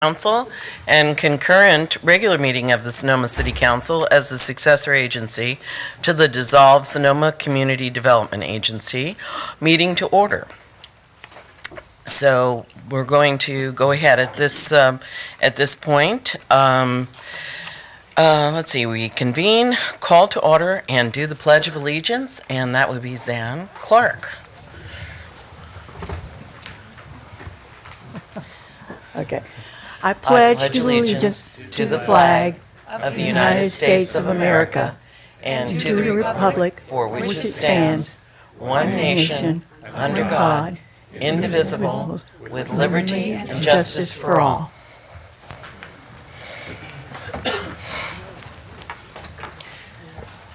Council and concurrent regular meeting of the Sonoma City Council as a successor agency to the dissolved Sonoma Community Development Agency meeting to order. So we're going to go ahead at this point. Let's see, we convene, call to order, and do the Pledge of Allegiance, and that would be Zan Clark. Okay. I pledge allegiance to the flag of the United States of America and to the republic for which it stands, one nation, under God, indivisible, with liberty and justice for all.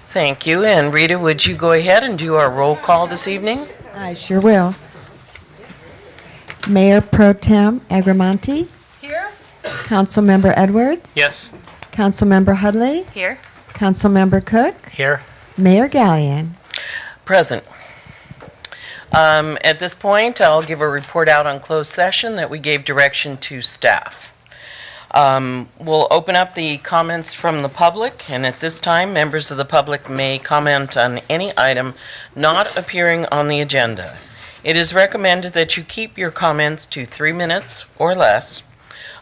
Thank you. And Rita, would you go ahead and do our roll call this evening? I sure will. Mayor Pro Tem Agramonte. Here. Councilmember Edwards. Yes. Councilmember Hudley. Here. Councilmember Cook. Here. Mayor Gallion. Present. At this point, I'll give a report out on closed session that we gave direction to staff. We'll open up the comments from the public, and at this time, members of the public may comment on any item not appearing on the agenda. It is recommended that you keep your comments to 3 minutes or less.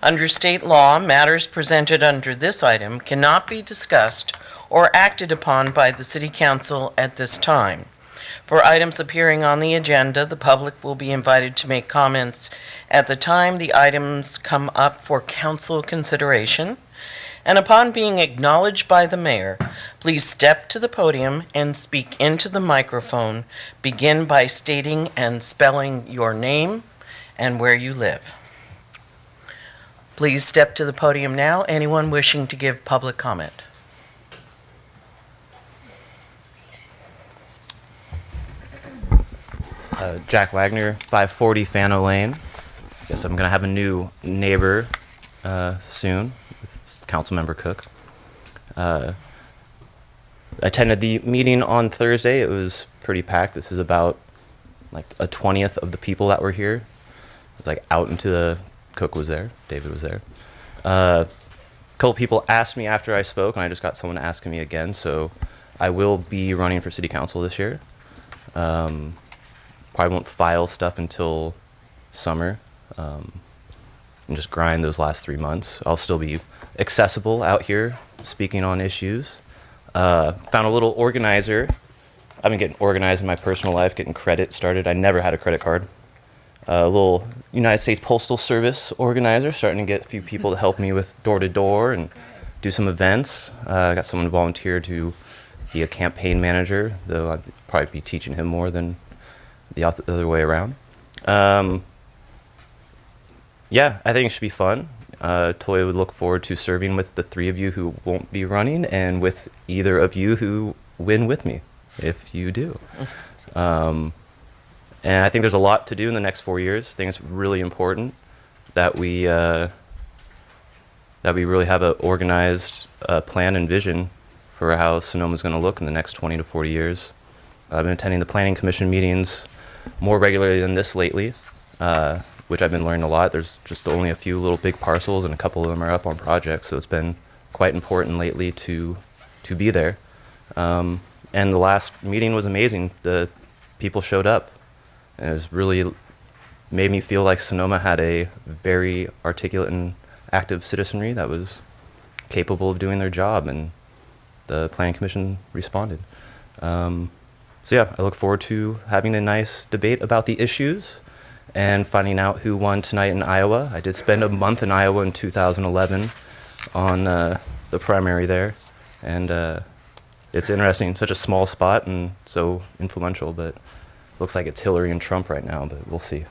Under state law, matters presented under this item cannot be discussed or acted upon by the City Council at this time. For items appearing on the agenda, the public will be invited to make comments at the time the items come up for council consideration. And upon being acknowledged by the mayor, please step to the podium and speak into the microphone. Begin by stating and spelling your name and where you live. Please step to the podium now. Anyone wishing to give public comment? Jack Wagner, 540 Fano Lane. Guess I'm going to have a new neighbor soon, with Councilmember Cook. I attended the meeting on Thursday. It was pretty packed. This is about like a 20th of the people that were here. It was like out into the... Cook was there. David was there. A couple people asked me after I spoke, and I just got someone asking me again. So I will be running for City Council this year. Probably won't file stuff until summer, and just grind those last 3 months. I'll still be accessible out here, speaking on issues. Found a little organizer. I've been getting organized in my personal life, getting credit started. I never had a credit card. A little United States Postal Service organizer, starting to get a few people to help me with door-to-door and do some events. I got someone volunteer to be a campaign manager, though I'd probably be teaching him more than the other way around. Yeah, I think it should be fun. Totally would look forward to serving with the three of you who won't be running and with either of you who win with me, if you do. And I think there's a lot to do in the next 4 years. I think it's really important that we really have an organized plan and vision for how Sonoma's going to look in the next 20 to 40 years. I've been attending the Planning Commission meetings more regularly than this lately, which I've been learning a lot. There's just only a few little big parcels, and a couple of them are up on projects, so it's been quite important lately to be there. And the last meeting was amazing. The people showed up. And it was really made me feel like Sonoma had a very articulate and active citizenry that was capable of doing their job, and the Planning Commission responded. So yeah, I look forward to having a nice debate about the issues and finding out who won tonight in Iowa. I did spend a month in Iowa in 2011 on the primary there, and it's interesting, such a small spot and so influential, but looks like it's Hillary and Trump right now, but we'll see.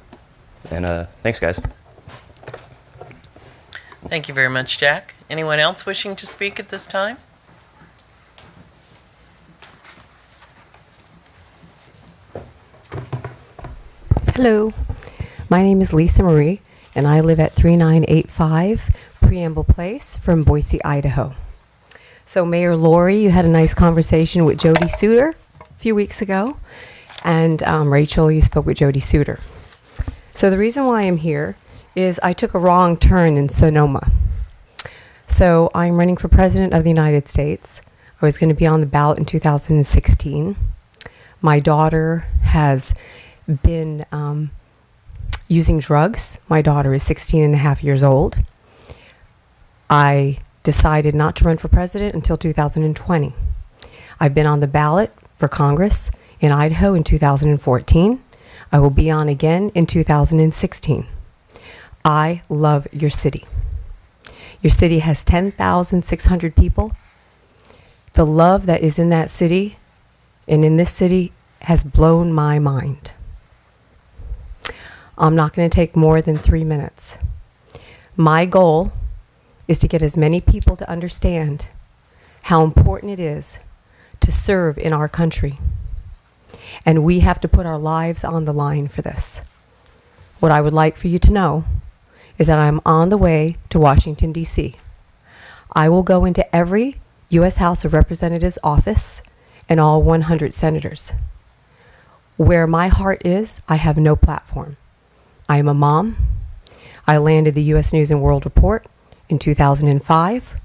And thanks, guys. Thank you very much, Jack. Anyone else wishing to speak at this time? Hello, my name is Lisa Marie, and I live at 3985 Preamble Place from Boise, Idaho. So Mayor Lori, you had a nice conversation with Jody Suter a few weeks ago, and Rachel, you spoke with Jody Suter. So the reason why I'm here is I took a wrong turn in Sonoma. So I'm running for President of the United States. I was going to be on the ballot in 2016. My daughter has been using drugs. My daughter is 16 and a half years old. I decided not to run for president until 2020. I've been on the ballot for Congress in Idaho in 2014. I will be on again in 2016. I love your city. Your city has 10,600 people. The love that is in that city and in this city has blown my mind. I'm not going to take more than 3 minutes. My goal is to get as many people to understand how important it is to serve in our country. And we have to put our lives on the line for this. What I would like for you to know is that I'm on the way to Washington, D.C. I will go into every U.S. House of Representatives office and all 100 senators. Where my heart is, I have no platform. I am a mom. I landed the U.S. News and World Report in 2005.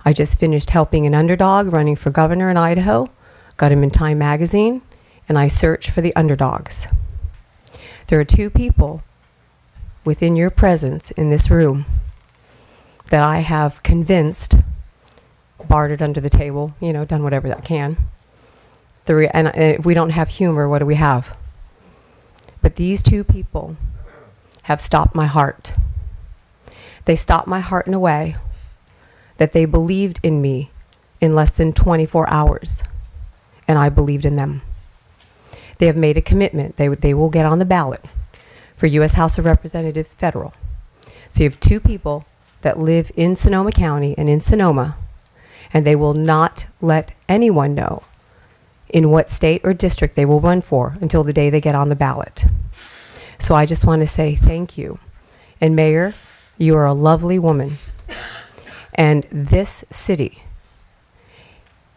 I just finished helping an underdog running for governor in Idaho, got him in Time magazine, and I search for the underdogs. There are two people within your presence in this room that I have convinced, bartered under the table, done whatever that can. And if we don't have humor, what do we have? But these two people have stopped my heart. They stopped my heart in a way that they believed in me in less than 24 hours, and I believed in them. They have made a commitment. They will get on the ballot for U.S. House of Representatives federal. So you have two people that live in Sonoma County and in Sonoma, and they will not let anyone know in what state or district they will run for until the day they get on the ballot. So I just want to say thank you. And Mayor, you are a lovely woman. And this city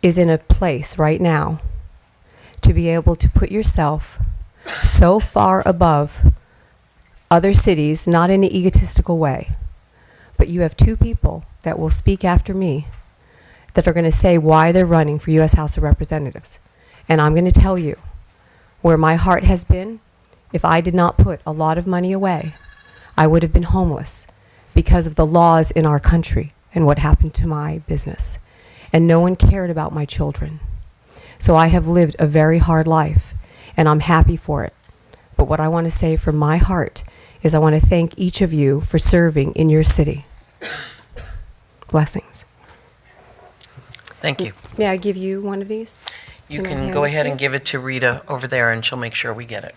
is in a place right now to be able to put yourself so far above other cities, not in an egotistical way, but you have two people that will speak after me that are going to say why they're running for U.S. House of Representatives. And I'm going to tell you where my heart has been. If I did not put a lot of money away, I would have been homeless because of the laws in our country and what happened to my business. And no one cared about my children. So I have lived a very hard life, and I'm happy for it. But what I want to say from my heart is I want to thank each of you for serving in your city. Blessings. Thank you. May I give you one of these? You Can I can hand go this ahead to and you? give it to Rita over there, and she'll make sure we get it.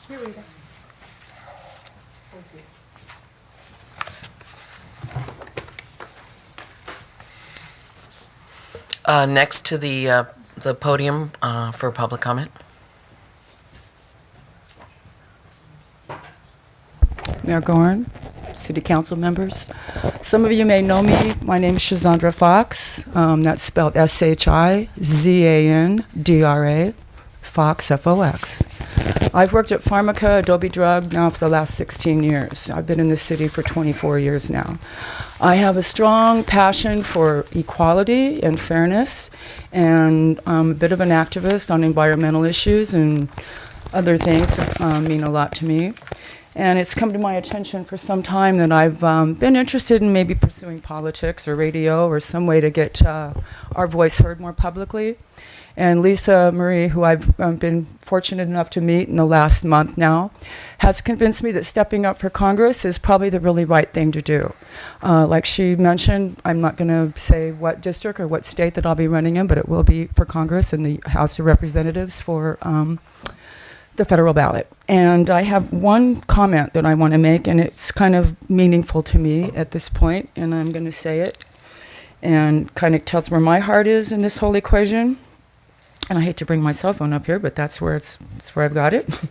Here, Rita. Next to the podium for public comment. Mayor Gorn, City Council members. Some of you may know me. My name is Shazandra Fox. That's spelled Shazandra, Fox, F-O-X. I've worked at Pharmaca, Adobe Drug, now for the last 16 years. I've been in the city for 24 years now. I have a strong passion for equality and fairness, and I'm a bit of an activist on environmental issues and other things that mean a lot to me. And it's come to my attention for some time that I've been interested in maybe pursuing politics or radio or some way to get our voice heard more publicly. And Lisa Marie, who I've been fortunate enough to meet in the last month now, has convinced me that stepping up for Congress is probably the really right thing to do. Like she mentioned, I'm not going to say what district or what state that I'll be running in, but it will be for Congress and the House of Representatives for the federal ballot. And I have one comment that I want to make, and it's kind of meaningful to me at this point, and I'm going to say it, and kind of tells where my heart is in this whole equation. And I hate to bring my cell phone up here, but that's where I've got it.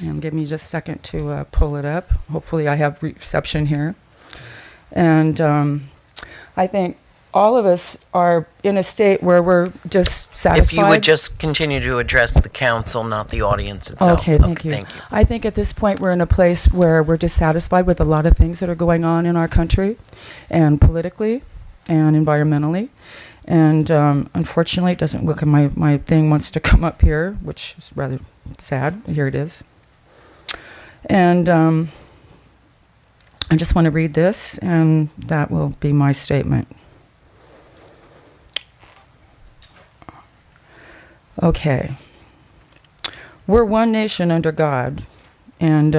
And give me just a second to pull it up. Hopefully I have reception here. And I think all of us are in a state where we're just satisfied. If you would just continue to address the council, not the audience itself. Okay, thank you. Thank you. I think at this point, we're in a place where we're dissatisfied with a lot of things that are going on in our country, and politically, and environmentally. And unfortunately, it doesn't look like my thing wants to come up here, which is rather sad. Here it is. And I just want to read this, and that will be my statement. Okay. We're one nation under God, and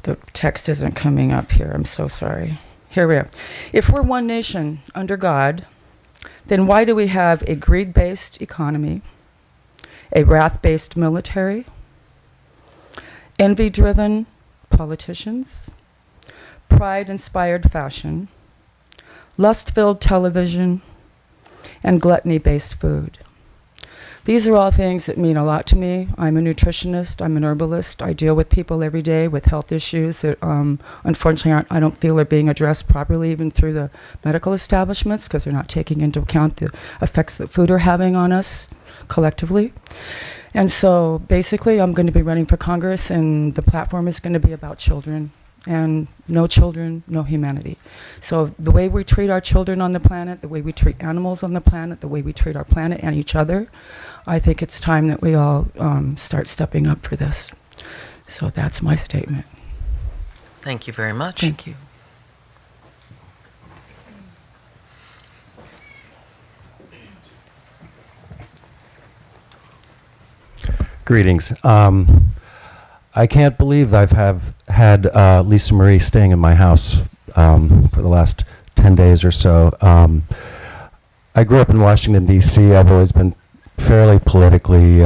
the text isn't coming up here. I'm so sorry. Here we are. If we're one nation under God, then why do we have a greed-based economy, a wrath-based military, envy-driven politicians, pride-inspired fashion, lust-filled television, and gluttony-based food? These are all things that mean a lot to me. I'm a nutritionist. I'm an herbalist. I deal with people every day with health issues that unfortunately I don't feel are being addressed properly even through the medical establishments, because they're not taking into account the effects that food are having on us collectively. And so basically I'm going to be running for Congress, and the platform is going to be about children. And no children, no humanity. So the way we treat our children on the planet, the way we treat animals on the planet, the way we treat our planet and each other, I think it's time that we all start stepping up for this. So that's my statement. Thank you very much. Thank you. Greetings. I can't believe I've had Lisa Marie staying in my house for the last 10 days or so. I grew up in Washington, D.C. I've always been fairly politically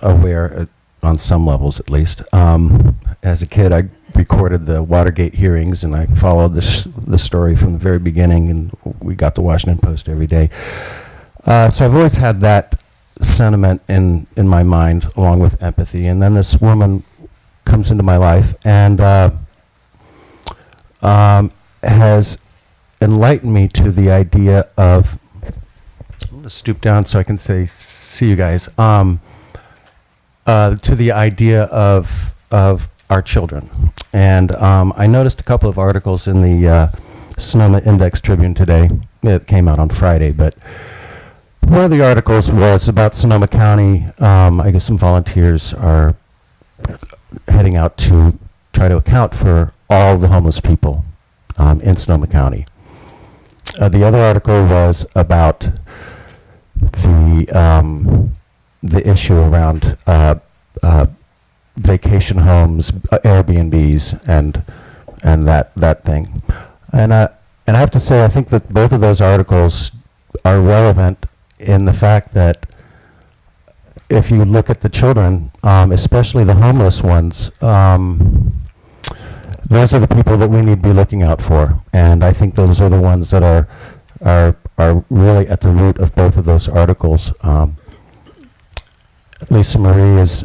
aware, on some levels at least. As a kid, I recorded the Watergate hearings, and I followed the story from the very beginning, and we got the Washington Post every day. So I've always had that sentiment in my mind, along with empathy. And then this woman comes into my life and has enlightened me to the idea of, I'm going to stoop down so I can see you guys, to the idea of our children. And I noticed a couple of articles in the Sonoma Index Tribune today. It came out on Friday, but one of the articles was about Sonoma County. I guess some volunteers are heading out to try to account for all the homeless people in Sonoma County. The other article was about the issue around vacation homes, Airbnbs, and that thing. And I have to say, I think that both of those articles are relevant in the fact that if you look at the children, especially the homeless ones, those are the people that we need to be looking out for. And I think those are the ones that are really at the root of both of those articles. Lisa Marie has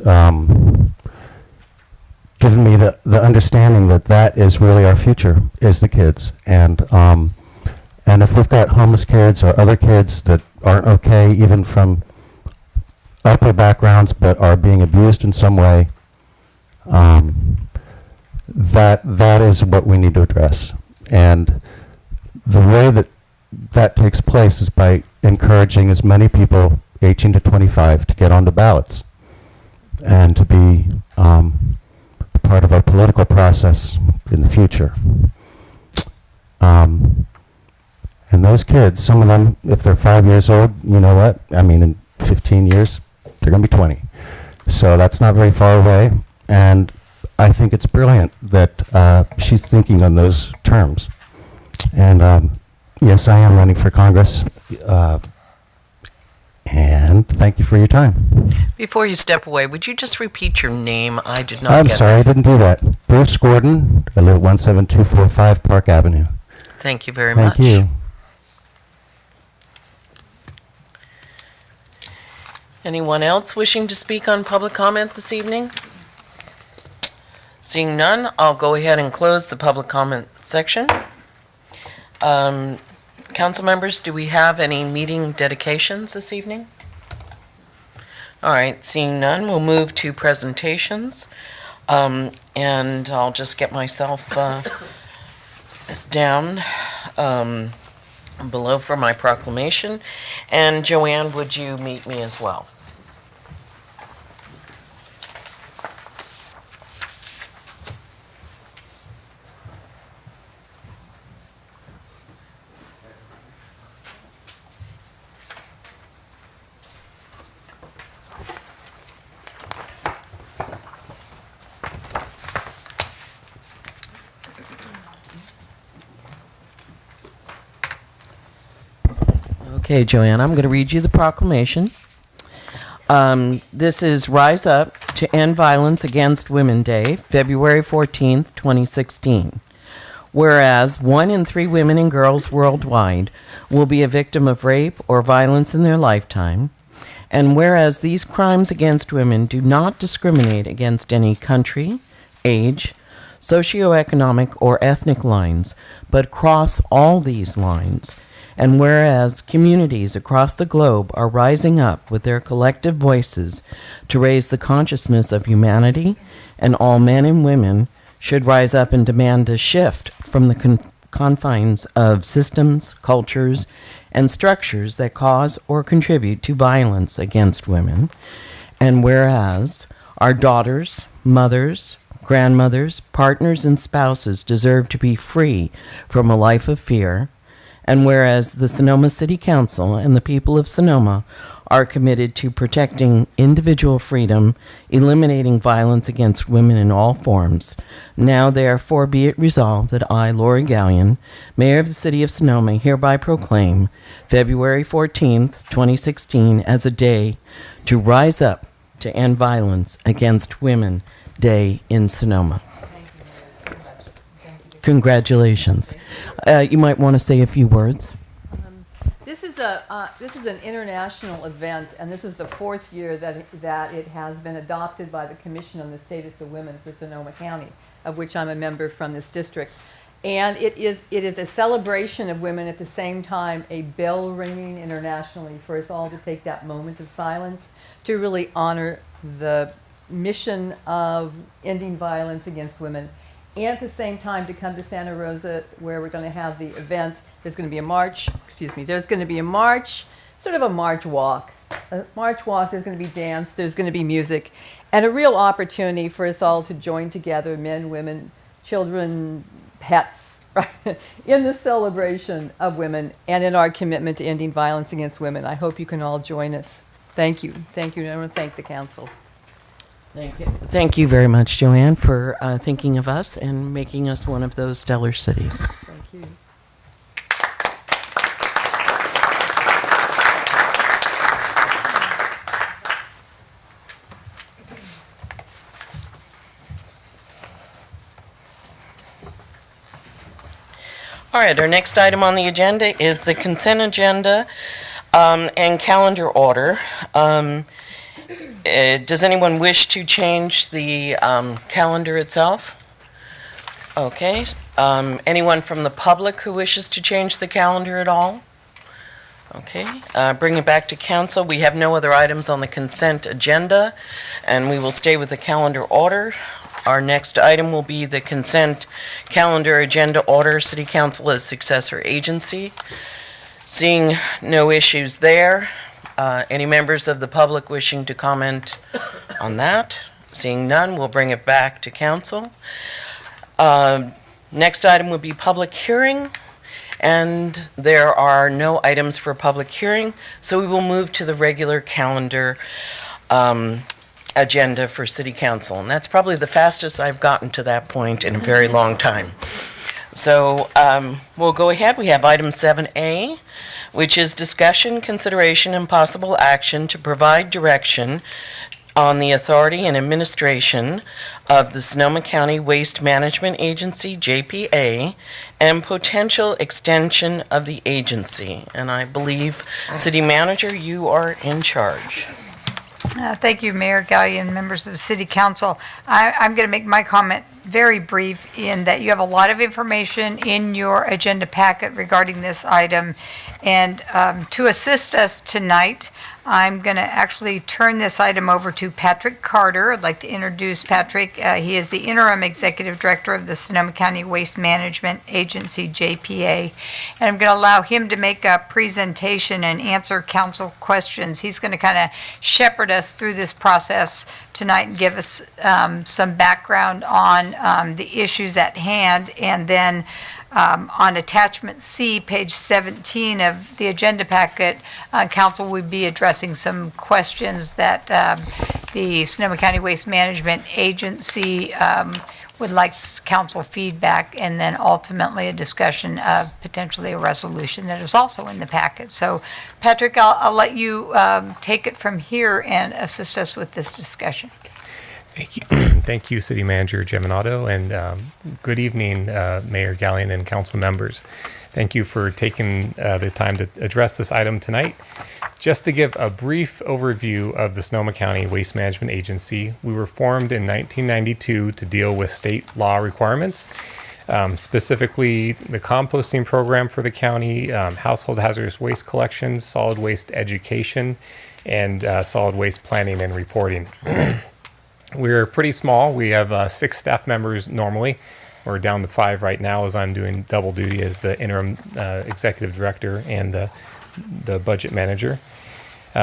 given me the understanding that that is really our future, is the kids. And if we've got homeless kids or other kids that aren't okay, even from upper backgrounds, but are being abused in some way, that is what we need to address. And the way that takes place is by encouraging as many people 18 to 25 to get on the ballots and to be part of our political process in the future. And those kids, some of them, if they're 5 years old, you know what? I mean, in 15 years, they're going to be 20. So that's not very far away. And I think it's brilliant that she's thinking on those terms. And yes, I am running for Congress. And thank you for your time. Before you step away, would you just repeat your name? I did not I'm get sorry, I didn't do that. Bruce Gordon. I live at 17245 Park Avenue. Thank you very much. Thank you. Anyone else wishing to speak on public comment this evening? Seeing none, I'll go ahead and close the public comment section. Council members, do we have any meeting dedications this evening? All right, seeing none, we'll move to presentations. And I'll just get myself down below for my proclamation. And Joanne, would you meet me as well? Okay, Joanne, I'm going to read you the proclamation. This is Rise Up to End Violence Against Women Day, February 14th, 2016. Whereas 1 in 3 women and girls worldwide will be a victim of rape or violence in their lifetime, and whereas these crimes against women do not discriminate against any country, age, socioeconomic, or ethnic lines, but cross all these lines, and whereas communities across the globe are rising up with their collective voices to raise the consciousness of humanity, and all men and women should rise up and demand a shift from the confines of systems, cultures, and structures that cause or contribute to violence against women. And whereas our daughters, mothers, grandmothers, partners, and spouses deserve to be free from a life of fear, and whereas the Sonoma City Council and the people of Sonoma are committed to protecting individual freedom, eliminating violence against women in all forms, now therefore be it resolved that I, Lori Gallion, Mayor of the City of Sonoma, hereby proclaim February 14th, 2016 as a day to rise up to end violence against women Day in Sonoma. Congratulations. You might want to say a few words. This is an international event, and this is the 4th year that it has been adopted by the Commission on the Status of Women for Sonoma County, of which I'm a member from this district. And it is a celebration of women, at the same time a bell ringing internationally for us all to take that moment of silence to really honor the mission of ending violence against women, and at the same time to come to Santa Rosa, where we're going to have the event. There's going to be a march, there's going to be a march, sort of a march walk. There's going to be dance, there's going to be music, and a real opportunity for us all to join together, men, women, children, pets, right, in the celebration of women and in our commitment to ending violence against women. I hope you can all join us. Thank you. Thank you, and I want to thank the council. Thank you. Thank you very much, Joanne, for thinking of us and making us one of those stellar cities. Thank you. All right, our next item on the agenda is the consent agenda and calendar order. Does anyone wish to change the calendar itself? Okay. Anyone from the public who wishes to change the calendar at all? Okay. Bring it back to council. We have no other items on the consent agenda, and we will stay with the calendar order. Our next item will be the consent calendar agenda order, City Council as successor agency. Seeing no issues there, any members of the public wishing to comment on that? Seeing none, we'll bring it back to council. Next item would be public hearing, and there are no items for public hearing, so we will move to the regular calendar agenda for City Council, and that's probably the fastest I've gotten to that point in a very long time. So we'll go ahead. We have item 7A, which is discussion, consideration, and possible action to provide direction on the authority and administration of the Sonoma County Waste Management Agency, JPA, and potential extension of the agency. And I believe, City Manager, you are in charge. Thank you, Mayor Gallion, members of the City Council. I'm going to make my comment very brief in that you have a lot of information in your agenda packet regarding this item. And to assist us tonight, I'm going to actually turn this item over to Patrick Carter. I'd like to introduce Patrick. He is the interim executive director of the Sonoma County Waste Management Agency, JPA. And I'm going to allow him to make a presentation and answer council questions. He's going to kind of shepherd us through this process tonight and give us some background on the issues at hand. And then on attachment C, page 17 of the agenda packet, council would be addressing some questions that the Sonoma County Waste Management Agency would like council feedback, and then ultimately a discussion of potentially a resolution that is also in the packet. So, Patrick, I'll let you take it from here and assist us with this discussion. Thank you. Thank you, City Manager Geminato, and good evening, Mayor Gallion and council members. Thank you for taking the time to address this item tonight. Just to give a brief overview of the Sonoma County Waste Management Agency, we were formed in 1992 to deal with state law requirements, specifically the composting program for the county, household hazardous waste collections, solid waste education, and solid waste planning and reporting. We're pretty small. We have 6 staff members normally. We're down to 5 right now as I'm doing double duty as the interim executive director and the budget manager.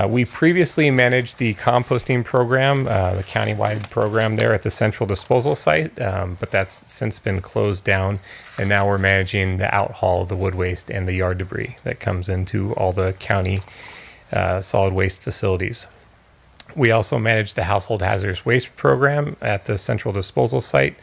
We previously managed the composting program, the countywide program there at the central disposal site, but that's since been closed down, and now we're managing the outhaul, the wood waste, and the yard debris that comes into all the county solid waste facilities. We also manage the household hazardous waste program at the central disposal site,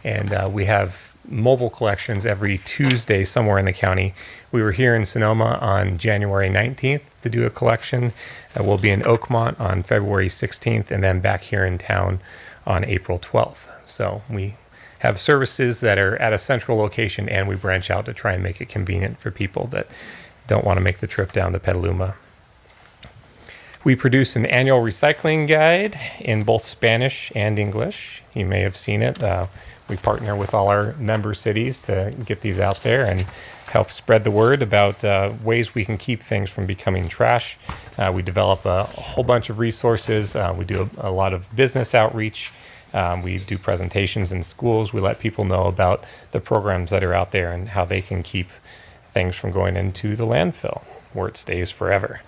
and we have mobile collections every Tuesday somewhere in the county. We were here in Sonoma on January 19th to do a collection. We'll be in Oakmont on February 16th, and then back here in town on April 12th. So we have services that are at a central location, and we branch out to try and make it convenient for people that don't want to make the trip down to Petaluma. We produce an annual recycling guide in both Spanish and English. You may have seen it. We partner with all our member cities to get these out there and help spread the word about ways we can keep things from becoming trash. We develop a whole bunch of resources. We do a lot of business outreach. We do presentations in schools. We let people know about the programs that are out there and how they can keep things from going into the landfill where it stays forever.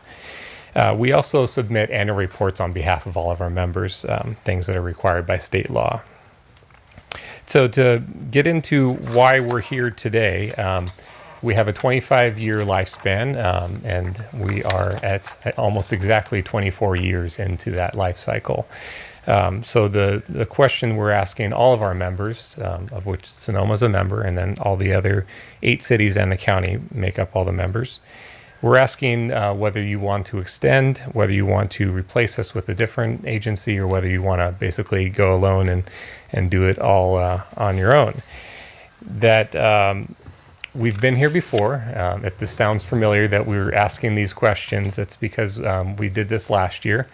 We also submit annual reports on behalf of all of our members, things that are required by state law. So to get into why we're here today, we have a 25-year lifespan, and we are at almost exactly 24 years into that life cycle. So the question we're asking all of our members, of which Sonoma's a member, and then all the other 8 cities and the county make up all the members, we're asking whether you want to extend, whether you want to replace us with a different agency, or whether you want to basically go alone and do it all on your own. That we've been here before. If this sounds familiar that we were asking these questions, it's because we did this last year.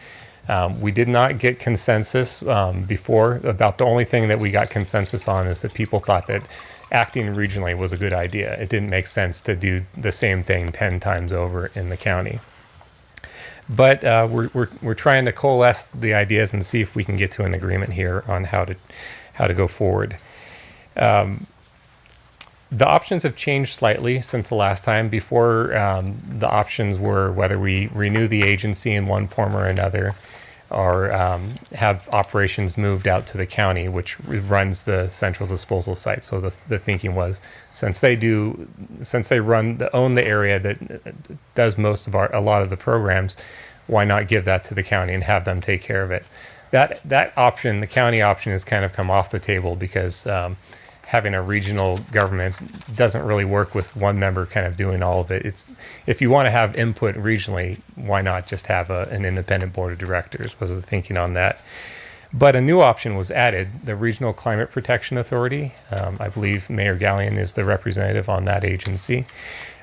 We did not get consensus before. About the only thing that we got consensus on is that people thought that acting regionally was a good idea. It didn't make sense to do the same thing 10 times over in the county. But we're trying to coalesce the ideas and see if we can get to an agreement here on how to go forward. The options have changed slightly since the last time. Before, the options were whether we renew the agency in one form or another, or have operations moved out to the county, which runs the central disposal site. So the thinking was, since they own the area that does most of a lot of the programs, why not give that to the county and have them take care of it? That option, the county option, has kind of come off the table because having a regional government doesn't really work with one member kind of doing all of it. If you want to have input regionally, why not just have an independent board of directors, was the thinking on that. But a new option was added, the Regional Climate Protection Authority. I believe Mayor Gallion is the representative on that agency.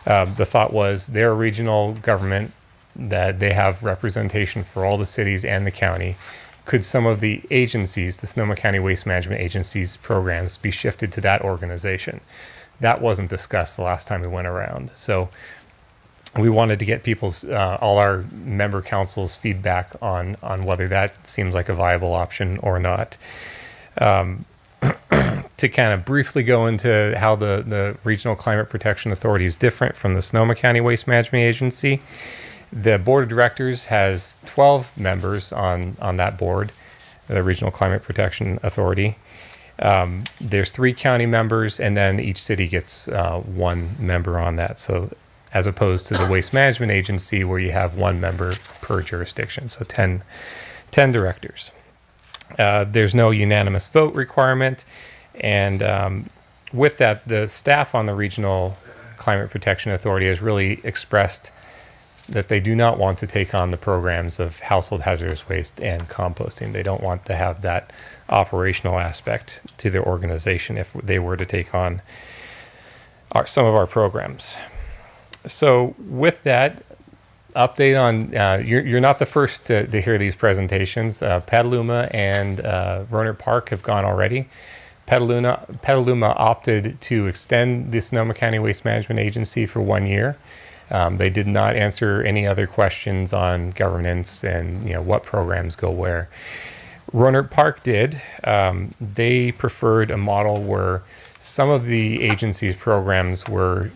The thought was they're a regional government, that they have representation for all the cities and the county, could some of the agencies, the Sonoma County Waste Management Agency's programs, be shifted to that organization? That wasn't discussed the last time we went around. So we wanted to get people's, all our member councils' feedback on whether that seems like a viable option or not. To kind of briefly go into how the Regional Climate Protection Authority is different from the Sonoma County Waste Management Agency. The Board of Directors has 12 members on that board, the Regional Climate Protection Authority. There's 3 county members, and then each city gets 1 member on that. So as opposed to the Waste Management Agency where you have 1 member per jurisdiction, so 10 directors. There's no unanimous vote requirement, and with that, the staff on the Regional Climate Protection Authority has really expressed that they do not want to take on the programs of household hazardous waste and composting. They don't want to have that operational aspect to their organization if they were to take on some of our programs. So with that, update on, you're not the first to hear these presentations. Petaluma and Rohnert Park have gone already. Petaluma opted to extend the Sonoma County Waste Management Agency for 1 year. They did not answer any other questions on governance and what programs go where. Rohnert Park did. They preferred a model where some of the agency's programs were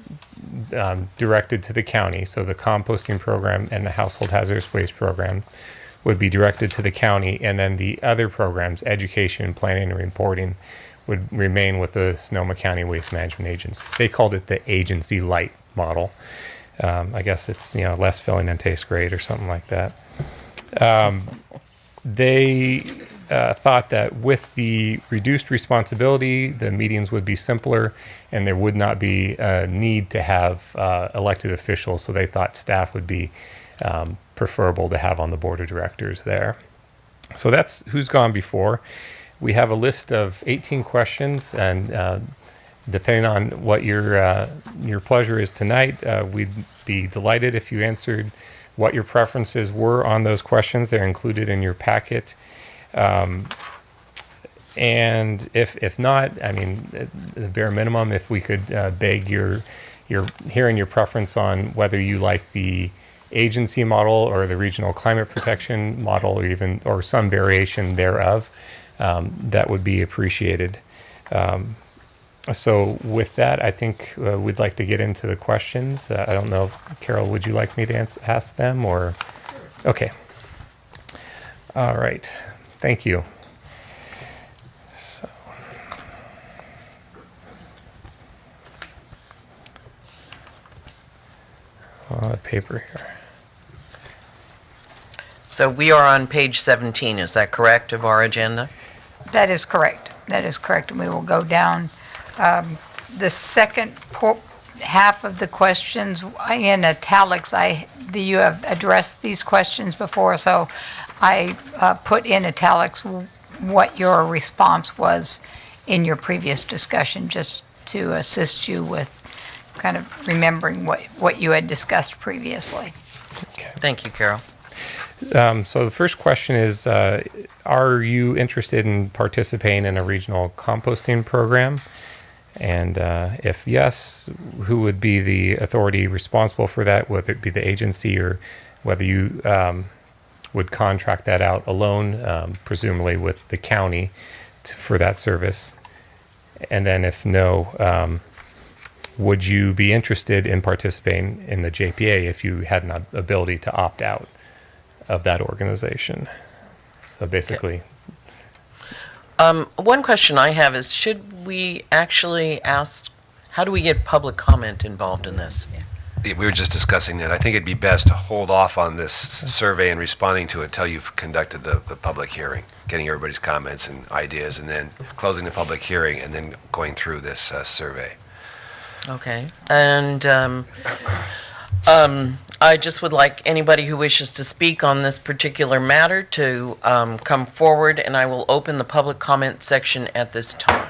directed to the county. So the composting program and the household hazardous waste program would be directed to the county, and then the other programs, education, planning, and reporting, would remain with the Sonoma County Waste Management Agency. They called it the agency light model. I guess it's less filling and tastes great or something like that. They thought that with the reduced responsibility, the meetings would be simpler and there would not be a need to have elected officials. So they thought staff would be preferable to have on the board of directors there. So that's who's gone before. We have a list of 18 questions, and depending on what your pleasure is tonight, we'd be delighted if you answered what your preferences were on those questions. They're included in your packet. And if not, I mean, at the bare minimum, if we could beg your hearing your preference on whether you like the agency model or the regional climate protection model, or some variation thereof, that would be appreciated. So with that, I think we'd like to get into the questions. I don't know, Carol, would you like me to ask them or? Okay. All right. Thank you. So. A lot of paper here. So we are on page 17, is that correct, of our agenda? That is correct. That is correct. And we will go down. The second half of the questions in italics, you have addressed these questions before, so I put in italics what your response was in your previous discussion, just to assist you with kind of remembering what you had discussed previously. Okay. Thank you, Carol. So the first question is, are you interested in participating in a regional composting program? And if yes, who would be the authority responsible for that, whether it be the agency or whether you would contract that out alone, presumably with the county for that service? And then if no, would you be interested in participating in the JPA if you had an ability to opt out of that organization? So basically. One question I have is, should we actually ask, how do we get public comment involved in this? We were just discussing that. I think it'd be best to hold off on this survey and responding to it until you've conducted the public hearing, getting everybody's comments and ideas, and then closing the public hearing and then going through this survey. Okay, and I just would like anybody who wishes to speak on this particular matter to come forward, and I will open the public comment section at this time.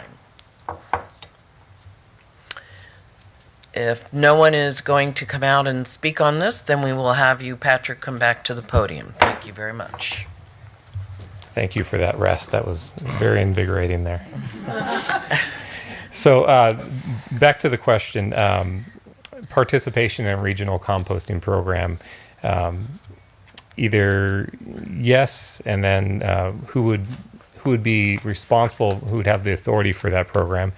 If no one is going to come out and speak on this, then we will have you, Patrick, come back to the podium. Thank you very much. Thank you for that rest. That was very invigorating there. So back to the question, participation in a regional composting program. Either yes, and then who would be responsible, who would have the authority for that program?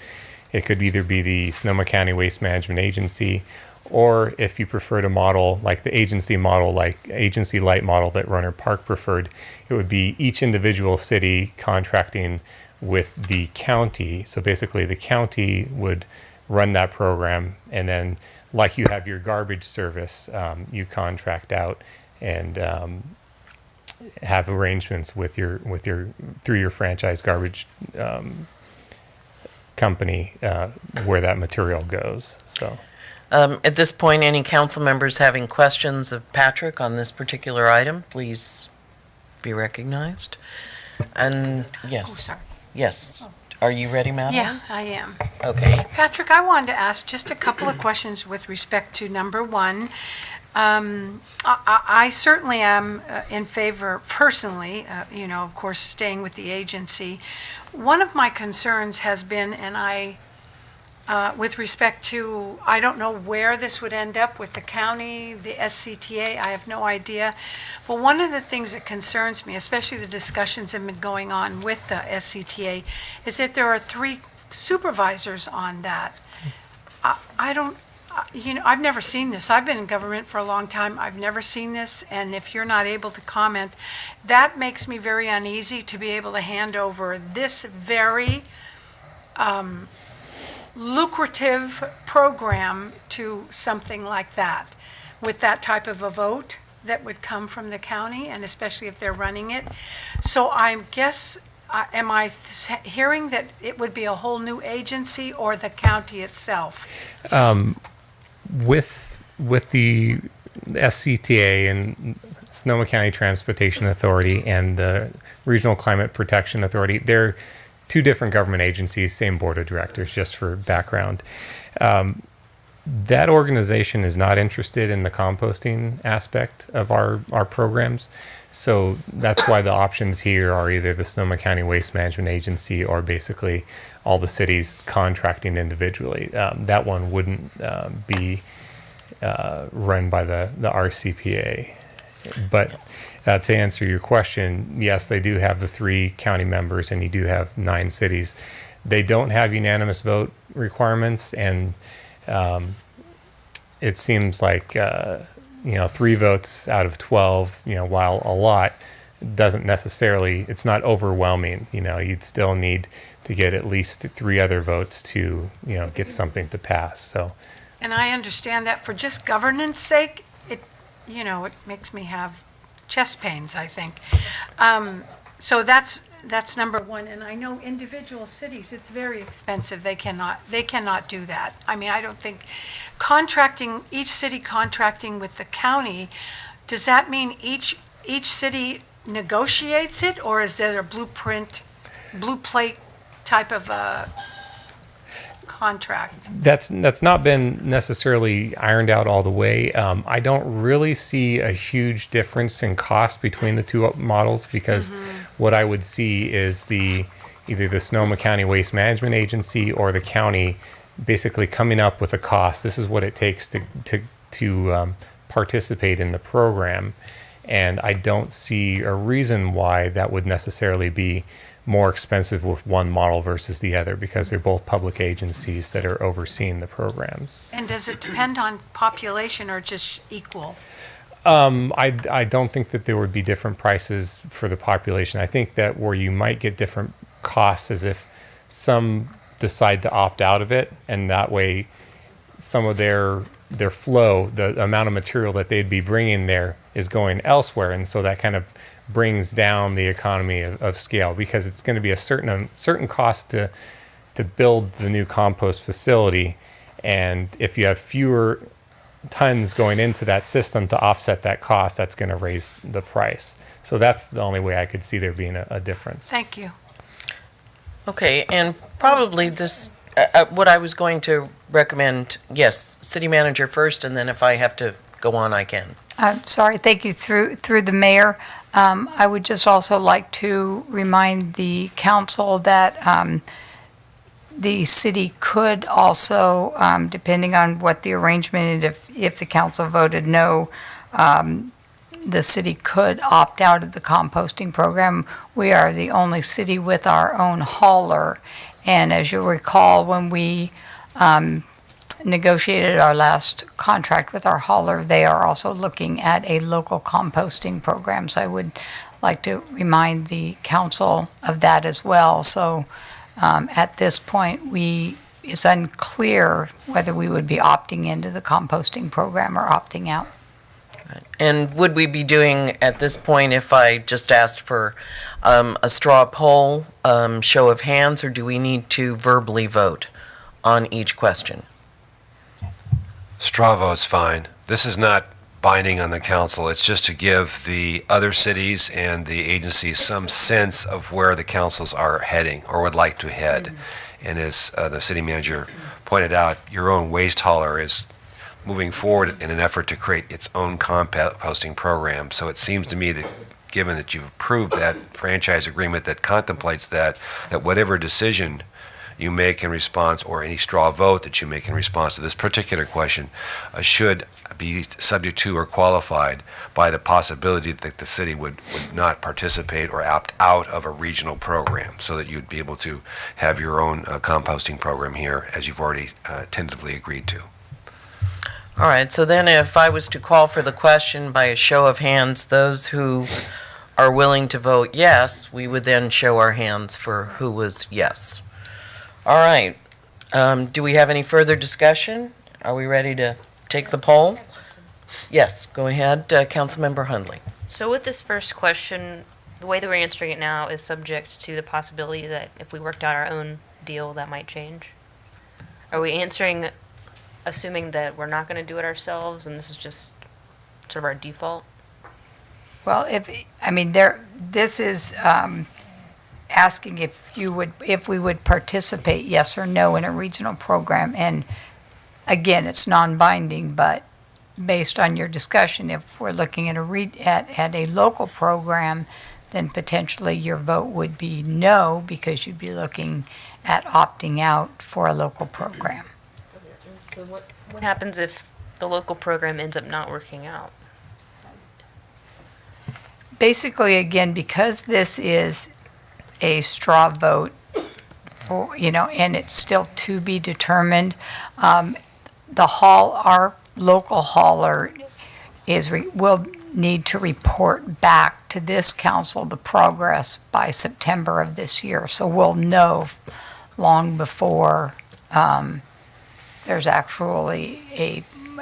It could either be the Sonoma County Waste Management Agency, or if you prefer to model like the agency model, like agency light model that Runner Park preferred, it would be each individual city contracting with the county. So basically the county would run that program, and then like you have your garbage service, you contract out and have arrangements with your through your franchise garbage company where that material goes. So. At this point, any council members having questions of Patrick on this particular item, please be recognized. And yes. Oh, sorry. Yes. Are you ready, Madeline? Yeah, I am. Okay. Patrick, I wanted to ask just a couple of questions with respect to number one. I certainly am in favor, personally, of course, staying with the agency. One of my concerns has been, and with respect to, I don't know where this would end up with the county, the SCTA, I have no idea. But one of the things that concerns me, especially the discussions that have been going on with the SCTA, is that there are 3 supervisors on that. I've never seen this. I've been in government for a long time. I've never seen this. And if you're not able to comment, that makes me very uneasy to be able to hand over this very lucrative program to something like that, with that type of a vote that would come from the county, and especially if they're running it. So I guess, am I hearing that it would be a whole new agency, or the county itself? With the SCTA and Sonoma County Transportation Authority and the Regional Climate Protection Authority, they're 2 different government agencies, same board of directors, just for background. That organization is not interested in the composting aspect of our programs. So that's why the options here are either the Sonoma County Waste Management Agency or basically all the cities contracting individually. That one wouldn't be run by the RCPA. But to answer your question, yes, they do have the 3 county members, and you do have 9 cities. They don't have unanimous vote requirements, and it seems like 3 votes out of 12, while a lot, doesn't necessarily, it's not overwhelming. You'd still need to get at least 3 other votes to get something to pass. So. And I understand that for just governance sake, it makes me have chest pains, I think. So that's number one. And I know individual cities, it's very expensive. They cannot do that. I mean, I don't think each city contracting with the county, does that mean each city negotiates it, or is there a blue plate type of a contract? That's not been necessarily ironed out all the way. I don't really see a huge difference in cost between the 2 models, because what I would see is either the Sonoma County Waste Management Agency or the county basically coming up with a cost. This is what it takes to participate in the program, and I don't see a reason why that would necessarily be more expensive with one model versus the other, because they're both public agencies that are overseeing the programs. And does it depend on population or just equal? I don't think that there would be different prices for the population. I think that where you might get different costs is if some decide to opt out of it, and that way some of their flow, the amount of material that they'd be bringing there, is going elsewhere, and so that kind of brings down the economy of scale, because it's going to be a certain cost to build the new compost facility, and if you have fewer tons going into that system to offset that cost, that's going to raise the price. So that's the only way I could see there being a difference. Thank you. Okay, and probably this, what I was going to recommend, yes, city manager first, and then if I have to go on, I can. Sorry, thank you. Through the mayor, I would just also like to remind the council that the city could also, depending on what the arrangement, if the council voted no, the city could opt out of the composting program. We are the only city with our own hauler. And as you'll recall, when we negotiated our last contract with our hauler, they are also looking at a local composting program. So I would like to remind the council of that as well. So at this point, it's unclear whether we would be opting into the composting program or opting out. And would we be doing, at this point, if I just asked for a straw poll, show of hands, or do we need to verbally vote on each question? Straw vote's fine. This is not binding on the council. It's just to give the other cities and the agencies some sense of where the councils are heading or would like to head. And as the city manager pointed out, your own waste hauler is moving forward in an effort to create its own composting program. So it seems to me that, given that you've approved that franchise agreement that contemplates that whatever decision you make in response, or any straw vote that you make in response to this particular question, should be subject to or qualified by the possibility that the city would not participate or opt out of a regional program, so that you'd be able to have your own composting program here, as you've already tentatively agreed to. All right, so then if I was to call for the question by a show of hands, those who are willing to vote yes, we would then show our hands for who was yes. All right, do we have any further discussion? Are we ready to take the poll? Yes, go ahead, Councilmember Hundley. So with this first question, the way that we're answering it now is subject to the possibility that if we worked out our own deal, that might change? Are we answering assuming that we're not going to do it ourselves and this is just sort of our default? Well, this is asking if we would participate, yes or no, in a regional program. And again, it's non-binding, but based on your discussion, if we're looking at a local program, then potentially your vote would be no, because you'd be looking at opting out for a local program. So what happens if the local program ends up not working out? Basically, again, because this is a straw vote, and it's still to be determined, our local hauler will need to report back to this council the progress by September of this year. So we'll know long before there's actually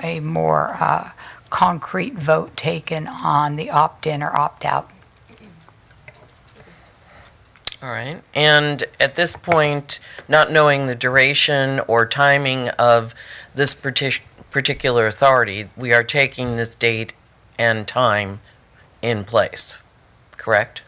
a more concrete vote taken on the opt-in or opt-out. All right, and at this point, not knowing the duration or timing of this particular authority, we are taking this date and time in place, correct?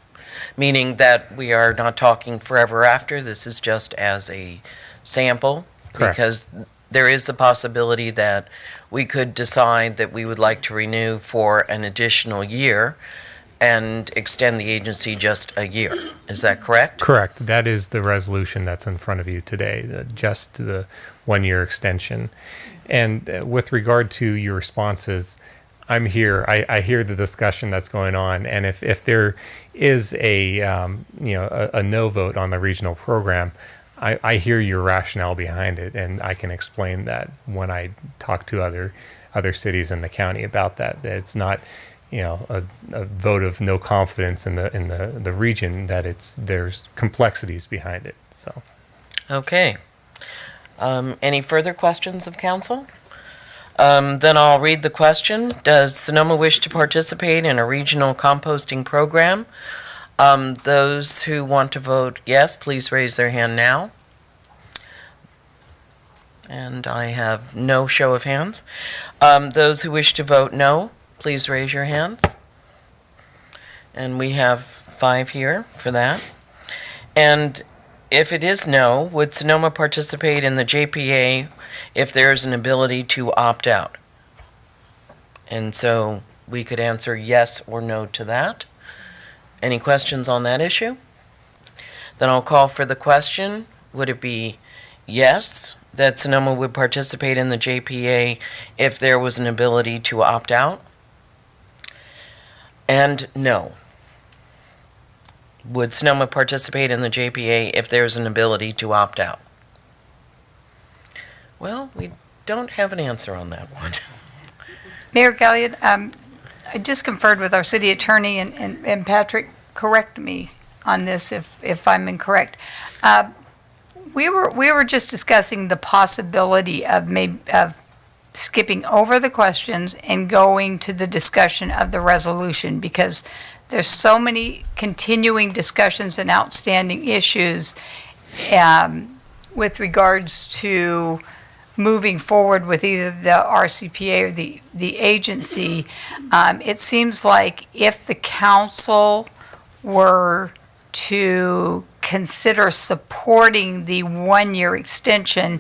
Meaning that we are not talking forever after, this is just as a sample? Correct. Because there is the possibility that we could decide that we would like to renew for an additional year and extend the agency just a year. Is that correct? Correct. That is the resolution that's in front of you today, just the one-year extension. And with regard to your responses, I'm here. I hear the discussion that's going on, and if there is a no vote on the regional program, I hear your rationale behind it, and I can explain that when I talk to other cities in the county about that. That it's not, a vote of no confidence in the region. That there's complexities behind it. So, Okay. Any further questions of council? Then I'll read the question. Does Sonoma wish to participate in a regional composting program? Those who want to vote yes, please raise their hand now. And I have no show of hands. Those who wish to vote no, please raise your hands. And we have 5 here for that. And if it is no, would Sonoma participate in the JPA if there is an ability to opt out? And so we could answer yes or no to that. Any questions on that issue? Then I'll call for the question. Would it be yes, that Sonoma would participate in the JPA if there was an ability to opt out? And no. Would Sonoma participate in the JPA if there's an ability to opt out? Well, we don't have an answer on that one. Mayor Gallion, I just conferred with our city attorney, and Patrick, correct me on this if I'm incorrect. We were just discussing the possibility of skipping over the questions and going to the discussion of the resolution, because there's so many continuing discussions and outstanding issues with regards to moving forward with either the RCPA or the agency. It seems like if the council were to consider supporting the one-year extension,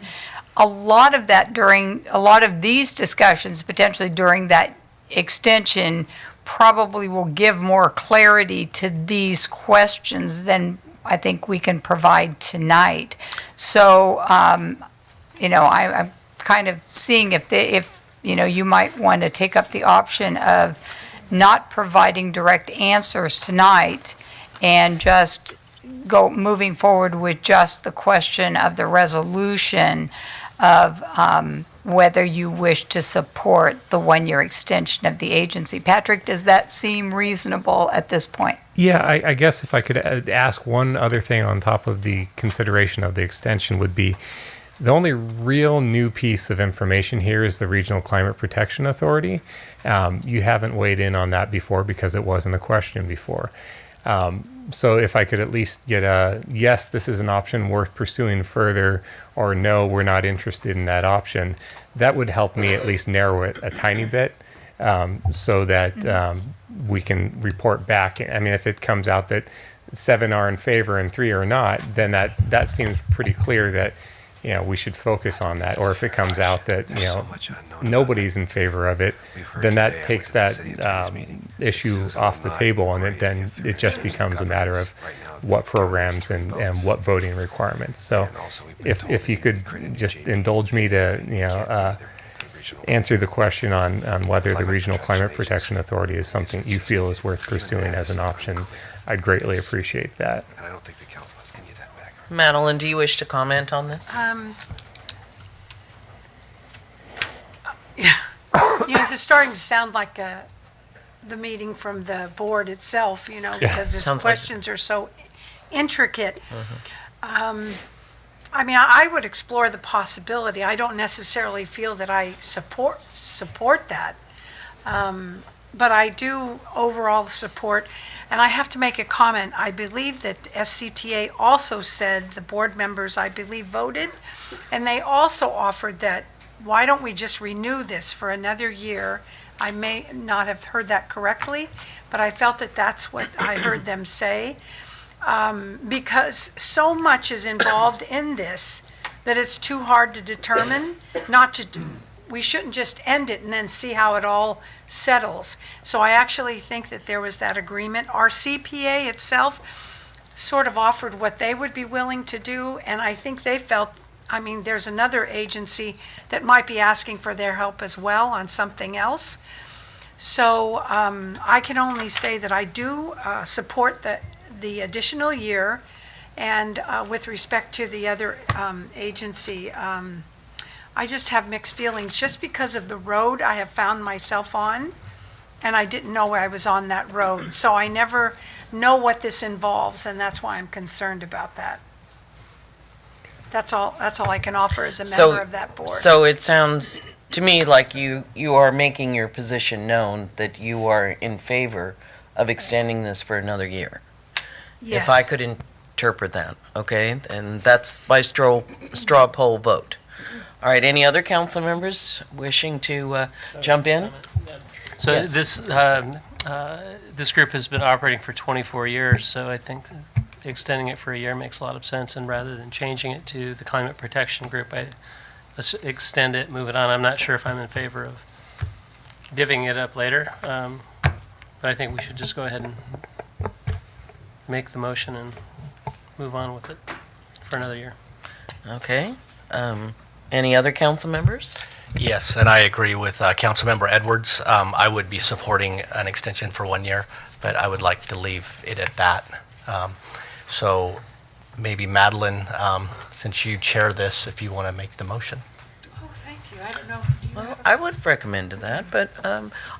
a lot of these discussions potentially during that extension probably will give more clarity to these questions than I think we can provide tonight. So, I'm kind of seeing if you might want to take up the option of not providing direct answers tonight and just moving forward with just the question of the resolution of whether you wish to support the one-year extension of the agency. Patrick, does that seem reasonable at this point? Yeah, I guess if I could ask one other thing on top of the consideration of the extension would be, the only real new piece of information here is the Regional Climate Protection Authority. You haven't weighed in on that before because it wasn't a question before. So if I could at least get a yes, this is an option worth pursuing further, or no, we're not interested in that option, that would help me at least narrow it a tiny bit, so that we can report back. I mean, if it comes out that 7 are in favor and 3 are not, then that seems pretty clear that we should focus on that. Or if it comes out that nobody's in favor of it, then that takes that issue off the table, and then it just becomes a matter of what programs and what voting requirements. So if you could just indulge me to answer the question on whether the Regional Climate Protection Authority is something you feel is worth pursuing as an option, I'd greatly appreciate that. And I don't think the council has any of that back. Madeline, do you wish to comment on this? This is starting to sound like the meeting from the board itself, because its questions are so intricate. I mean, I would explore the possibility. I don't necessarily feel that I support that, but I do overall support. And I have to make a comment. I believe that SCTA also said, the board members, I believe, voted, and they also offered that, why don't we just renew this for another year? I may not have heard that correctly, but I felt that that's what I heard them say. Because so much is involved in this that it's too hard to determine, we shouldn't just end it and then see how it all settles. So I actually think that there was that agreement. Our CPA itself sort of offered what they would be willing to do, and I think they felt, there's another agency that might be asking for their help as well on something else. So I can only say that I do support the additional year, and with respect to the other agency, I just have mixed feelings just because of the road I have found myself on, and I didn't know I was on that road. So I never know what this involves, and that's why I'm concerned about that. That's all I can offer as a member of that board. So it sounds to me like you are making your position known, that you are in favor of extending this for another year. Yes. If I could interpret that, okay? And that's by straw poll vote. All right, any other council members wishing to jump in? So Yes. this group has been operating for 24 years, so I think extending it for a year makes a lot of sense, and rather than changing it to the climate protection group, let's extend it, move it on. I'm not sure if I'm in favor of divvying it up later, but I think we should just go ahead and make the motion and move on with it for another year. Okay. Any other council members? Yes, and I agree with Councilmember Edwards. I would be supporting an extension for 1 year, but I would like to leave it at that. So maybe Madeline, since you chair this, if you want to make the motion. Oh, thank you. I don't know. Do you Well, have I would recommend that, but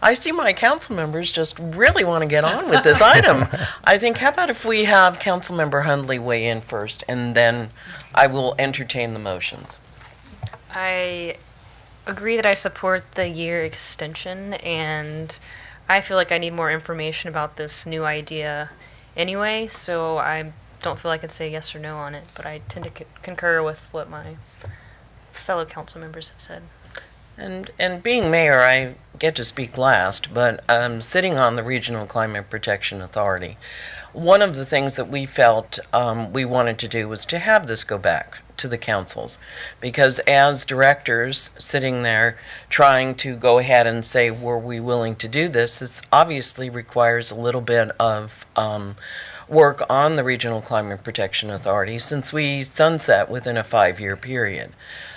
I see my council members just really want to get on with this item. I think, how about if we have Councilmember Hundley weigh in first, and then I will entertain the motions. I agree that I support the year extension, and I feel like I need more information about this new idea anyway, so I don't feel I can say yes or no on it, but I tend to concur with what my fellow council members have said. And being mayor, I get to speak last, but sitting on the Regional Climate Protection Authority, one of the things that we felt we wanted to do was to have this go back to the councils, because as directors sitting there trying to go ahead and say, were we willing to do this, this obviously requires a little bit of work on the Regional Climate Protection Authority, since we sunset within a 5-year period.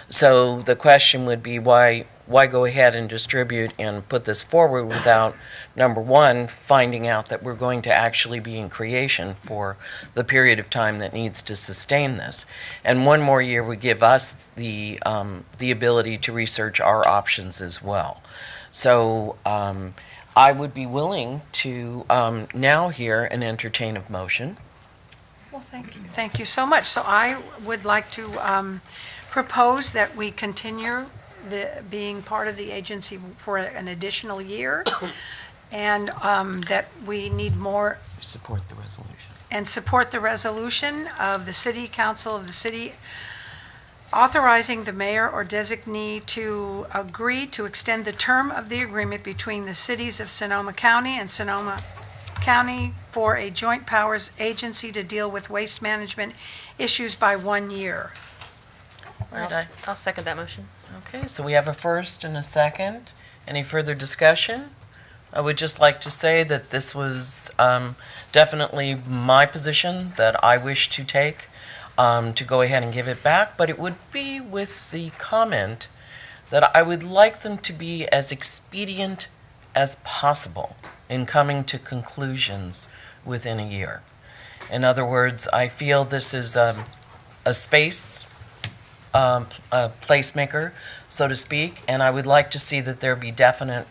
So the question would be, why go ahead and distribute and put this forward without, number one, finding out that we're going to actually be in creation for the period of time that needs to sustain this. And 1 more year would give us the ability to research our options as well. So I would be willing to now hear and entertain a motion. Well, thank you. Thank you so much. So I would like to propose that we continue being part of the agency for an additional year, and that we need more. Support the resolution. And support the resolution of the City Council of the city authorizing the mayor or designee to agree to extend the term of the agreement between the cities of Sonoma County and Sonoma County for a joint powers agency to deal with waste management issues by 1 year. I'll second that motion. Okay, so we have a first and a second. Any further discussion? I would just like to say that this was definitely my position that I wish to take, to go ahead and give it back, but it would be with the comment that I would like them to be as expedient as possible in coming to conclusions within a year. In other words, I feel this is a space a placemaker, so to speak, and I would like to see that there be definite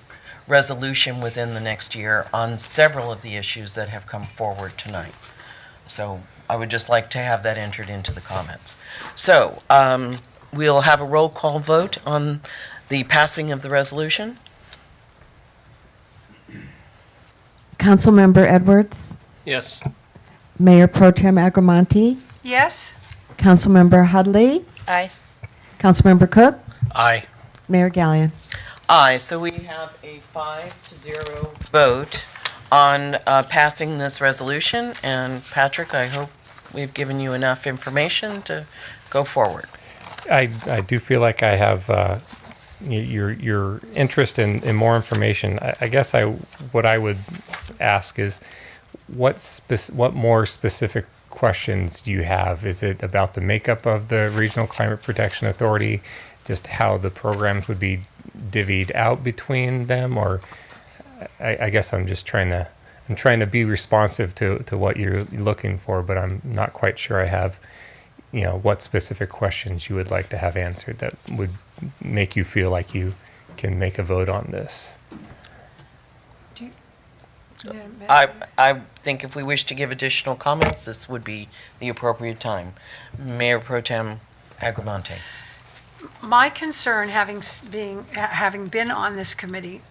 resolution within the next year on several of the issues that have come forward tonight. So I would just like to have that entered into the comments. So we'll have a roll call vote on the passing of the resolution. Councilmember Edwards, Yes. Mayor Pro Tem Agramonte, Yes? Councilmember Hudley, Aye. Councilmember Cook, Aye. Mayor Gallion. Aye, so we have a 5-0 vote on passing this resolution, and Patrick, I hope we've given you enough information to go forward. I do feel like I have your interest in more information. I guess what I would ask is what more specific questions do you have? Is it about the makeup of the Regional Climate Protection Authority, just how the programs would be divvied out between them, or I guess I'm trying to be responsive to what you're looking for, but I'm not quite sure I have, what specific questions you would like to have answered that would make you feel like you can make a vote on this. I think if we wish to give additional comments, this would be the appropriate time. Mayor Pro Tem Agramonte. My concern, having been on this committee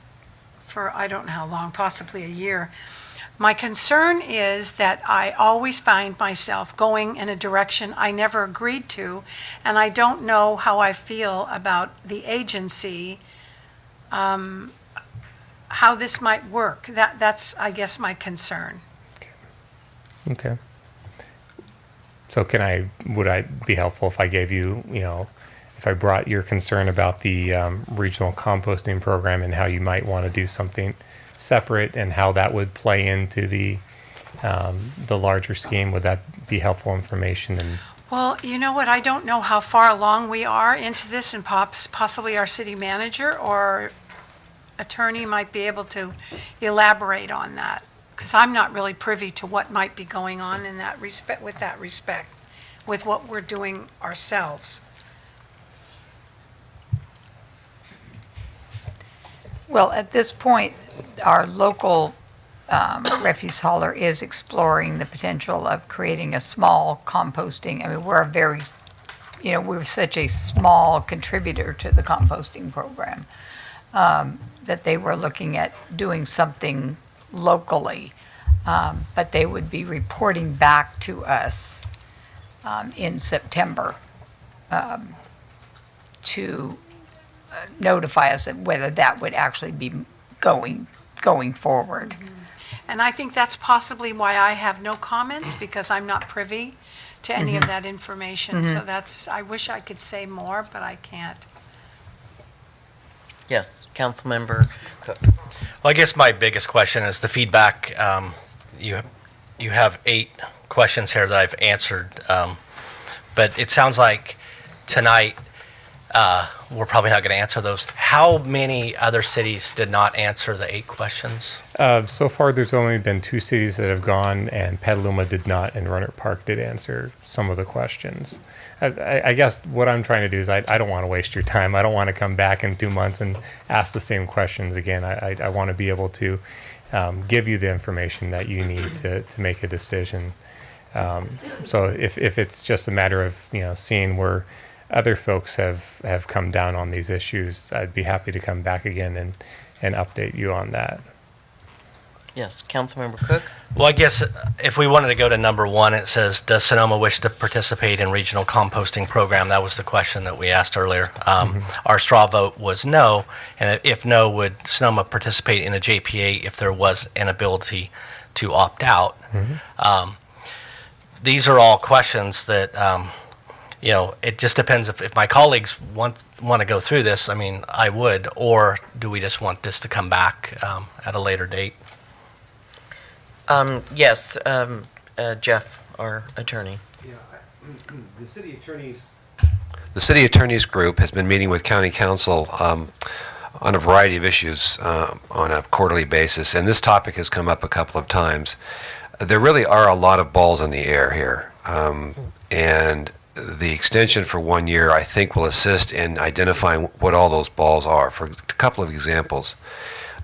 for I don't know how long, possibly a year, my concern is that I always find myself going in a direction I never agreed to, and I don't know how I feel about the agency, how this might work. That's, I guess, my concern. Okay. So would I be helpful if I gave you, if I brought your concern about the regional composting program and how you might want to do something separate and how that would play into the the larger scheme, would that be helpful information? And Well, you know what, I don't know how far along we are into this, and possibly our city manager or attorney might be able to elaborate on that, because I'm not really privy to what might be going on in that respect, with what we're doing ourselves. Well, at this point, our local refuse hauler is exploring the potential of creating a small composting. I mean, we're such a small contributor to the composting program that they were looking at doing something locally, but they would be reporting back to us in September to notify us that whether that would actually be going forward. And I think that's possibly why I have no comments, because I'm not privy to any of that information. So I wish I could say more, but I can't. Yes, Councilmember Cook. Well, I guess my biggest question is the feedback. You have 8 questions here that I've answered, but it sounds like tonight we're probably not going to answer those. How many other cities did not answer the 8 questions? so far, there's only been 2 cities that have gone, and Petaluma did not, and Roanoke Park did answer some of the questions. I guess what I'm trying to do is I don't want to waste your time. I don't want to come back in 2 months and ask the same questions again. I want to be able to give you the information that you need to make a decision. So if it's just a matter of seeing where other folks have come down on these issues, I'd be happy to come back again and update you on that. Yes, Councilmember Cook. Well, I guess if we wanted to go to number 1, it says, does Sonoma wish to participate in regional composting program? That was the question that we asked earlier. Our straw vote was no, and if no, would Sonoma participate in a JPA if there was an ability to opt out? These are all questions that, it just depends if my colleagues want to go through this. I mean, I would, or do we just want this to come back at a later date? Yes, Jeff, our attorney. The city attorney's group has been meeting with county council on a variety of issues on a quarterly basis, and this topic has come up a couple of times. There really are a lot of balls in the air here, and the extension for 1 year, I think, will assist in identifying what all those balls are. For a couple of examples,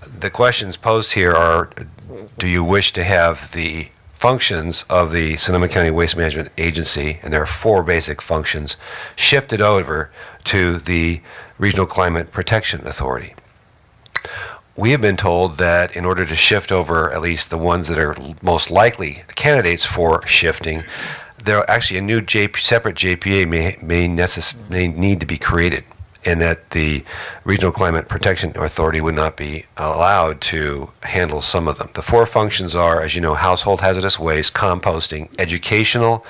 the questions posed here are, do you wish to have the functions of the Sonoma County Waste Management Agency, and there are 4 basic functions, shifted over to the Regional Climate Protection Authority? We have been told that in order to shift over at least the ones that are most likely candidates for shifting, there actually a new separate JPA may need to be created, and that the Regional Climate Protection Authority would not be allowed to handle some of them. The 4 functions are, as you know, household hazardous waste, composting, educational,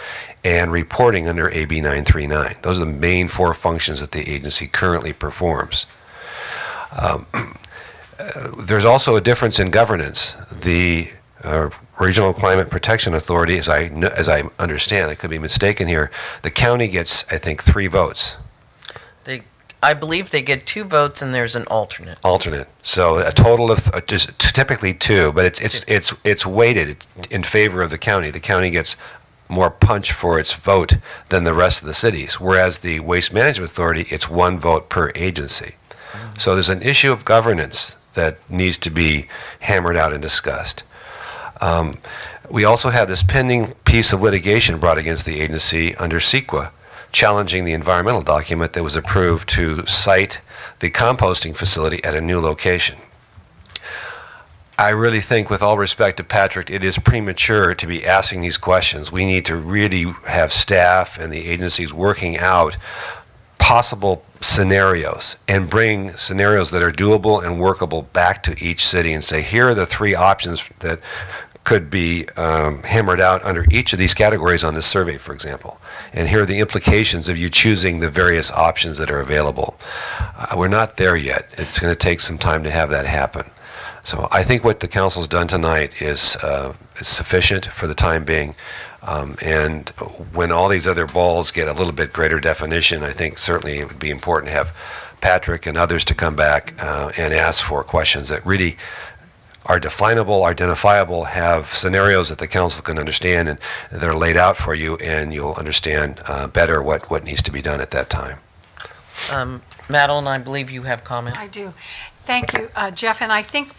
and reporting under AB 939. Those are the main 4 functions that the agency currently performs. There's also a difference in governance. The Regional Climate Protection Authority, as I understand, I could be mistaken here, the county gets, I think, 3 votes. I believe they get 2 votes and there's an alternate. So a total of just typically 2, but it's weighted in favor of the county. The county gets more punch for its vote than the rest of the cities, whereas the Waste Management Authority, it's 1 vote per agency. So there's an issue of governance that needs to be hammered out and discussed. We also have this pending piece of litigation brought against the agency under CEQA, challenging the environmental document that was approved to site the composting facility at a new location. I really think, with all respect to Patrick, it is premature to be asking these questions. We need to really have staff and the agencies working out possible scenarios and bring scenarios that are doable and workable back to each city and say, here are the 3 options that could be hammered out under each of these categories on this survey, for example. And here are the implications of you choosing the various options that are available. We're not there yet. It's going to take some time to have that happen. So I think what the council's done tonight is sufficient for the time being. And when all these other balls get a little bit greater definition, I think certainly it would be important to have Patrick and others to come back and ask for questions that really are definable, identifiable, have scenarios that the council can understand, and they're laid out for you, and you'll understand better what needs to be done at that time. Madeline, I believe you have comment. I do. Thank you, Jeff. And I think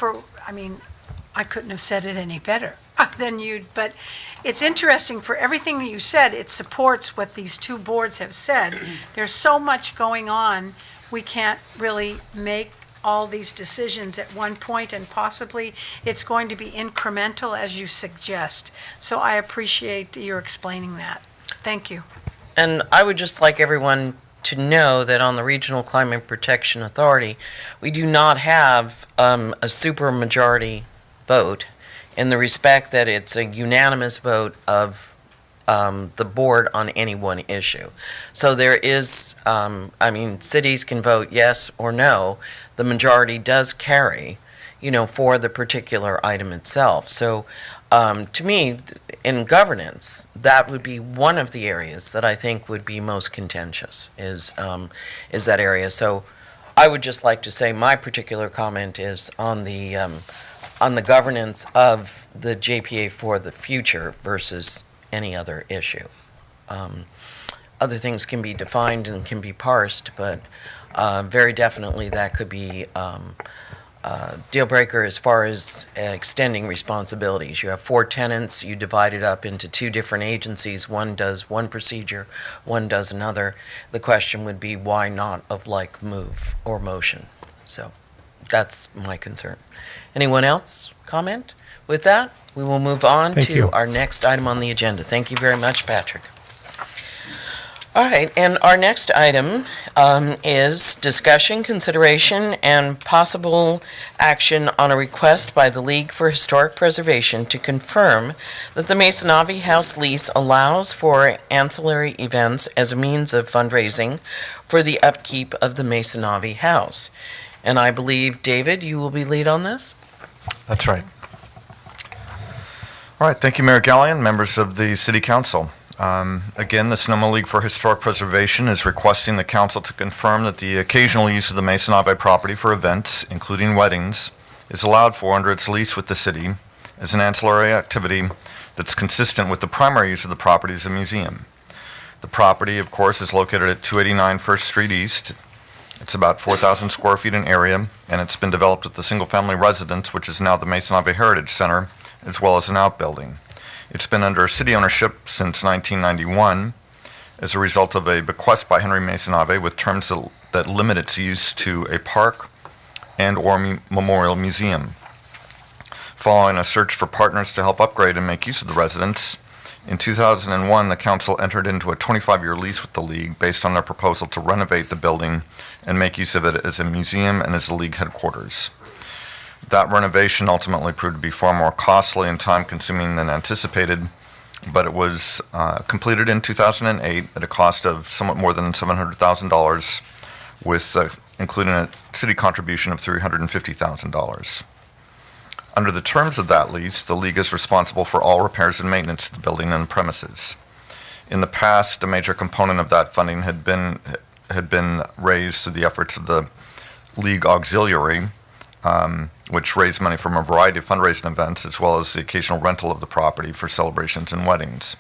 I couldn't have said it any better than you, but it's interesting for everything that you said, it supports what these two boards have said. There's so much going on, we can't really make all these decisions at one point, and possibly it's going to be incremental as you suggest. So I appreciate your explaining that. Thank you. And I would just like everyone to know that on the Regional Climate Protection Authority, we do not have a supermajority vote in the respect that it's a unanimous vote of the board on any one issue. So there is, cities can vote yes or no. The majority does carry, for the particular item itself. So to me, in governance, that would be one of the areas that I think would be most contentious, is that area. So I would just like to say my particular comment is on the governance of the JPA for the future versus any other issue. Other things can be defined and can be parsed, but very definitely that could be deal breaker as far as extending responsibilities. You have 4 tenants, you divide it up into 2 different agencies. One does one procedure, one does another. The question would be, why not of like move or motion? So that's my concern. Anyone else comment? With that, we will move on Thank to you. our next item on the agenda. Thank you very much, Patrick. All right, and our next item is discussion, consideration, and possible action on a request by the League for Historic Preservation to confirm that the Masonavi House lease allows for ancillary events as a means of fundraising for the upkeep of the Masonavi House. And I believe, David, you will be lead on this? That's right. All right, thank you, Mayor Gallion, members of the City Council. Again, the Sonoma League for Historic Preservation is requesting the council to confirm that the occasional use of the Masonavi property for events, including weddings, is allowed for under its lease with the city as an ancillary activity that's consistent with the primary use of the property as a museum. The property, of course, is located at 289 First Street East. It's about 4,000 square feet in area, and it's been developed with the single-family residence, which is now the Masonavi Heritage Center, as well as an outbuilding. It's been under city ownership since 1991 as a result of a bequest by Henry Masonavi with terms that limit its use to a park and/or memorial museum. Following a search for partners to help upgrade and make use of the residence, in 2001, the council entered into a 25-year lease with the League based on their proposal to renovate the building and make use of it as a museum and as the League headquarters. That renovation ultimately proved to be far more costly and time-consuming than anticipated, but it was completed in 2008 at a cost of somewhat more than $700,000, with including a city contribution of $350,000. Under the terms of that lease, the League is responsible for all repairs and maintenance of the building and premises. In the past, a major component of that funding had been raised through the efforts of the League Auxiliary, which raised money from a variety of fundraising events, as well as the occasional rental of the property for celebrations and weddings.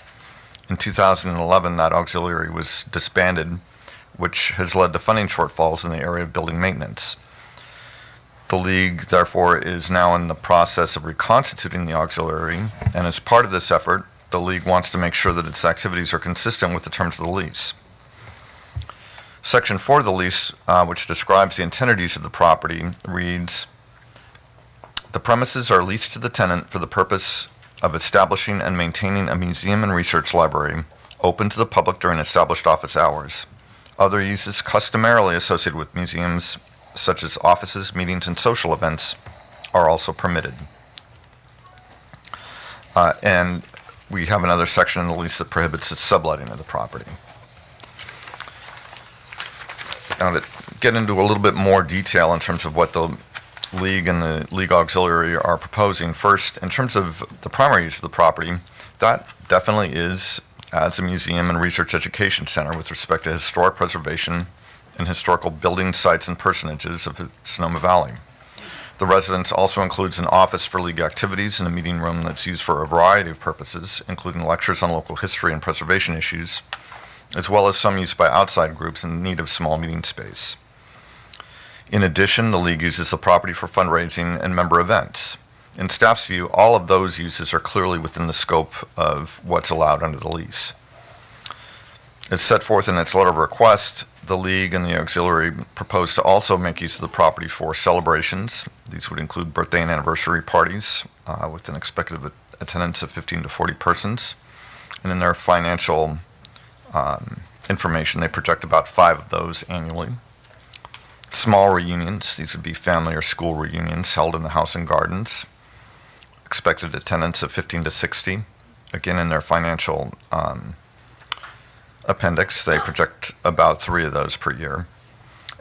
In 2011, that auxiliary was disbanded, which has led to funding shortfalls in the area of building maintenance. The League, therefore, is now in the process of reconstituting the auxiliary, and as part of this effort, the League wants to make sure that its activities are consistent with the terms of the lease. Section 4 of the lease, which describes the intended use of the property, reads, "The premises are leased to the tenant for the purpose of establishing and maintaining a museum and research library open to the public during established office hours. Other uses customarily associated with museums, such as offices, meetings, and social events, are also permitted." And we have another section in the lease that prohibits the subletting of the property. Now, to get into a little bit more detail in terms of what the League and the League Auxiliary are proposing. First, in terms of the primary use of the property, that definitely is as a museum and research education center with respect to historic preservation and historical building sites and personages of Sonoma Valley. The residence also includes an office for League activities and a meeting room that's used for a variety of purposes, including lectures on local history and preservation issues, as well as some use by outside groups in need of small meeting space. In addition, the League uses the property for fundraising and member events. In staff's view, all of those uses are clearly within the scope of what's allowed under the lease. As set forth in its letter of request, the League and the Auxiliary propose to also make use of the property for celebrations. These would include birthday and anniversary parties with an expected attendance of 15 to 40 persons. And in their financial information, they project about 5 of those annually. Small reunions, these would be family or school reunions held in the House and Gardens. Expected attendance of 15 to 60. Again, in their financial appendix, they project about 3 of those per year.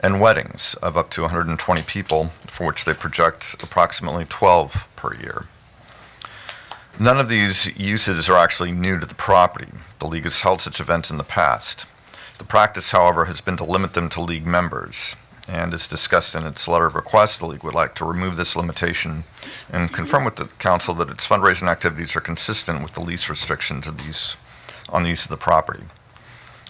And weddings of up to 120 people, for which they project approximately 12 per year. None of these uses are actually new to the property. The League has held such events in the past. The practice, however, has been to limit them to League members. And as discussed in its letter of request, the League would like to remove this limitation and confirm with the Council that its fundraising activities are consistent with the lease restrictions of on the use of the property.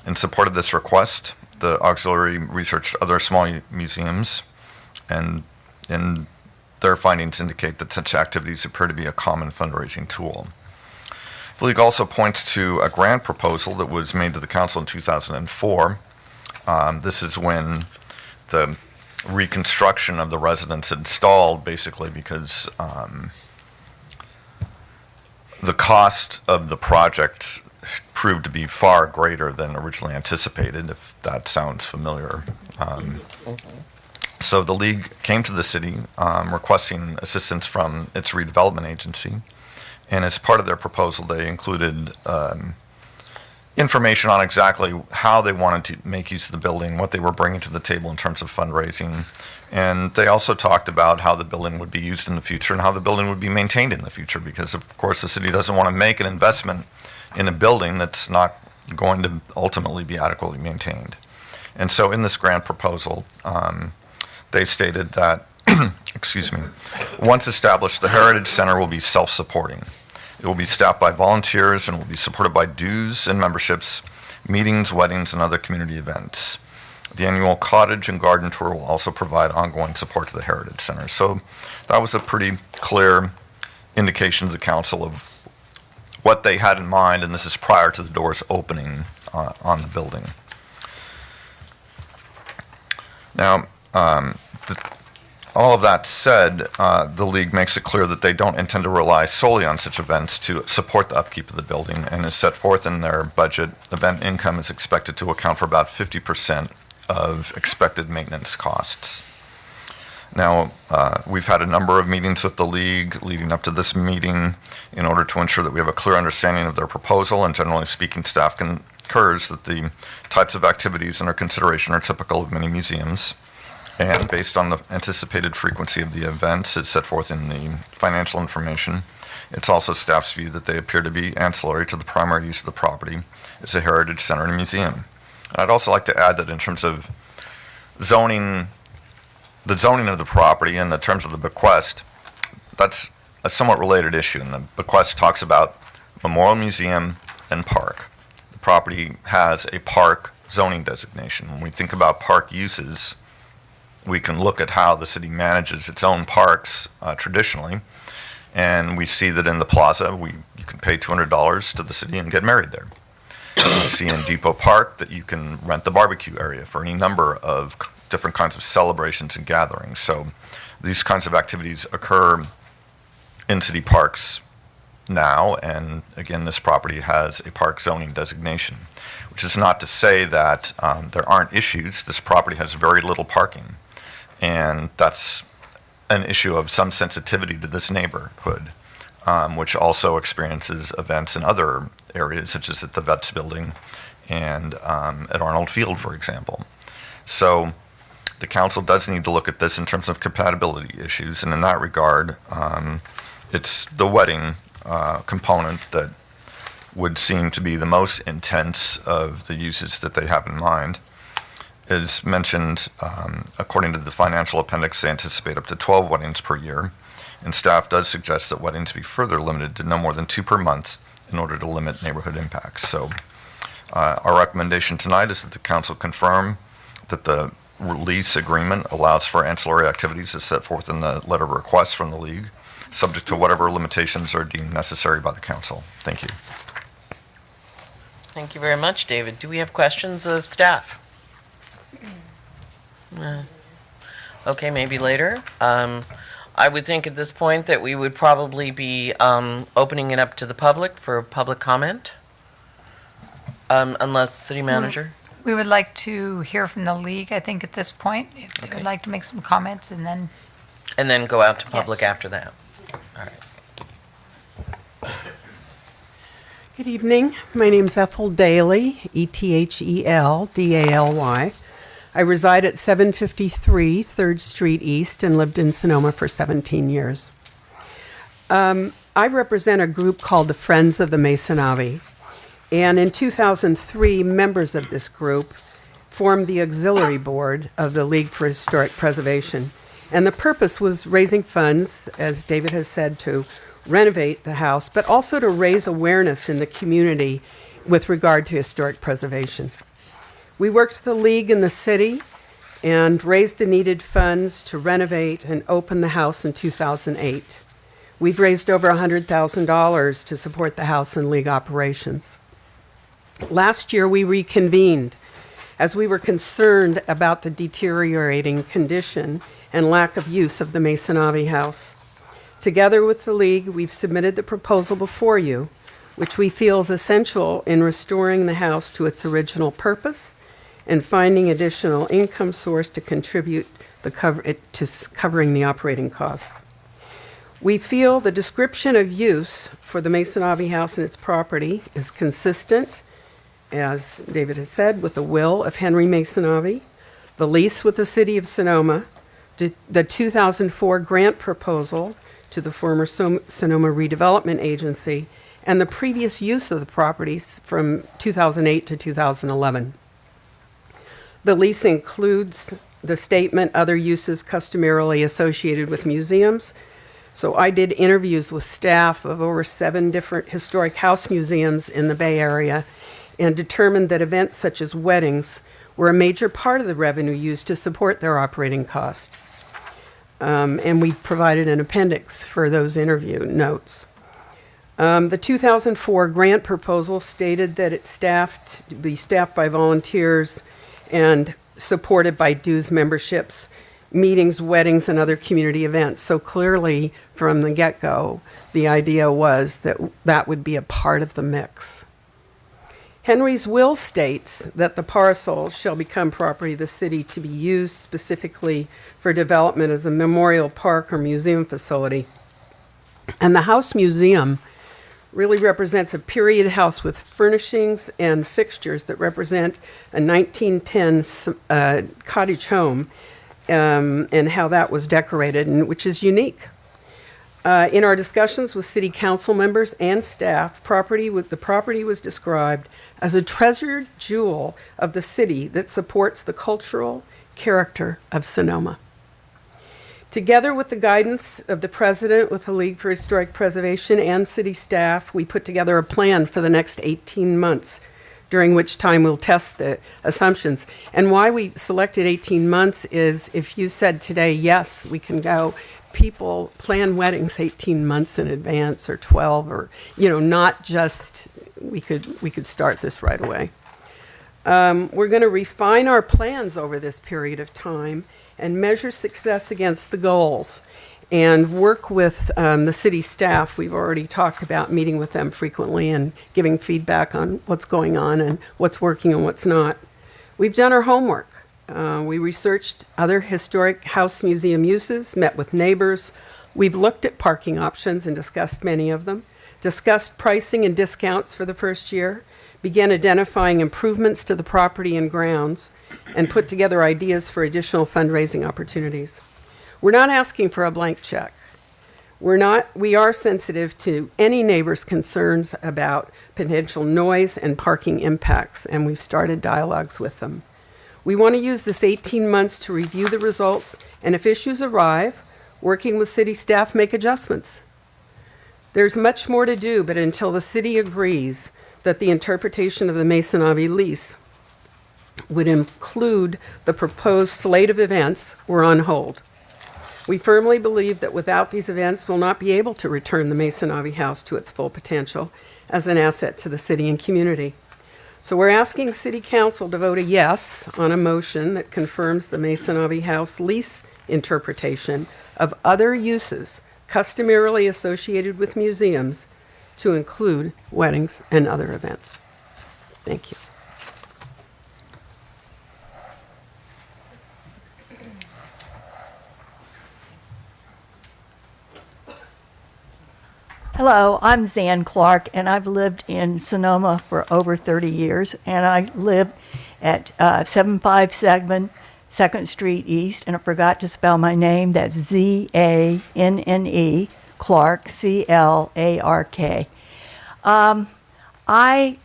In support of this request, the Auxiliary researched other small museums, and their findings indicate that such activities appear to be a common fundraising tool. The League also points to a grant proposal that was made to the Council in 2004. This is when the reconstruction of the residence had stalled, basically because the cost of the project proved to be far greater than originally anticipated, if that sounds familiar. So the League came to the city requesting assistance from its redevelopment agency, and as part of their proposal, they included information on exactly how they wanted to make use of the building, what they were bringing to the table in terms of fundraising. And they also talked about how the building would be used in the future and how the building would be maintained in the future, because of course the city doesn't want to make an investment in a building that's not going to ultimately be adequately maintained. And so in this grant proposal, they stated that, excuse me, once established, the Heritage Center will be self-supporting. It will be staffed by volunteers and will be supported by dues and memberships, meetings, weddings, and other community events. The annual cottage and garden tour will also provide ongoing support to the Heritage Center. So that was a pretty clear indication to the Council of what they had in mind, and this is prior to the doors opening on the building. Now, all of that said, the League makes it clear that they don't intend to rely solely on such events to support the upkeep of the building, and as set forth in their budget, event income is expected to account for about 50% of expected maintenance costs. Now, we've had a number of meetings with the League leading up to this meeting in order to ensure that we have a clear understanding of their proposal, and generally speaking, staff concurs that the types of activities under consideration are typical of many museums. And based on the anticipated frequency of the events as set forth in the financial information, it's also staff's view that they appear to be ancillary to the primary use of the property as a heritage center and museum. I'd also like to add that in terms of zoning, the zoning of the property and the terms of the bequest, that's a somewhat related issue. And the bequest talks about memorial museum and park. The property has a park zoning designation. When we think about park uses, we can look at how the city manages its own parks traditionally, and we see that in the plaza, you can pay $200 to the city and get married there. We see in Depot Park that you can rent the barbecue area for any number of different kinds of celebrations and gatherings. So these kinds of activities occur in city parks now, and again, this property has a park zoning designation, which is not to say that there aren't issues. This property has very little parking, and that's an issue of some sensitivity to this neighborhood, which also experiences events in other areas, such as at the Vets Building and at Arnold Field, for example. So the council does need to look at this in terms of compatibility issues, and in that regard, it's the wedding component that would seem to be the most intense of the uses that they have in mind. As mentioned, according to the financial appendix, they anticipate up to 12 weddings per year, and staff does suggest that weddings be further limited to no more than 2 per month in order to limit neighborhood impacts. So our recommendation tonight is that the council confirm that the lease agreement allows for ancillary activities as set forth in the letter of request from the league, subject to whatever limitations are deemed necessary by the council. Thank you. Thank you very much, David. Do we have questions of staff? Okay, maybe later. I would think at this point that we would probably be opening it up to the public for public comment, unless city manager. We would like to hear from the league, I think, at this point, if they would like to make some comments, and then, And then go out to public Yes. after that. All right. Good evening. My name's Ethel Daly, Ethel-Daly. I reside at 753 3rd Street East and lived in Sonoma for 17 years. I represent a group called the Friends of the Masonavi. And in 2003, members of this group formed the auxiliary board of the League for Historic Preservation. And the purpose was raising funds, as David has said, to renovate the house, but also to raise awareness in the community with regard to historic preservation. We worked with the League in the city and raised the needed funds to renovate and open the house in 2008. We've raised over $100,000 to support the house and League operations. Last year, we reconvened as we were concerned about the deteriorating condition and lack of use of the Masonavi house. Together with the League, we've submitted the proposal before you, which we feel is essential in restoring the house to its original purpose and finding additional income source to contribute to covering the operating cost. We feel the description of use for the Masonavi house and its property is consistent, as David has said, with the will of Henry Masonavi, the lease with the city of Sonoma, the 2004 grant proposal to the former Sonoma Redevelopment Agency, and the previous use of the properties from 2008 to 2011. The lease includes the statement, other uses customarily associated with museums. So I did interviews with staff of over 7 different historic house museums in the Bay Area and determined that events such as weddings were a major part of the revenue used to support their operating cost. And we provided an appendix for those interview notes. The 2004 grant proposal stated that it's be staffed by volunteers and supported by dues memberships, meetings, weddings, and other community events. So clearly, from the get-go, the idea was that that would be a part of the mix. Henry's will states that the parcel shall become property of the city to be used specifically for development as a memorial park or museum facility. And the house museum really represents a period house with furnishings and fixtures that represent a 1910 cottage home and how that was decorated, and which is unique. In our discussions with city council members and staff, the property was described as a treasured jewel of the city that supports the cultural character of Sonoma. Together with the guidance of the president with the League for Historic Preservation and city staff, we put together a plan for the next 18 months, during which time we'll test the assumptions. And why we selected 18 months is if you said today, yes, we can go, people plan weddings 18 months in advance or 12 or, not just, we could start this right away. We're going to refine our plans over this period of time and measure success against the goals and work with the city staff. We've already talked about meeting with them frequently and giving feedback on what's going on and what's working and what's not. We've done our homework. We researched other historic house museum uses, met with neighbors. We've looked at parking options and discussed many of them, discussed pricing and discounts for the first year, began identifying improvements to the property and grounds, and put together ideas for additional fundraising opportunities. We're not asking for a blank check. We are sensitive to any neighbor's concerns about potential noise and parking impacts, and we've started dialogues with them. We want to use this 18 months to review the results, and if issues arise, working with city staff, make adjustments. There's much more to do, but until the city agrees that the interpretation of the Masonavi lease would include the proposed slate of events, we're on hold. We firmly believe that without these events, we'll not be able to return the Masonavi House to its full potential as an asset to the city and community. So we're asking City Council to vote a yes on a motion that confirms the Masonavi House lease interpretation of other uses customarily associated with museums to include weddings and other events. Thank you. Hello, I'm Zan Clark, and I've lived in Sonoma for over 30 years, and I live at 757 2nd Street East, and I forgot to spell my name. That's Z-A-N-N-E, Clark, C-L-A-R-K. I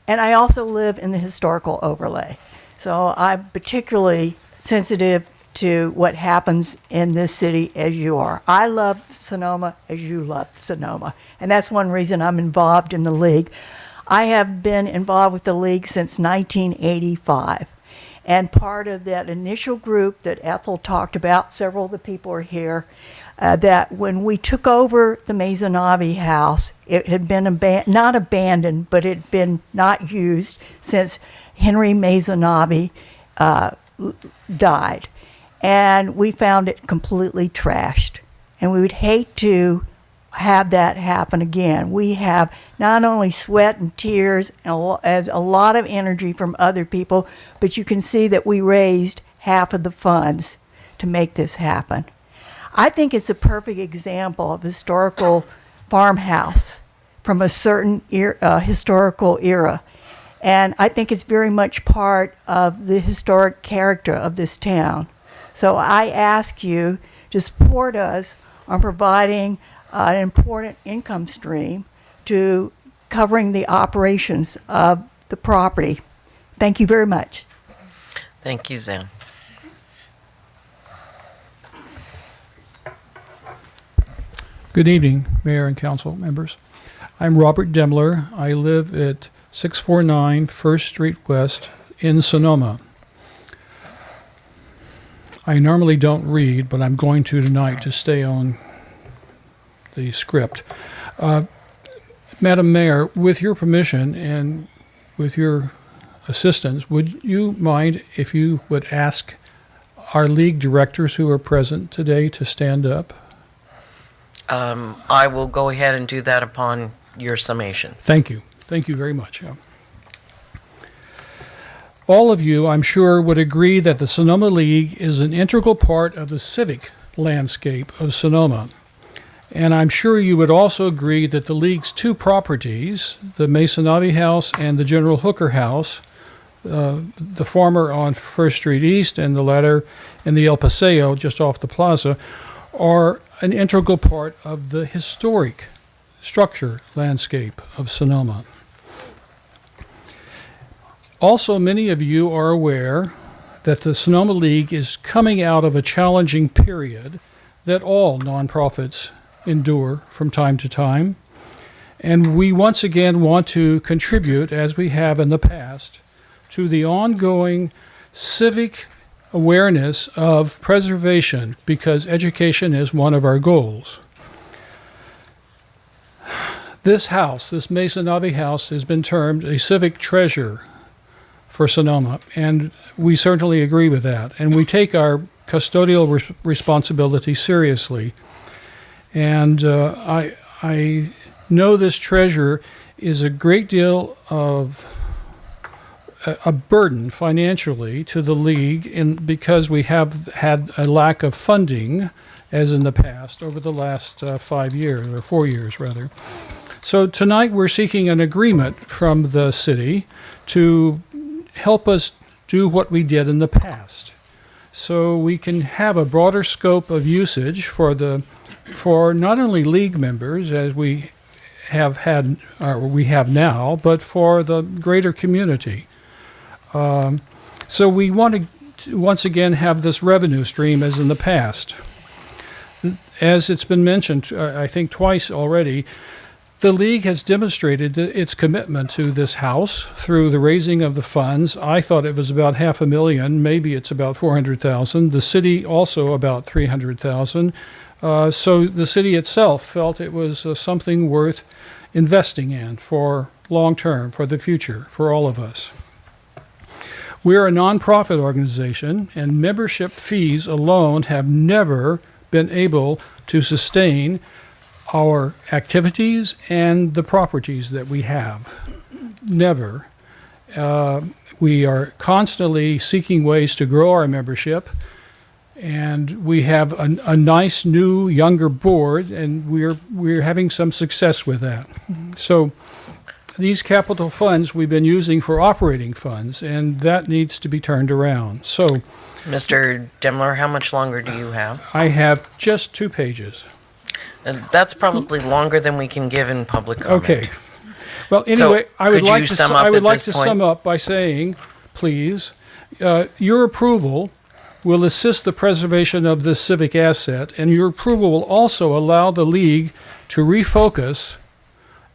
also live in the historical overlay, so I'm particularly sensitive to what happens in this city as you are. I love Sonoma as you love Sonoma, and that's one reason I'm involved in the league. I have been involved with the league since 1985, and part of that initial group that Ethel talked about, several of the people are here, that when we took over the Masonavi House, it had been not abandoned, but it had been not used since Henry Masonavi died. And we found it completely trashed. And we would hate to have that happen again. We have not only sweat and tears and a lot of energy from other people, but you can see that we raised half of the funds to make this happen. I think it's a perfect example of historical farmhouse from a certain historical era. And I think it's very much part of the historic character of this town. So I ask you to support us on providing an important income stream to covering the operations of the property. Thank you very much. Thank you, Zan. Good evening, Mayor and Council members. I'm Robert Demler. I live at 649 First Street West in Sonoma. I normally don't read, but I'm going to tonight to stay on the script. Madam Mayor, with your permission and with your assistance, would you mind if you would ask our league directors who are present today to stand up? I will go ahead and do that upon your summation. Thank you. Thank you very much. All of you, I'm sure, would agree that the Sonoma League is an integral part of the civic landscape of Sonoma. And I'm sure you would also agree that the League's two properties, the Masonavi House and the General Hooker House, the former on First Street East and the latter in the El Paseo just off the plaza, are an integral part of the historic structure landscape of Sonoma. Also, many of you are aware that the Sonoma League is coming out of a challenging period that all nonprofits endure from time to time. And we once again want to contribute, as we have in the past, to the ongoing civic awareness of preservation, because education is one of our goals. This house, this Masonavi House, has been termed a civic treasure for Sonoma, and we certainly agree with that. And we take our custodial responsibility seriously. And I know this treasure is a great deal of a burden financially to the league because we have had a lack of funding, as in the past, over the last 5 years, or 4 years rather. So tonight we're seeking an agreement from the city to help us do what we did in the past. So we can have a broader scope of usage for not only league members, as we have had, or we have now, but for the greater community. So we want to once again have this revenue stream as in the past. As it's been mentioned, I think twice already, the league has demonstrated its commitment to this house through the raising of the funds. I thought it was about $500,000, maybe it's about $400,000. The city also about $300,000. So the city itself felt it was something worth investing in for long term, for the future, for all of us. We're a nonprofit organization, and membership fees alone have never been able to sustain our activities and the properties that we have. Never. We are constantly seeking ways to grow our membership, and we have a nice new younger board, and we're having some success with that. So these capital funds we've been using for operating funds, and that needs to be turned around. So, Mr. Demler, how much longer do you have? I have just 2 pages. And that's probably longer than we can give in public comment. Okay. Well, So, anyway, I would could like you to sum up I would at like this to point? sum up by saying, please, your approval will assist the preservation of this civic asset, and your approval will also allow the league to refocus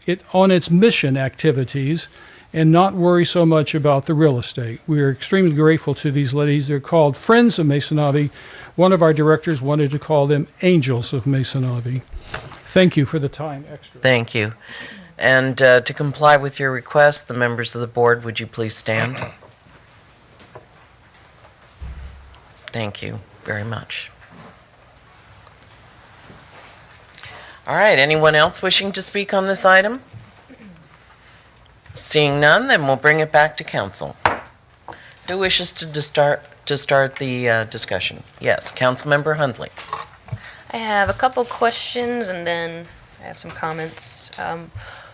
it on its mission activities and not worry so much about the real estate. We are extremely grateful to these ladies. They're called Friends of Masonavi. One of our directors wanted to call them Angels of Masonavi. Thank you for the time extra. Thank you. And to comply with your request, the members of the board, would you please stand? Thank you very much. All right, anyone else wishing to speak on this item? Seeing none, then we'll bring it back to council. Who wishes to start the discussion? Yes, Councilmember Hundley. I have a couple questions and then I have some comments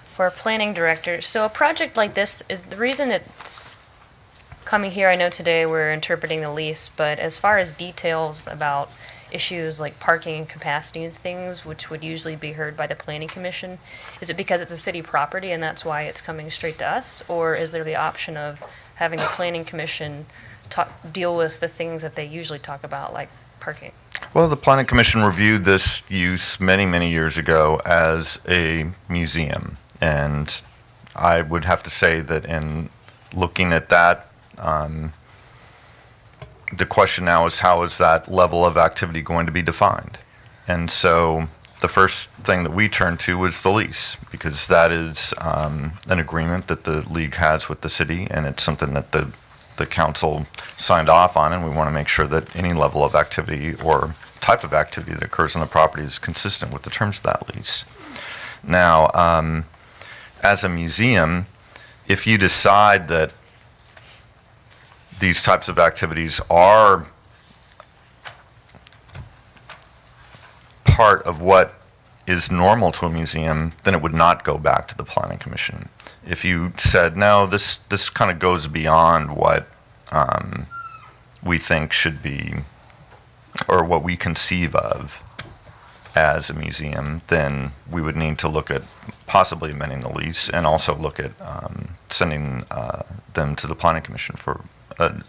for our planning director. So a project like this, is the reason it's coming here, I know today we're interpreting the lease, but as far as details about issues like parking and capacity and things, which would usually be heard by the planning commission, is it because it's a city property and that's why it's coming straight to us? Or is there the option of having the planning commission deal with the things that they usually talk about, like parking? Well, the Planning Commission reviewed this use many, many years ago as a museum. And I would have to say that in looking at that, the question now is, how is that level of activity going to be defined? And so the first thing that we turned to was the lease, because that is an agreement that the league has with the city, and it's something that the council signed off on, and we want to make sure that any level of activity or type of activity that occurs on the property is consistent with the terms of that lease. Now, as a museum, if you decide that these types of activities are part of what is normal to a museum, then it would not go back to the Planning Commission. If you said, no, this kind of goes beyond what we think should be, or what we conceive of as a museum, then we would need to look at possibly amending the lease and also look at sending them to the Planning Commission for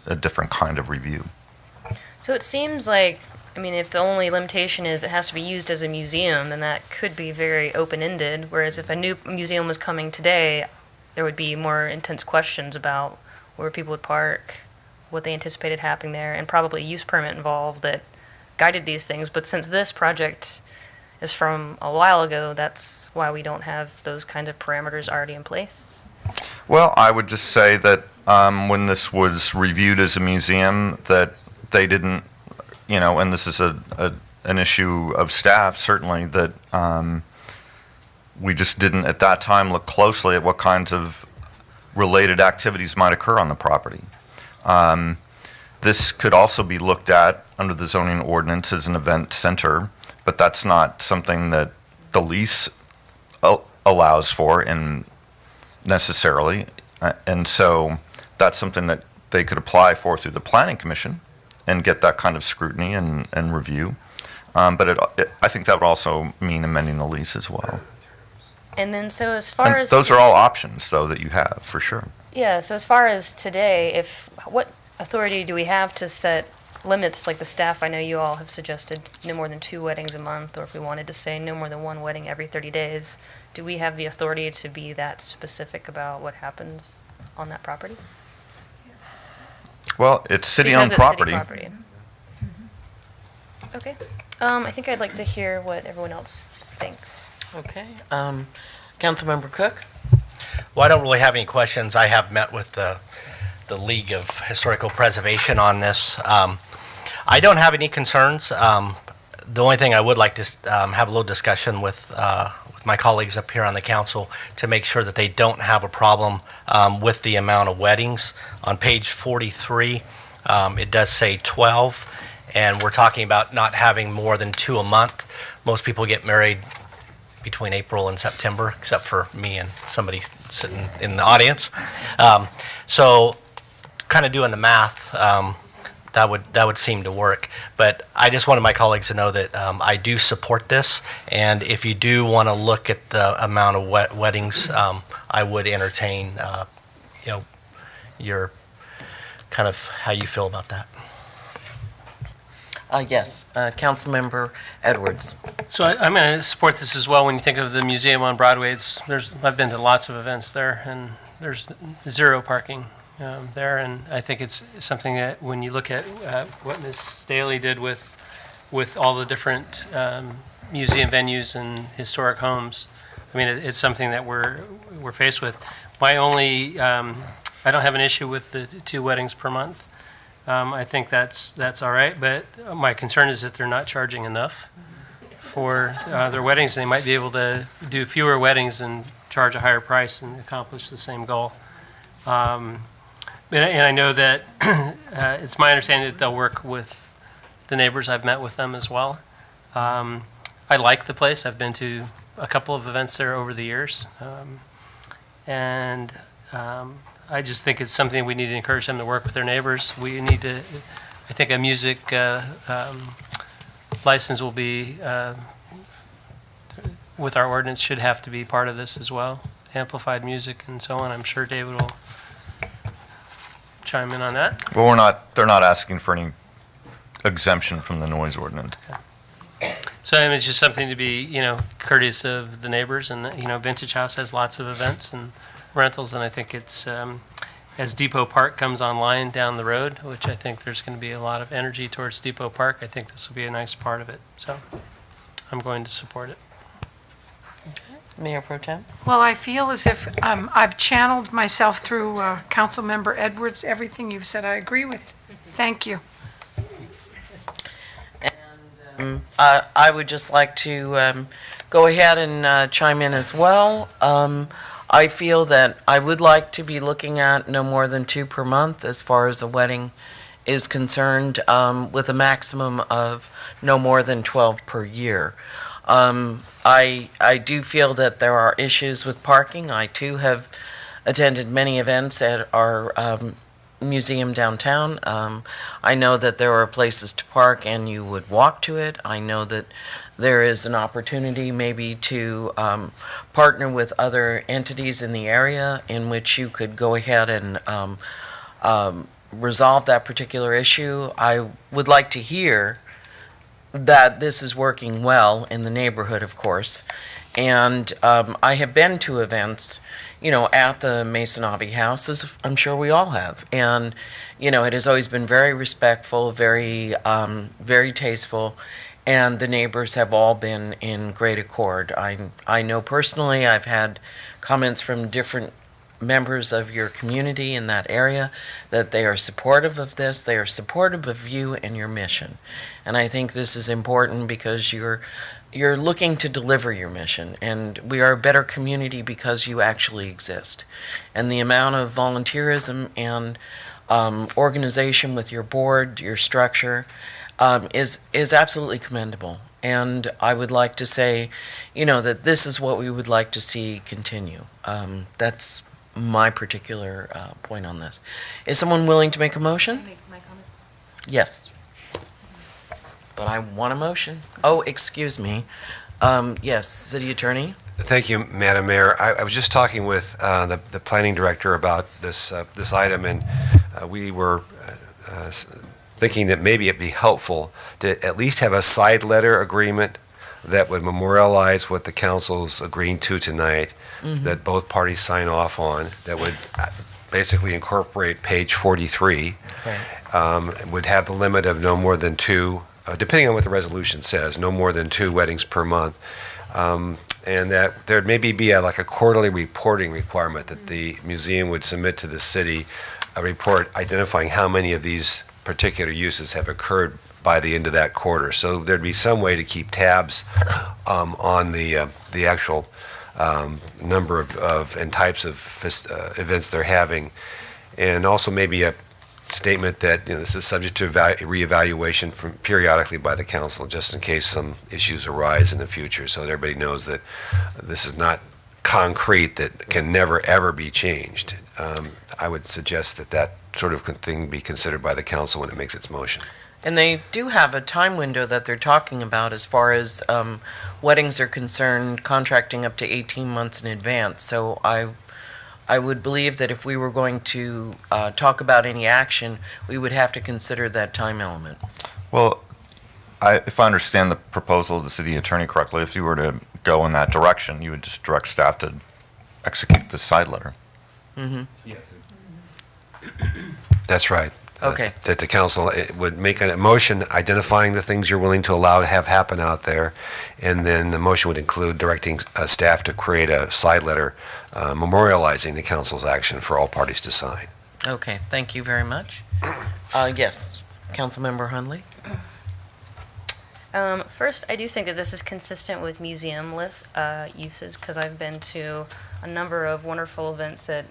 a different kind of review. So it seems like, I mean, if the only limitation is it has to be used as a museum, then that could be very open-ended, whereas if a new museum was coming today, there would be more intense questions about where people would park, what they anticipated happening there, and probably a use permit involved that guided these things. But since this project is from a while ago, that's why we don't have those kind of parameters already in place. Well, I would just say that when this was reviewed as a museum, that they didn't, and this is an issue of staff, certainly, that we just didn't at that time look closely at what kinds of related activities might occur on the property. This could also be looked at under the zoning ordinance as an event center, but that's not something that the lease allows for necessarily. And so that's something that they could apply for through the Planning Commission and get that kind of scrutiny and review. But I think that would also mean amending the lease as well. And then, so as far And as those are all options, though, that you have, for sure. yeah, so as far as today, what authority do we have to set limits, like the staff? I know you all have suggested no more than 2 weddings a month, or if we wanted to say no more than 1 wedding every 30 days. Do we have the authority to be that specific about what happens on that property? Well, it's city-owned Because it's property. city property. Okay. I think I'd like to hear what everyone else thinks. Okay. Councilmember Cook? Well, I don't really have any questions. I have met with the League of Historical Preservation on this. I don't have any concerns. The only thing I would like to have a little discussion with my colleagues up here on the council to make sure that they don't have a problem with the amount of weddings. On page 43, it does say 12, and we're talking about not having more than 2 a month. Most people get married between April and September, except for me and somebody sitting in the audience. So kind of doing the math, that would seem to work. But I just wanted my colleagues to know that I do support this, and if you do want to look at the amount of weddings, I would entertain, your kind of how you feel about that. Yes, Councilmember Edwards. So I'm going to support this as well. When you think of the museum on Broadway, I've been to lots of events there, and there's 0 parking there, and I think it's something that when you look at what Ms. Staley did with all the different museum venues and historic homes, I mean, it's something that we're faced with. My only, I don't have an issue with the 2 weddings per month. I think that's all right, but my concern is that they're not charging enough for their weddings. They might be able to do fewer weddings and charge a higher price and accomplish the same goal. And I know that it's my understanding that they'll work with the neighbors. I've met with them as well. I like the place. I've been to a couple of events there over the years. I just think it's something we need to encourage them to work with their neighbors. We need to, I think a music license will be, with our ordinance, should have to be part of this as well. Amplified music and so on. I'm sure David will chime in on that. Well, they're not asking for any exemption from the noise ordinance. So I mean, it's just something to be, courteous of the neighbors, and, Vintage House has lots of events and rentals, and I think it's, as Depot Park comes online down the road, which I think there's going to be a lot of energy towards Depot Park, I think this will be a nice part of it. So I'm going to support it. Mayor Pro Tem? Well, I feel as if I've channeled myself through Councilmember Edwards. Everything you've said, I agree with. Thank you. I would just like to go ahead and chime in as well. I feel that I would like to be looking at no more than 2 per month as far as a wedding is concerned, with a maximum of no more than 12 per year. I do feel that there are issues with parking. I too have attended many events at our museum downtown. I know that there are places to park and you would walk to it. I know that there is an opportunity maybe to partner with other entities in the area in which you could go ahead and resolve that particular issue. I would like to hear that this is working well in the neighborhood, of course. And I have been to events, at the Masonavi House, as I'm sure we all have. And, it has always been very respectful, very, very tasteful, and the neighbors have all been in great accord. I know personally I've had comments from different members of your community in that area that they are supportive of this, they are supportive of you and your mission. And I think this is important because you're looking to deliver your mission, and we are a better community because you actually exist. And the amount of volunteerism and organization with your board, your structure, is absolutely commendable. And I would like to say, that this is what we would like to see continue. That's my particular point on this. Is someone willing to make a motion? Make my comments. Yes. But I want a motion. Oh, excuse me. Yes, City Attorney? Thank you, Madam Mayor. I was just talking with the planning director about this item, and we were thinking that maybe it'd be helpful to at least have a side letter agreement that would memorialize what the council's agreeing to tonight, that both parties sign off on, that would basically incorporate page 43, would have the limit of no more than two, depending on what the resolution says, no more than 2 weddings per month. And that there maybe be like a quarterly reporting requirement that the museum would submit to the city, a report identifying how many of these particular uses have occurred by the end of that quarter. So there'd be some way to keep tabs on the actual number of and types of events they're having, and also maybe a statement that this is subject to reevaluation periodically by the council, just in case some issues arise in the future, so that everybody knows that this is not concrete that can never ever be changed. I would suggest that sort of thing be considered by the council when it makes its motion. And they do have a time window that they're talking about as far as weddings are concerned, contracting up to 18 months in advance. So I would believe that if we were going to talk about any action, we would have to consider that time element. Well, if I understand the proposal of the city attorney correctly, if you were to go in that direction, you would just direct staff to execute the side letter. Yes. That's right. Okay. That the council would make a motion identifying the things you're willing to allow to have happen out there, and then the motion would include directing staff to create a side letter memorializing the council's action for all parties to sign. Okay, thank you very much. Yes, Councilmember Hundley? First, I do think that this is consistent with museum uses, because I've been to a number of wonderful events at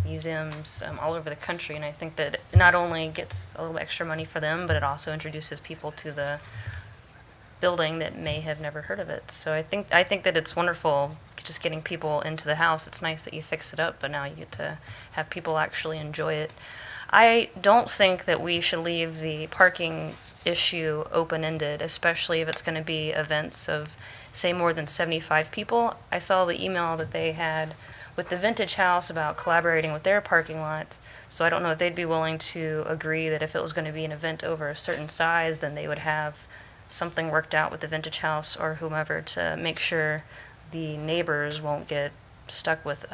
museums all over the country, and I think that it not only gets a little extra money for them, but it also introduces people to the building that may have never heard of it. So I think that it's wonderful just getting people into the house. It's nice that you fix it up, but now you get to have people actually enjoy it. I don't think that we should leave the parking issue open-ended, especially if it's going to be events of, say, more than 75 people. I saw the email that they had with the Vintage House about collaborating with their parking lots, so I don't know if they'd be willing to agree that if it was going to be an event over a certain size, then they would have something worked out with the Vintage House or whomever to make sure the neighbors won't get stuck with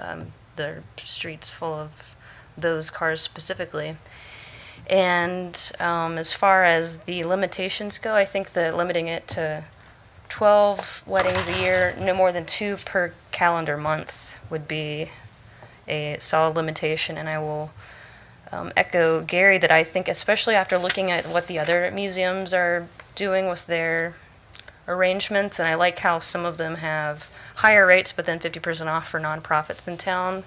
their streets full of those cars specifically. And as far as the limitations go, I think that limiting it to 12 weddings a year, no more than 2 per calendar month, would be a solid limitation. And I will echo Gary that I think, especially after looking at what the other museums are doing with their arrangements, and I like how some of them have higher rates but then 50% off for nonprofits in town.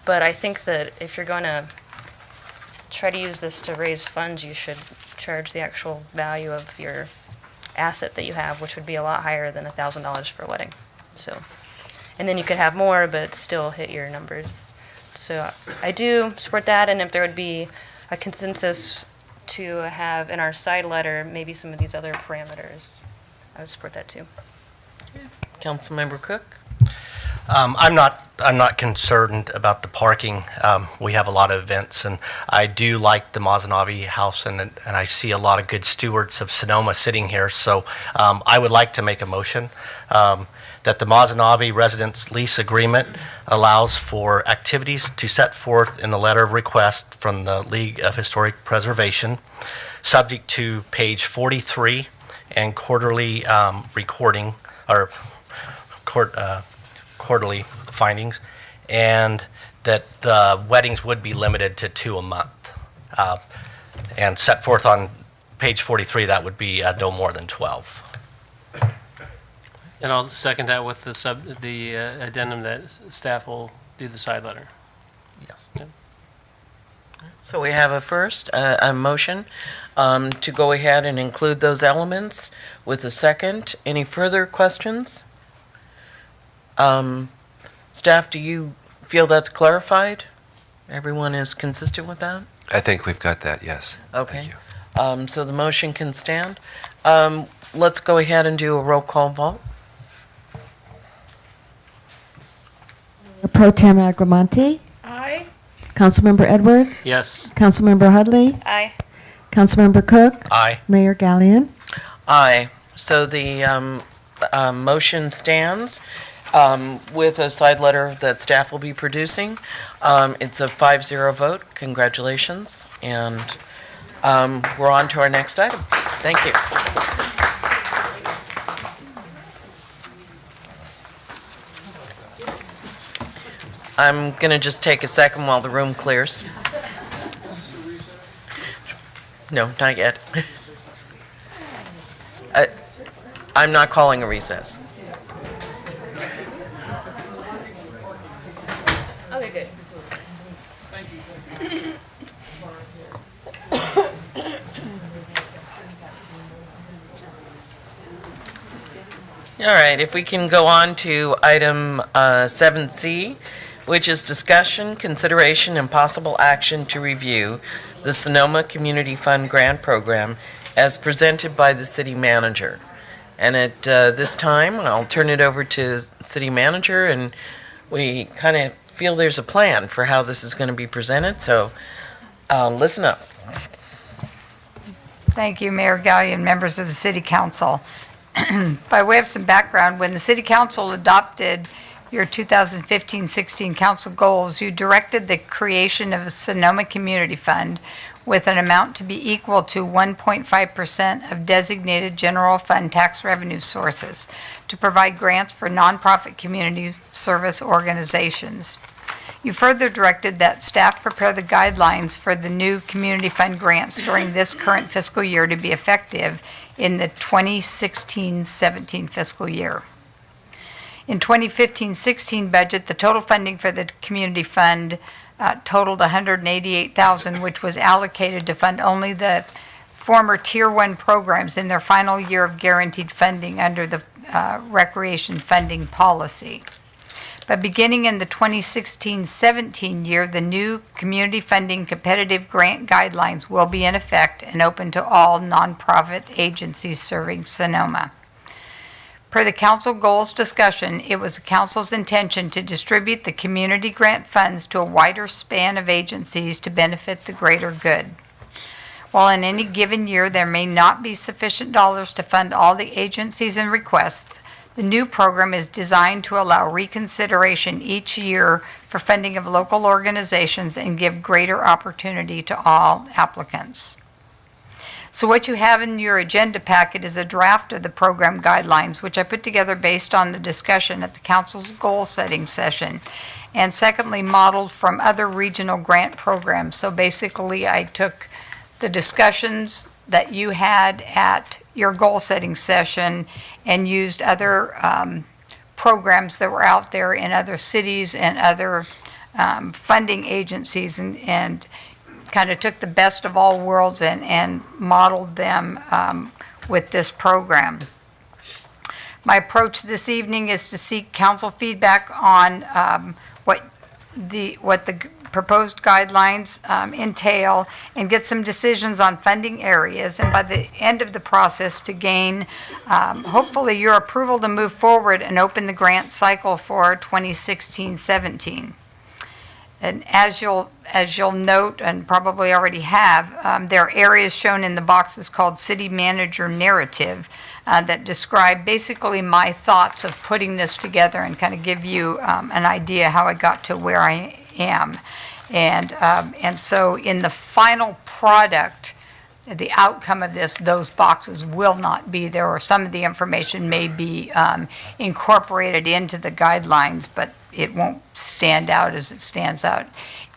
But I think that if you're going to try to use this to raise funds, you should charge the actual value of your asset that you have, which would be a lot higher than $1,000 for a wedding. So, and then you could have more, but still hit your numbers. So I do support that, and if there would be a consensus to have in our side letter maybe some of these other parameters, I would support that too. Councilmember Cook? I'm not concerned about the parking. We have a lot of events, and I do like the Mazenavi House, and I see a lot of good stewards of Sonoma sitting here. So I would like to make a motion that the Mazenavi residence lease agreement allows for activities to set forth in the letter of request from the League of Historic Preservation, subject to page 43 and quarterly recording or quarterly findings, and that the weddings would be limited to 2 a month. And set forth on page 43, that would be no more than 12. And I'll second that with the addendum that staff will do the side letter. Yes. Yep. So we have a motion to go ahead and include those elements with a second. Any further questions? Staff, do you feel that's clarified? Everyone is consistent with that? I think we've got that, yes. Okay. So the motion can stand. Let's go ahead and do a roll call vote. Mayor Pro Tem Agramonte, Aye. Councilmember Edwards. Yes. Councilmember Hudley, Aye. Councilmember Cook, Aye. Mayor Gallion. Aye. So the motion stands with a side letter that staff will be producing. It's a 5-0 vote. Congratulations. And we're on to our next item. Thank you. I'm going to just take a second while the room clears. No, not yet. I'm not calling a recess. Okay, good. All right, if we can go on to item 7C, which is discussion, consideration, and possible action to review the Sonoma Community Fund Grant Program as presented by the city manager. And at this time, I'll turn it over to city manager, and we kind of feel there's a plan for how this is going to be presented, so listen up. Thank you, Mayor Gallion, members of the City Council. By way of some background, when the City Council adopted your 2015-16 council goals, you directed the creation of a Sonoma Community Fund with an amount to be equal to 1.5% of designated general fund tax revenue sources to provide grants for nonprofit community service organizations. You further directed that staff prepare the guidelines for the new community fund grants during this current fiscal year to be effective in the 2016-17 fiscal year. In 2015-16 budget, the total funding for the community fund totaled $188,000, which was allocated to fund only the former Tier 1 programs in their final year of guaranteed funding under the recreation funding policy. But beginning in the 2016-17 year, the new community funding competitive grant guidelines will be in effect and open to all nonprofit agencies serving Sonoma. Per the council goals discussion, it was the council's intention to distribute the community grant funds to a wider span of agencies to benefit the greater good. While in any given year there may not be sufficient dollars to fund all the agencies and requests, the new program is designed to allow reconsideration each year for funding of local organizations and give greater opportunity to all applicants. So what you have in your agenda packet is a draft of the program guidelines, which I put together based on the discussion at the council's goal-setting session, and secondly, modeled from other regional grant programs. So basically, I took the discussions that you had at your goal-setting session and used other programs that were out there in other cities and other funding agencies and kind of took the best of all worlds and modeled them with this program. My approach this evening is to seek council feedback on what the proposed guidelines entail and get some decisions on funding areas, and by the end of the process to gain hopefully your approval to move forward and open the grant cycle for 2016-17. And as you'll note, and probably already have, there are areas shown in the boxes called City Manager Narrative that describe basically my thoughts of putting this together and kind of give you an idea how I got to where I am. And so in the final product, the outcome of this, those boxes will not be there, or some of the information may be incorporated into the guidelines, but it won't stand out as it stands out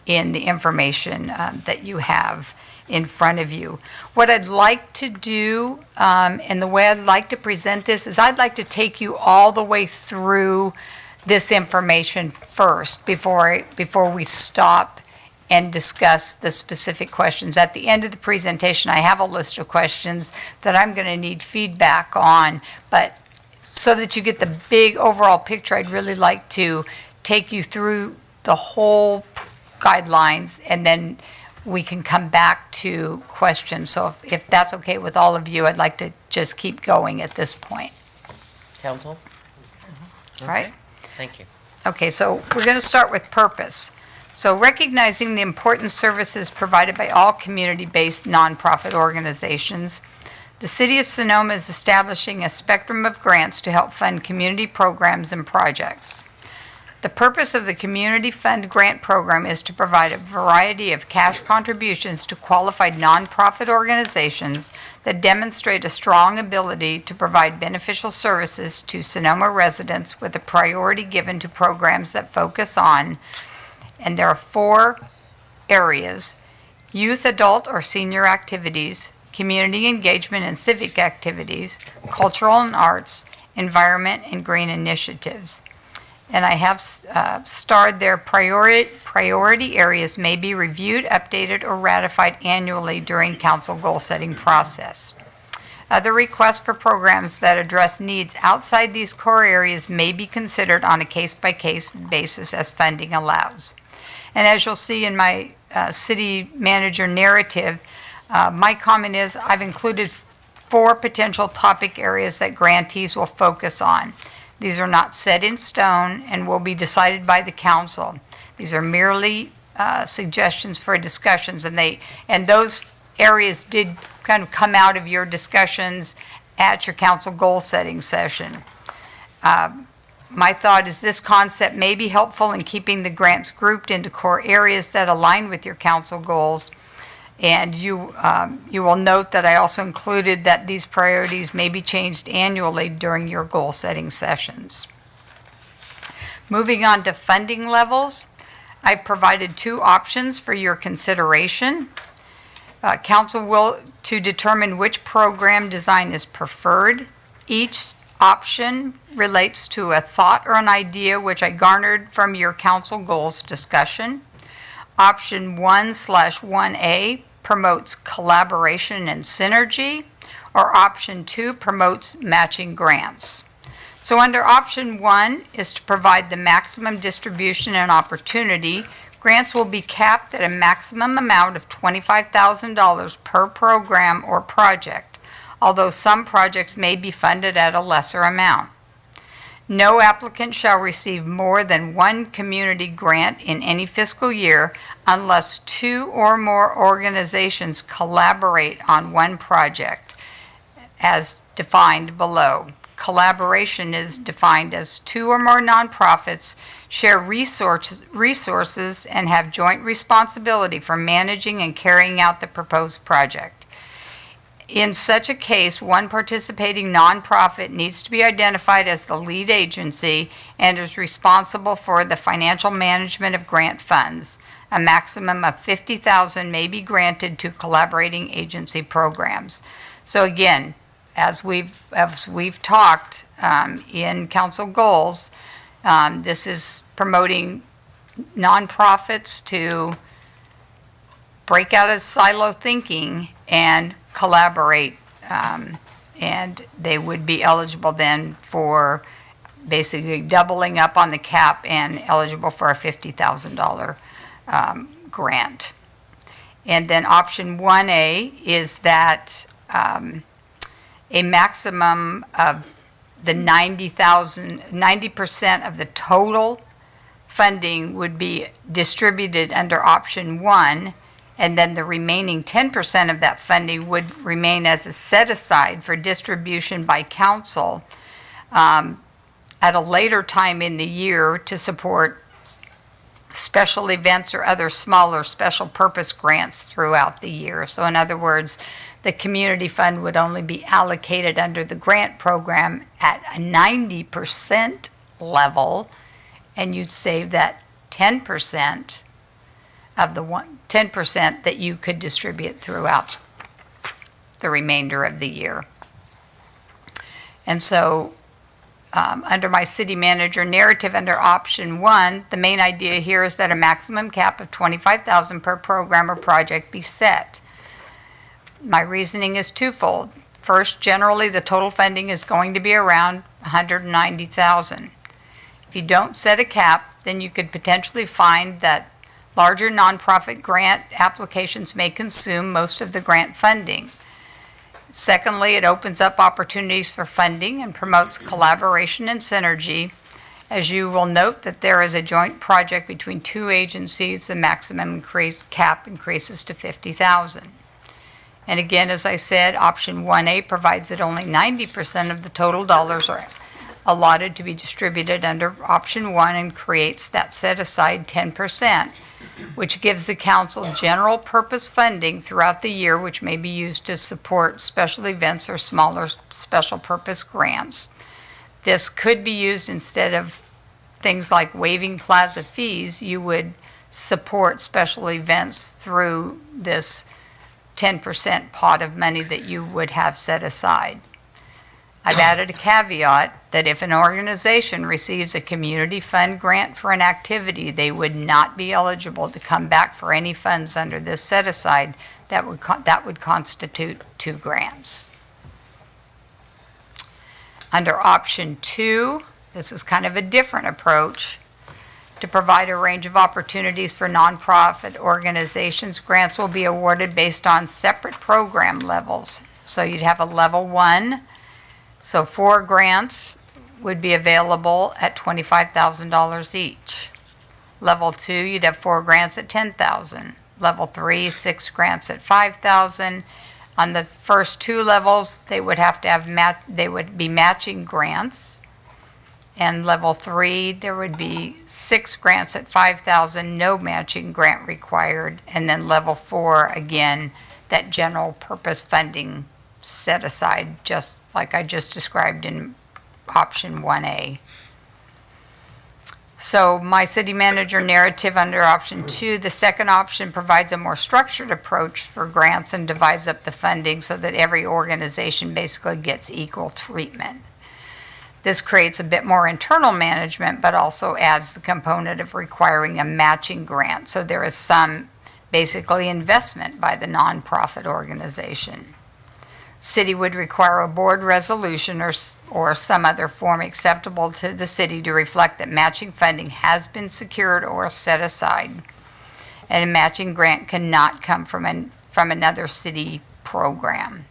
in the information that you have in front of you. What I'd like to do, and the way I'd like to present this, is I'd like to take you all the way through this information first before we stop and discuss the specific questions. At the end of the presentation, I have a list of questions that I'm going to need feedback on, but so that you get the big overall picture, I'd really like to take you through the whole guidelines, and then we can come back to questions. So if that's okay with all of you, I'd like to just keep going at this point. Council? All right? Okay. Thank you. Okay, so we're going to start with purpose. So recognizing the important services provided by all community-based nonprofit organizations, the City of Sonoma is establishing a spectrum of grants to help fund community programs and projects. The purpose of the Community Fund Grant Program is to provide a variety of cash contributions to qualified nonprofit organizations that demonstrate a strong ability to provide beneficial services to Sonoma residents with a priority given to programs that focus on, and there are 4 areas: youth, adult, or senior activities, community engagement and civic activities, cultural and arts, environment, and green initiatives. And I have starred their priority areas may be reviewed, updated, or ratified annually during council goal-setting process. Other requests for programs that address needs outside these core areas may be considered on a case-by-case basis as funding allows. And as you'll see in my city manager narrative, my comment is I've included 4 potential topic areas that grantees will focus on. These are not set in stone and will be decided by the council. These are merely suggestions for discussions, and those areas did kind of come out of your discussions at your council goal-setting session. My thought is this concept may be helpful in keeping the grants grouped into core areas that align with your council goals. And you will note that I also included that these priorities may be changed annually during your goal-setting sessions. Moving on to funding levels, I've provided 2 options for your consideration. Council will to determine which program design is preferred. Each option relates to a thought or an idea which I garnered from your council goals discussion. Option 1/1A promotes collaboration and synergy, or option 2 promotes matching grants. So under option 1 is to provide the maximum distribution and opportunity. Grants will be capped at a maximum amount of $25,000 per program or project, although some projects may be funded at a lesser amount. No applicant shall receive more than 1 community grant in any fiscal year unless 2 or more organizations collaborate on one project, as defined below. Collaboration is defined as 2 or more nonprofits share resources and have joint responsibility for managing and carrying out the proposed project. In such a case, one participating nonprofit needs to be identified as the lead agency and is responsible for the financial management of grant funds. A maximum of $50,000 may be granted to collaborating agency programs. So again, as we've talked in council goals, this is promoting nonprofits to break out of silo thinking and collaborate, and they would be eligible then for basically doubling up on the cap and eligible for a $50,000 grant. And then option 1A is that a maximum of the 90% of the total funding would be distributed under option 1, and then the remaining 10% of that funding would remain as a set-aside for distribution by council at a later time in the year to support special events or other smaller special purpose grants throughout the year. So in other words, the community fund would only be allocated under the grant program at a 90% level, and you'd save that 10% of the 10% that you could distribute throughout the remainder of the year. And so under my city manager narrative under option 1, the main idea here is that a maximum cap of $25,000 per program or project be set. My reasoning is twofold. First, generally the total funding is going to be around $190,000. If you don't set a cap, then you could potentially find that Larger nonprofit grant applications may consume most of the grant funding. Secondly, it opens up opportunities for funding and promotes collaboration and synergy. As you will note that there is a joint project between two agencies, the maximum cap increases to $50,000. And again, as I said, option 1A provides that only 90% of the total dollars are allotted to be distributed under option 1 and creates that set aside 10%, which gives the council general purpose funding throughout the year, which may be used to support special events or smaller special purpose grants. This could be used instead of things like waiving plaza fees. You would support special events through this 10% pot of money that you would have set aside. I've added a caveat that if an organization receives a community fund grant for an activity, they would not be eligible to come back for any funds under this set aside that would constitute 2 grants. Under option 2, this is kind of a different approach. To provide a range of opportunities for nonprofit organizations, grants will be awarded based on separate program levels. So you'd have a level 1. So 4 grants would be available at $25,000 each. Level 2, you'd have 4 grants at $10,000. Level 3, 6 grants at $5,000. On the first 2 levels, they would have to have they would be matching grants. And level 3, there would be 6 grants at $5,000, no matching grant required. And then level 4, again, that general purpose funding set aside, just like I just described in option 1A. So my city manager narrative under option 2, the second option provides a more structured approach for grants and divides up the funding so that every organization basically gets equal treatment. This creates a bit more internal management, but also adds the component of requiring a matching grant. So there is some basically investment by the nonprofit organization. City would require a board resolution or some other form acceptable to the city to reflect that matching funding has been secured or set aside. And a matching grant cannot come from another city program.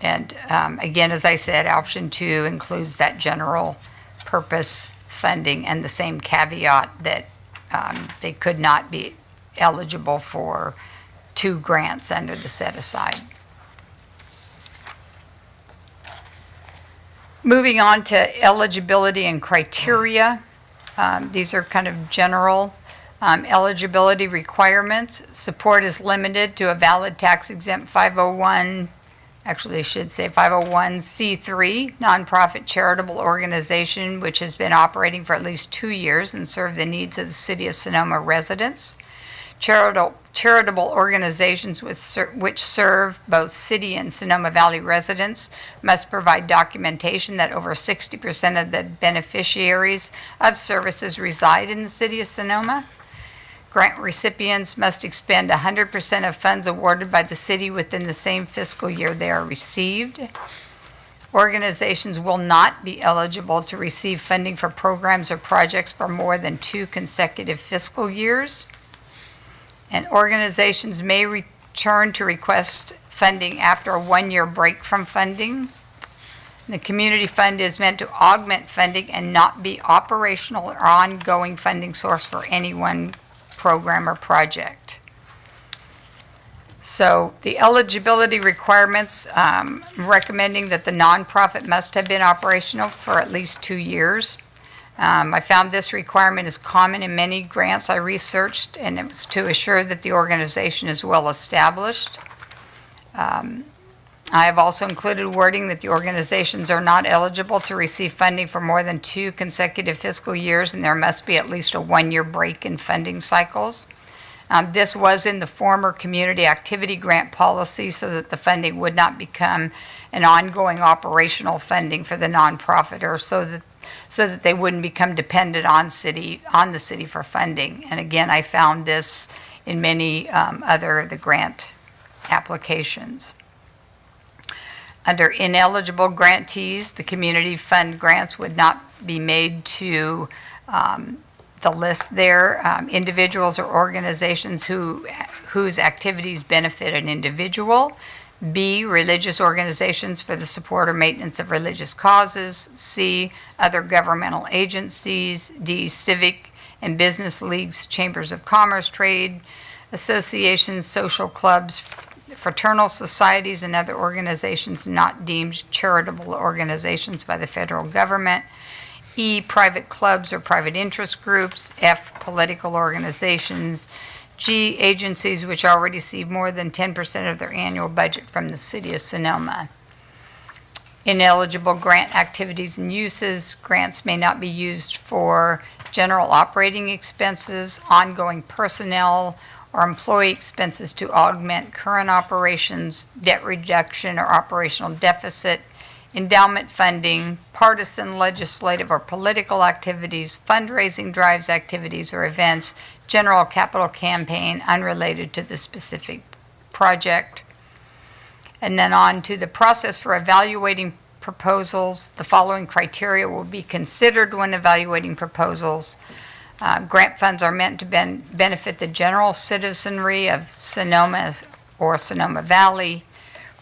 And again, as I said, option 2 includes that general purpose funding and the same caveat that they could not be eligible for 2 grants under the set aside. Moving on to eligibility and criteria. These are kind of general eligibility requirements. Support is limited to a valid tax-exempt 501, actually I should say 501c3 nonprofit charitable organization which has been operating for at least 2 years and served the needs of the City of Sonoma residents. Charitable organizations which serve both city and Sonoma Valley residents must provide documentation that over 60% of the beneficiaries of services reside in the City of Sonoma. Grant recipients must expend 100% of funds awarded by the city within the same fiscal year they are received. Organizations will not be eligible to receive funding for programs or projects for more than 2 consecutive fiscal years. And organizations may return to request funding after a 1-year break from funding. The community fund is meant to augment funding and not be operational or ongoing funding source for any one program or project. So the eligibility requirements, recommending that the nonprofit must have been operational for at least 2 years. I found this requirement is common in many grants I researched, and it was to assure that the organization is well established. I have also included wording that the organizations are not eligible to receive funding for more than 2 consecutive fiscal years, and there must be at least a 1-year break in funding cycles. This was in the former community activity grant policy so that the funding would not become an ongoing operational funding for the nonprofit, or so that they wouldn't become dependent on the city for funding. And again, I found this in many other of the grant applications. Under ineligible grantees, the community fund grants would not be made to the list there, individuals or organizations whose activities benefit an individual. B, religious organizations for the support or maintenance of religious causes. C, other governmental agencies. D, civic and business leagues, chambers of commerce, trade associations, social clubs, fraternal societies, and other organizations not deemed charitable organizations by the federal government. E, private clubs or private interest groups. F, political organizations. G, agencies which already receive more than 10% of their annual budget from the city of Sonoma. Ineligible grant activities and uses. Grants may not be used for general operating expenses, ongoing personnel, or employee expenses to augment current operations, debt reduction or operational deficit, endowment funding, partisan, legislative, or political activities, fundraising drives, activities, or events, general capital campaign unrelated to the specific project. And then on to the process for evaluating proposals. The following criteria will be considered when evaluating proposals. Grant funds are meant to benefit the general citizenry of Sonoma or Sonoma Valley.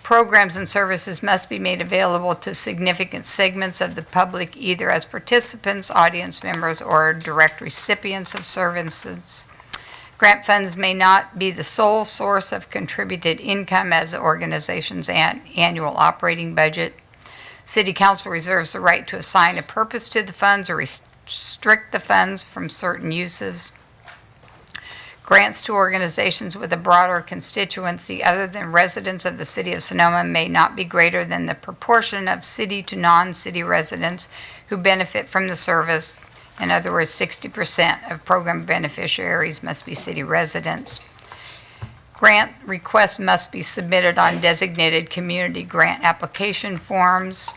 Programs and services must be made available to significant segments of the public, either as participants, audience members, or direct recipients of services. Grant funds may not be the sole source of contributed income as the organization's annual operating budget. City Council reserves the right to assign a purpose to the funds or restrict the funds from certain uses. Grants to organizations with a broader constituency other than residents of the city of Sonoma may not be greater than the proportion of city to non-city residents who benefit from the service. In other words, 60% of program beneficiaries must be city residents. Grant requests must be submitted on designated community grant application forms.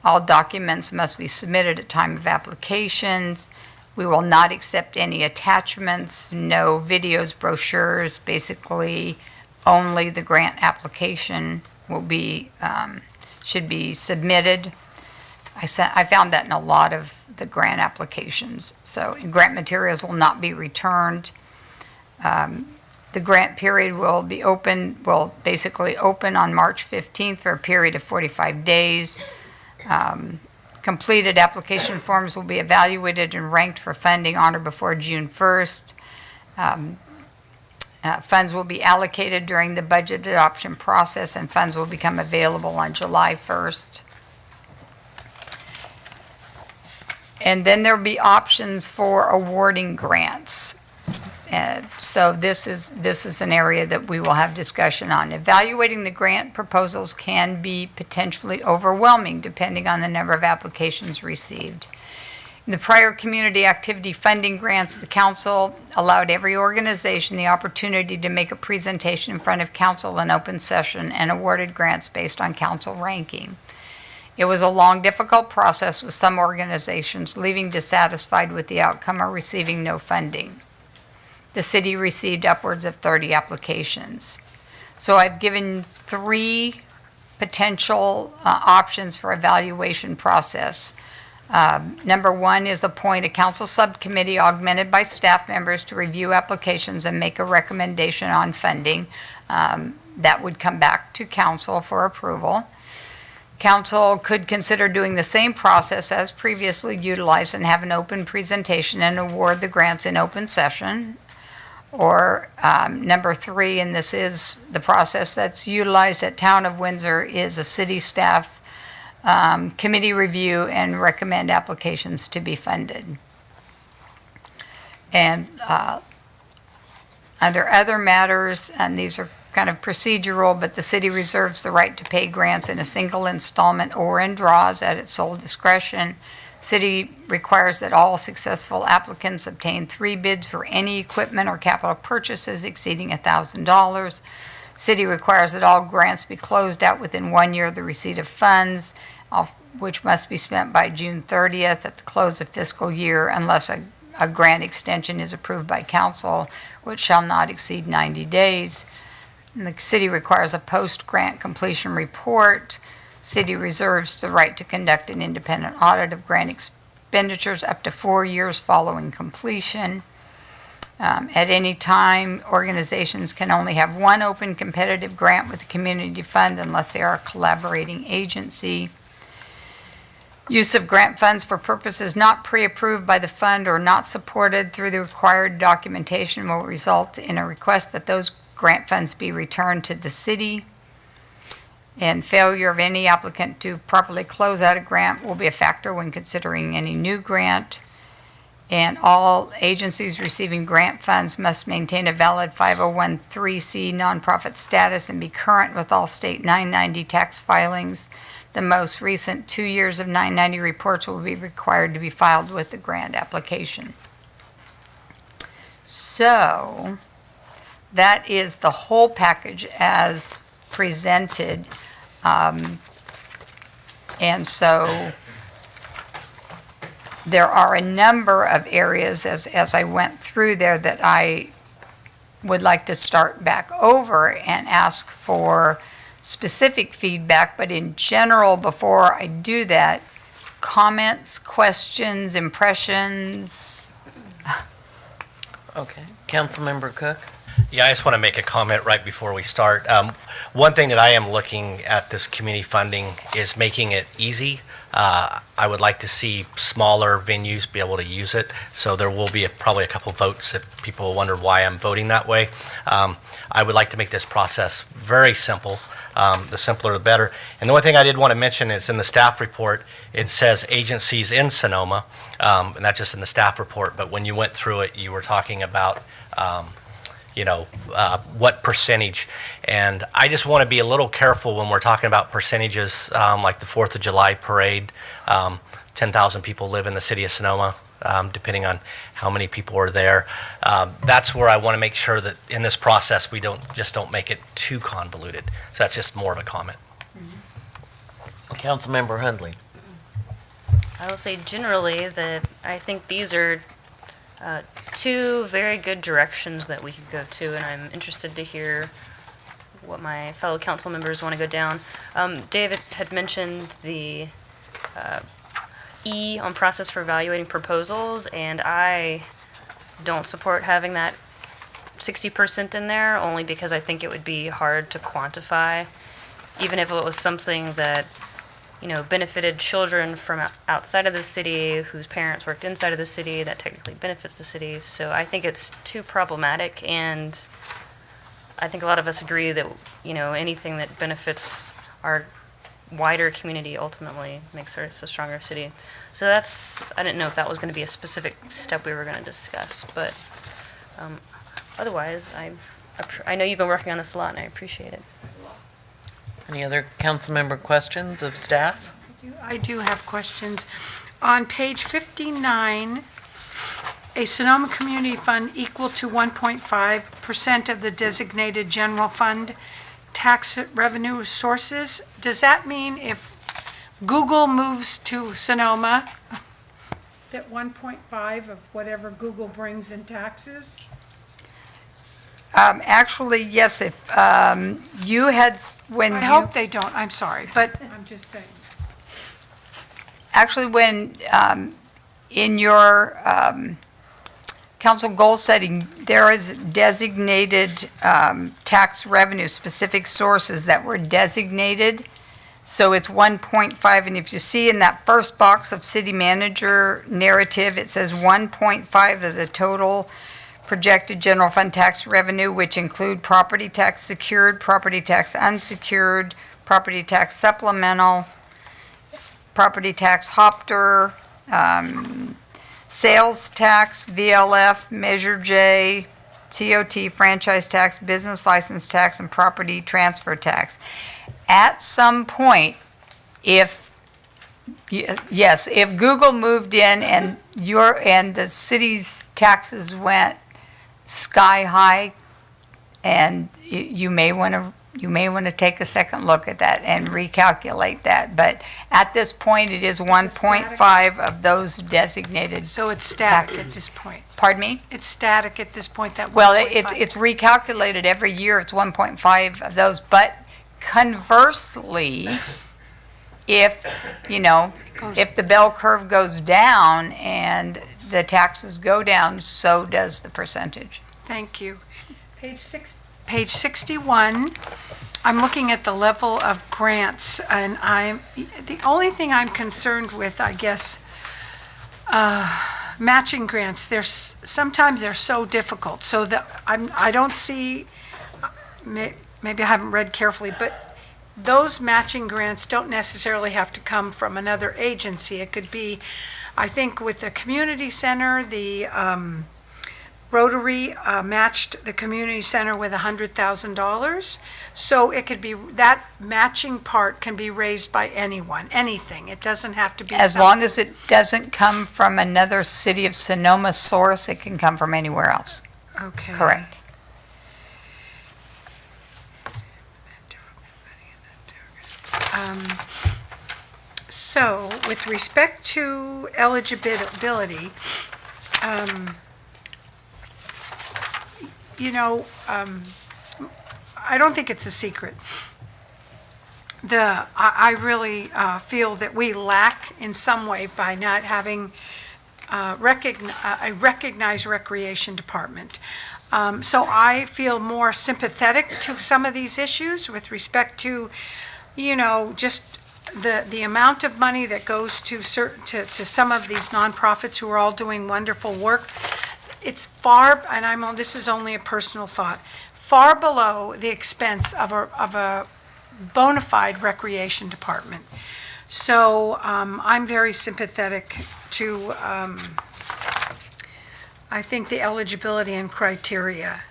All documents must be submitted at time of applications. We will not accept any attachments, no videos, brochures. Basically, only the grant application will be, should be submitted. I found that in a lot of the grant applications. So grant materials will not be returned. The grant period will basically open on March 15th for a period of 45 days. Completed application forms will be evaluated and ranked for funding on or before June 1st. Funds will be allocated during the budget adoption process, and funds will become available on July 1st. And then there'll be options for awarding grants. So this is an area that we will have discussion on. Evaluating the grant proposals can be potentially overwhelming depending on the number of applications received. In the prior community activity funding grants, the council allowed every organization the opportunity to make a presentation in front of council in open session and awarded grants based on council ranking. It was a long, difficult process with some organizations leaving dissatisfied with the outcome or receiving no funding. The city received upwards of 30 applications. So I've given 3 potential options for evaluation process. Number 1 is appoint a council subcommittee augmented by staff members to review applications and make a recommendation on funding. That would come back to council for approval. Council could consider doing the same process as previously utilized and have an open presentation and award the grants in open session. Or number 3, and this is the process that's utilized at Town of Windsor, is a city staff committee review and recommend applications to be funded. And under other matters, and these are kind of procedural, but the city reserves the right to pay grants in a single installment or in draws at its sole discretion. City requires that all successful applicants obtain 3 bids for any equipment or capital purchases exceeding $1,000. City requires that all grants be closed out within 1 year of the receipt of funds, which must be spent by June 30th at the close of fiscal year unless a grant extension is approved by council, which shall not exceed 90 days. And the city requires a post-grant completion report. City reserves the right to conduct an independent audit of grant expenditures up to 4 years following completion. At any time, organizations can only have one open competitive grant with the community fund unless they are a collaborating agency. Use of grant funds for purposes not pre-approved by the fund or not supported through the required documentation will result in a request that those grant funds be returned to the city. And failure of any applicant to properly close out a grant will be a factor when considering any new grant. And all agencies receiving grant funds must maintain a valid 501(c) nonprofit status and be current with all state 990 tax filings. The most recent 2 years of 990 reports will be required to be filed with the grant application. So that is the whole package as presented. And so there are a number of areas as I went through there that I would like to start back over and ask for specific feedback, but in general, before I do that, comments, questions, impressions? Okay. Councilmember Cook? Yeah, I just want to make a comment right before we start. One thing that I am looking at this community funding is making it easy. I would like to see smaller venues be able to use it, so there will be probably a couple votes if people wonder why I'm voting that way. I would like to make this process very simple. The simpler the better. And the one thing I did want to mention is in the staff report, it says agencies in Sonoma, and that's just in the staff report, but when you went through it, you were talking about what percentage. And I just want to be a little careful when we're talking about percentages, like the 4th of July parade. 10,000 people live in the city of Sonoma, depending on how many people are there. That's where I want to make sure that in this process, we don't make it too convoluted. So that's just more of a comment. Councilmember Hundley. I will say generally that I think these are two very good directions that we could go to, and I'm interested to hear what my fellow council members want to go down. David had mentioned the E on process for evaluating proposals, and I don't support having that 60% in there, only because I think it would be hard to quantify, even if it was something that benefited children from outside of the city whose parents worked inside of the city, that technically benefits the city. So I think it's too problematic, and I think a lot of us agree that, anything that benefits our wider community ultimately makes us a stronger city. So I didn't know if that was going to be a specific step we were going to discuss, but otherwise, I know you've been working on this a lot, and I appreciate it. Any other council member questions of staff? I do have questions. On page 59, a Sonoma Community Fund equal to 1.5% of the designated general fund tax revenue sources. Does that mean if Google moves to Sonoma, that 1.5 of whatever Google brings in taxes? Actually, yes, if you had, I hope they don't, I'm sorry, but I'm just saying. Actually, when in your council goal setting, there is designated tax revenue, specific sources that were designated. So it's 1.5, and if you see in that first box of city manager narrative, it says 1.5 of the total projected general fund tax revenue, which include property tax secured, property tax unsecured, property tax supplemental, property tax Hopter, sales tax, VLF, Measure J, TOT, franchise tax, business license tax, and property transfer tax. At some point, if Google moved in and the city's taxes went sky high, and you may want to take a second look at that and recalculate that. But at this point, it is 1.5 of those designated. So it's static taxes. at this point? Pardon me? It's static at this point, that 1.5? Well, it's recalculated every year. It's 1.5 of those. But conversely, if, if the bell curve goes down and the taxes go down, so does the percentage. Thank you. Page 61, I'm looking at the level of grants, and the only thing I'm concerned with, I guess, matching grants, sometimes they're so difficult, so that I don't see, maybe I haven't read carefully, but those matching grants don't necessarily have to come from another agency. It could be, I think with the community center, the Rotary matched the community center with $100,000. So it could be, that matching part can be raised by anything. It doesn't have to be. As long as it doesn't come from another City of Sonoma source, it can come from anywhere else. Okay. Correct. So with respect to eligibility, I don't think it's a secret. I really feel that we lack in some way by not having a recognized recreation department. So I feel more sympathetic to some of these issues with respect to, just the amount of money that goes to some of these nonprofits who are all doing wonderful work. It's far, and this is only a personal thought, far below the expense of a bona fide recreation department. So I'm very sympathetic to, I think, the eligibility and criteria.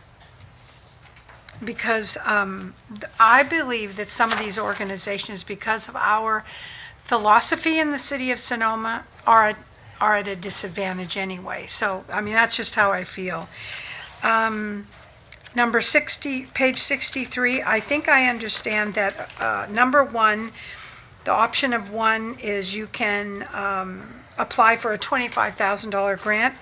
Because I believe that some of these organizations, because of our philosophy in the city of Sonoma, are at a disadvantage anyway. So, that's just how I feel. Number 60, page 63, I think I understand that number 1, the option of 1 is you can apply for a $25,000 grant,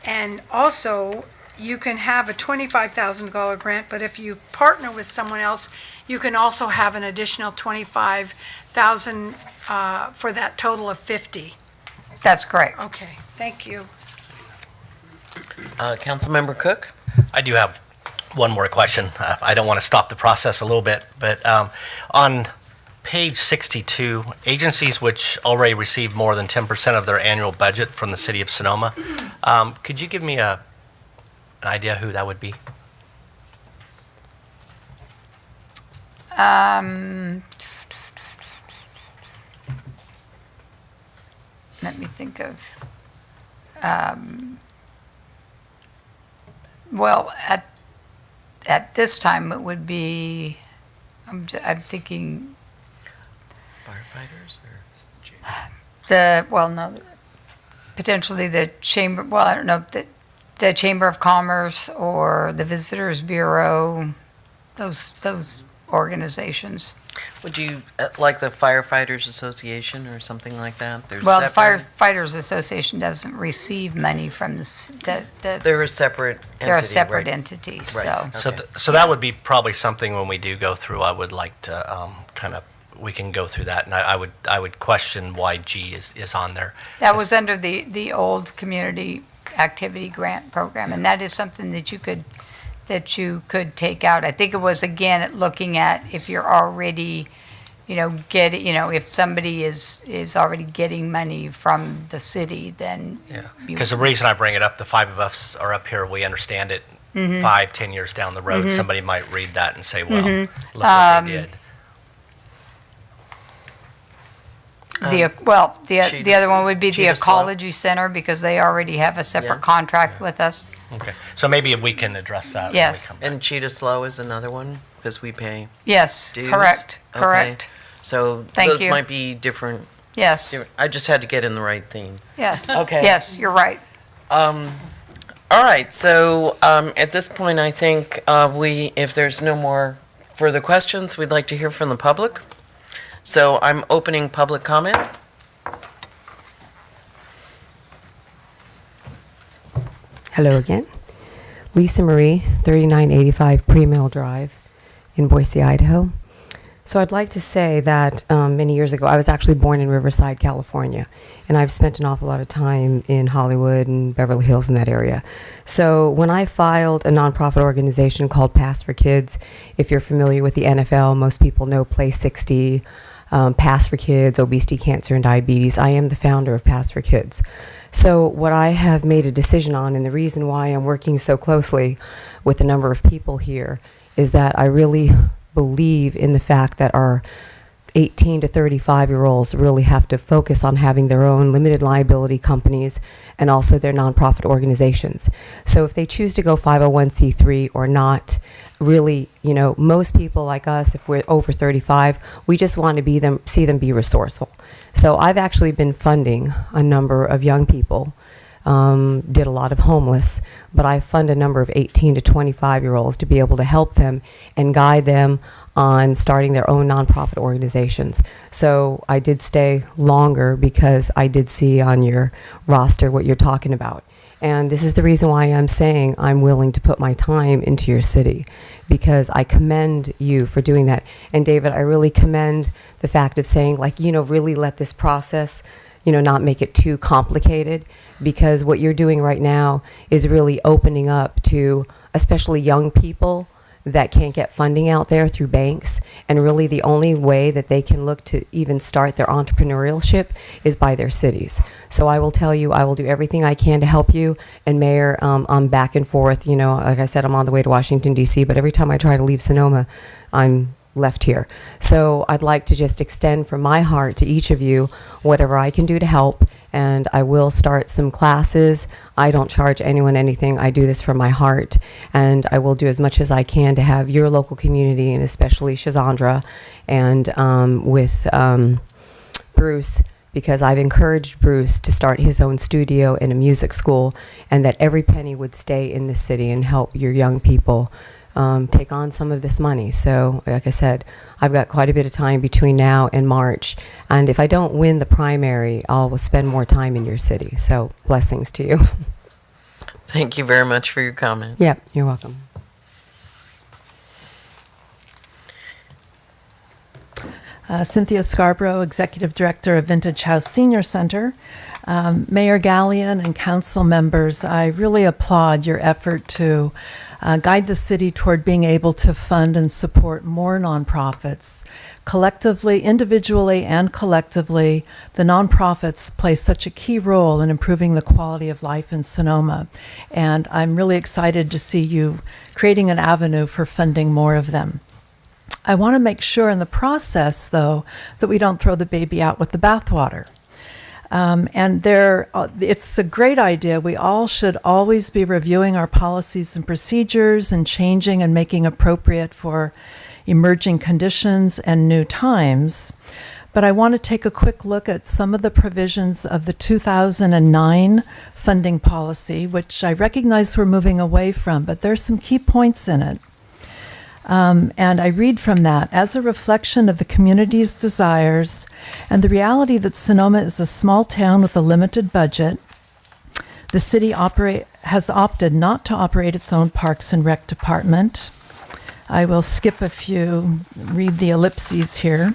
and also you can have a $25,000 grant, but if you partner with someone else, you can also have an additional $25,000 for that total of $50,000. That's correct. Okay, thank you. Councilmember Cook? I do have one more question. I don't want to stop the process a little bit, but on page 62, agencies which already receive more than 10% of their annual budget from the city of Sonoma, could you give me an idea who that would be? Let me think of, well, at this time, it would be, I'm thinking, Firefighters? potentially the chamber, well, I don't know, the Chamber of Commerce or the Visitors Bureau, those organizations. Would you, like the Firefighters Association or something like that? They're Well, the separate. Firefighters Association doesn't receive money from They're a separate entity. they're a separate right? entity, Right. so. So that would be probably something when we do go through, I would like to we can go through that, and I would question why G is on there. That was under the old community activity grant program, and that is something that you could take out. I think it was, again, looking at if you're already, if somebody is already getting money from the city, then. Yeah, because the reason I bring it up, the 5 of us are up here, we understand it. Mhm. 5-10 years down the road, Mhm. somebody might read that and say, well, Mhm. look what they did. The other one would be the Cheetah Slough. Ecology Center, because they already have a separate Yeah. contract with us. Okay, so maybe we can address that. when we Yes. come back. And Cheetah Slough is another one, because we pay Yes, dues? correct, Okay. correct. So Thank those you. might be different. Yes. I just had to get in the right theme. Yes. Okay. Yes, you're right. All right, so at this point, I think if there's no more further questions, we'd like to hear from the public. So I'm opening public comment. Hello again. Lisa Marie, 3985 Pre-Mill Drive in Boise, Idaho. So I'd like to say that many years ago, I was actually born in Riverside, California, and I've spent an awful lot of time in Hollywood and Beverly Hills in that area. So when I filed a nonprofit organization called Pass for Kids, if you're familiar with the NFL, most people know Play 60, Pass for Kids, obesity, cancer, and diabetes. I am the founder of Pass for Kids. So what I have made a decision on, and the reason why I'm working so closely with a number of people here, is that I really believe in the fact that our 18 to 35-year-olds really have to focus on having their own limited liability companies and also their nonprofit organizations. So if they choose to go 501c3 or not, really, you know, most people like us, if we're over 35, we just want to see them be resourceful. So I've actually been funding a number of young people, did a lot of homeless, but I fund a number of 18 to 25-year-olds to be able to help them and guide them on starting their own nonprofit organizations. So I did stay longer because I did see on your roster what you're talking about. And this is the reason why I'm saying I'm willing to put my time into your city, because I commend you for doing that. And David, I really commend the fact of saying, like, you know, really let this process, you know, not make it too complicated, because what you're doing right now is really opening up to especially young people that can't get funding out there through banks, and really the only way that they can look to even start their entrepreneurship is by their cities. So I will tell you, I will do everything I can to help you. And Mayor, I'm back and forth, you know, like I said, I'm on the way to Washington, D.C., but every time I try to leave Sonoma, I'm left here. So I'd like to just extend from my heart to each of you whatever I can do to help, and I will start some classes. I don't charge anyone anything. I do this from my heart, and I will do as much as I can to have your local community, and especially Shazandra and with Bruce, because I've encouraged Bruce to start his own studio and a music school, and that every penny would stay in the city and help your young people take on some of this money. So, like I said, I've got quite a bit of time between now and March, and if I don't win the primary, I'll spend more time in your city. So, blessings to you. Thank you very much for your comment. Yeah, you're welcome. Cynthia Scarborough, Executive Director of Vintage House Senior Center. Mayor Gallion and council members, I really applaud your effort to guide the city toward being able to fund and support more nonprofits. Collectively, individually and collectively, the nonprofits play such a key role in improving the quality of life in Sonoma. And I'm really excited to see you creating an avenue for funding more of them. I want to make sure in the process, though, that we don't throw the baby out with the bathwater. It's a great idea. We all should always be reviewing our policies and procedures and changing and making appropriate for emerging conditions and new times. But I want to take a quick look at some of the provisions of the 2009 funding policy, which I recognize we're moving away from, but there's some key points in it. And I read from that, as a reflection of the community's desires and the reality that Sonoma is a small town with a limited budget, the city has opted not to operate its own Parks and Rec department. I will skip a few, read the ellipses here.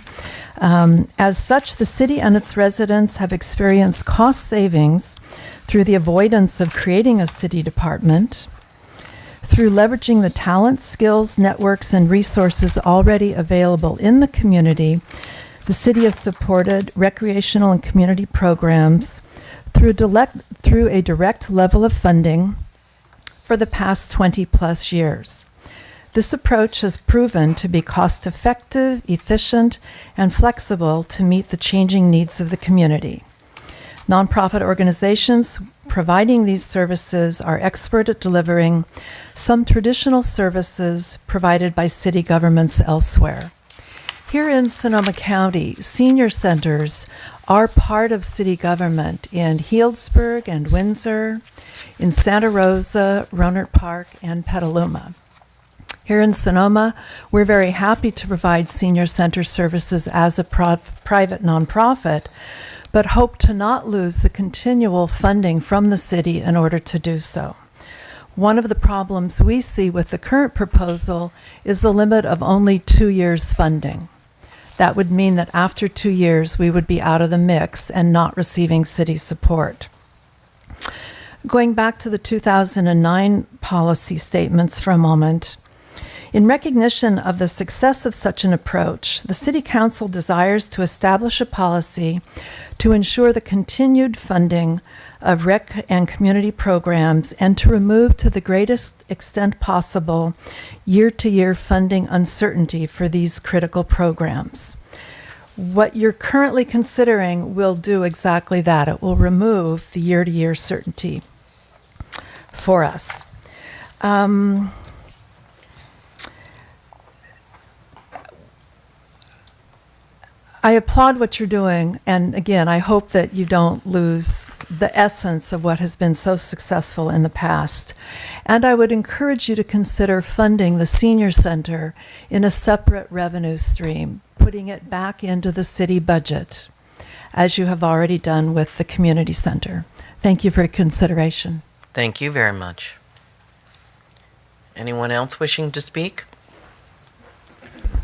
As such, the city and its residents have experienced cost savings through the avoidance of creating a city department, through leveraging the talent, skills, networks, and resources already available in the community. The city has supported recreational and community programs through a direct level of funding for the past 20-plus years. This approach has proven to be cost-effective, efficient, and flexible to meet the changing needs of the community. Nonprofit organizations providing these services are expert at delivering some traditional services provided by city governments elsewhere. Here in Sonoma County, senior centers are part of city government in Healdsburg and Windsor, in Santa Rosa, Rohnert Park, and Petaluma. Here in Sonoma, we're very happy to provide senior center services as a private nonprofit, but hope to not lose the continual funding from the city in order to do so. One of the problems we see with the current proposal is the limit of only 2 years funding. That would mean that after 2 years, we would be out of the mix and not receiving city support. Going back to the 2009 policy statements for a moment, in recognition of the success of such an approach, the City Council desires to establish a policy to ensure the continued funding of rec and community programs and to remove to the greatest extent possible year-to-year funding uncertainty for these critical programs. What you're currently considering will do exactly that. It will remove the year-to-year certainty for us. I applaud what you're doing, and again, I hope that you don't lose the essence of what has been so successful in the past. And I would encourage you to consider funding the senior center in a separate revenue stream, putting it back into the city budget, as you have already done with the community center. Thank you for your consideration. Thank you very much. Anyone else wishing to speak?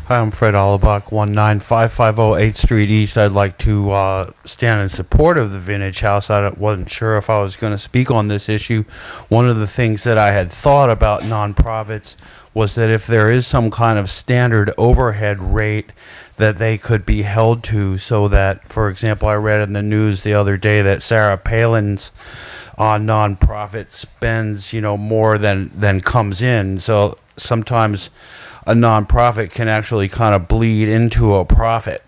Hi, I'm Fred Olabach, 19550 8th Street East. I'd like to stand in support of the Vintage House. I wasn't sure if I was going to speak on this issue. One of the things that I had thought about nonprofits was that if there is some kind of standard overhead rate that they could be held to, so that, for example, I read in the news the other day that Sarah Palin's nonprofit spends, more than comes in. So sometimes a nonprofit can actually kind of bleed into a profit,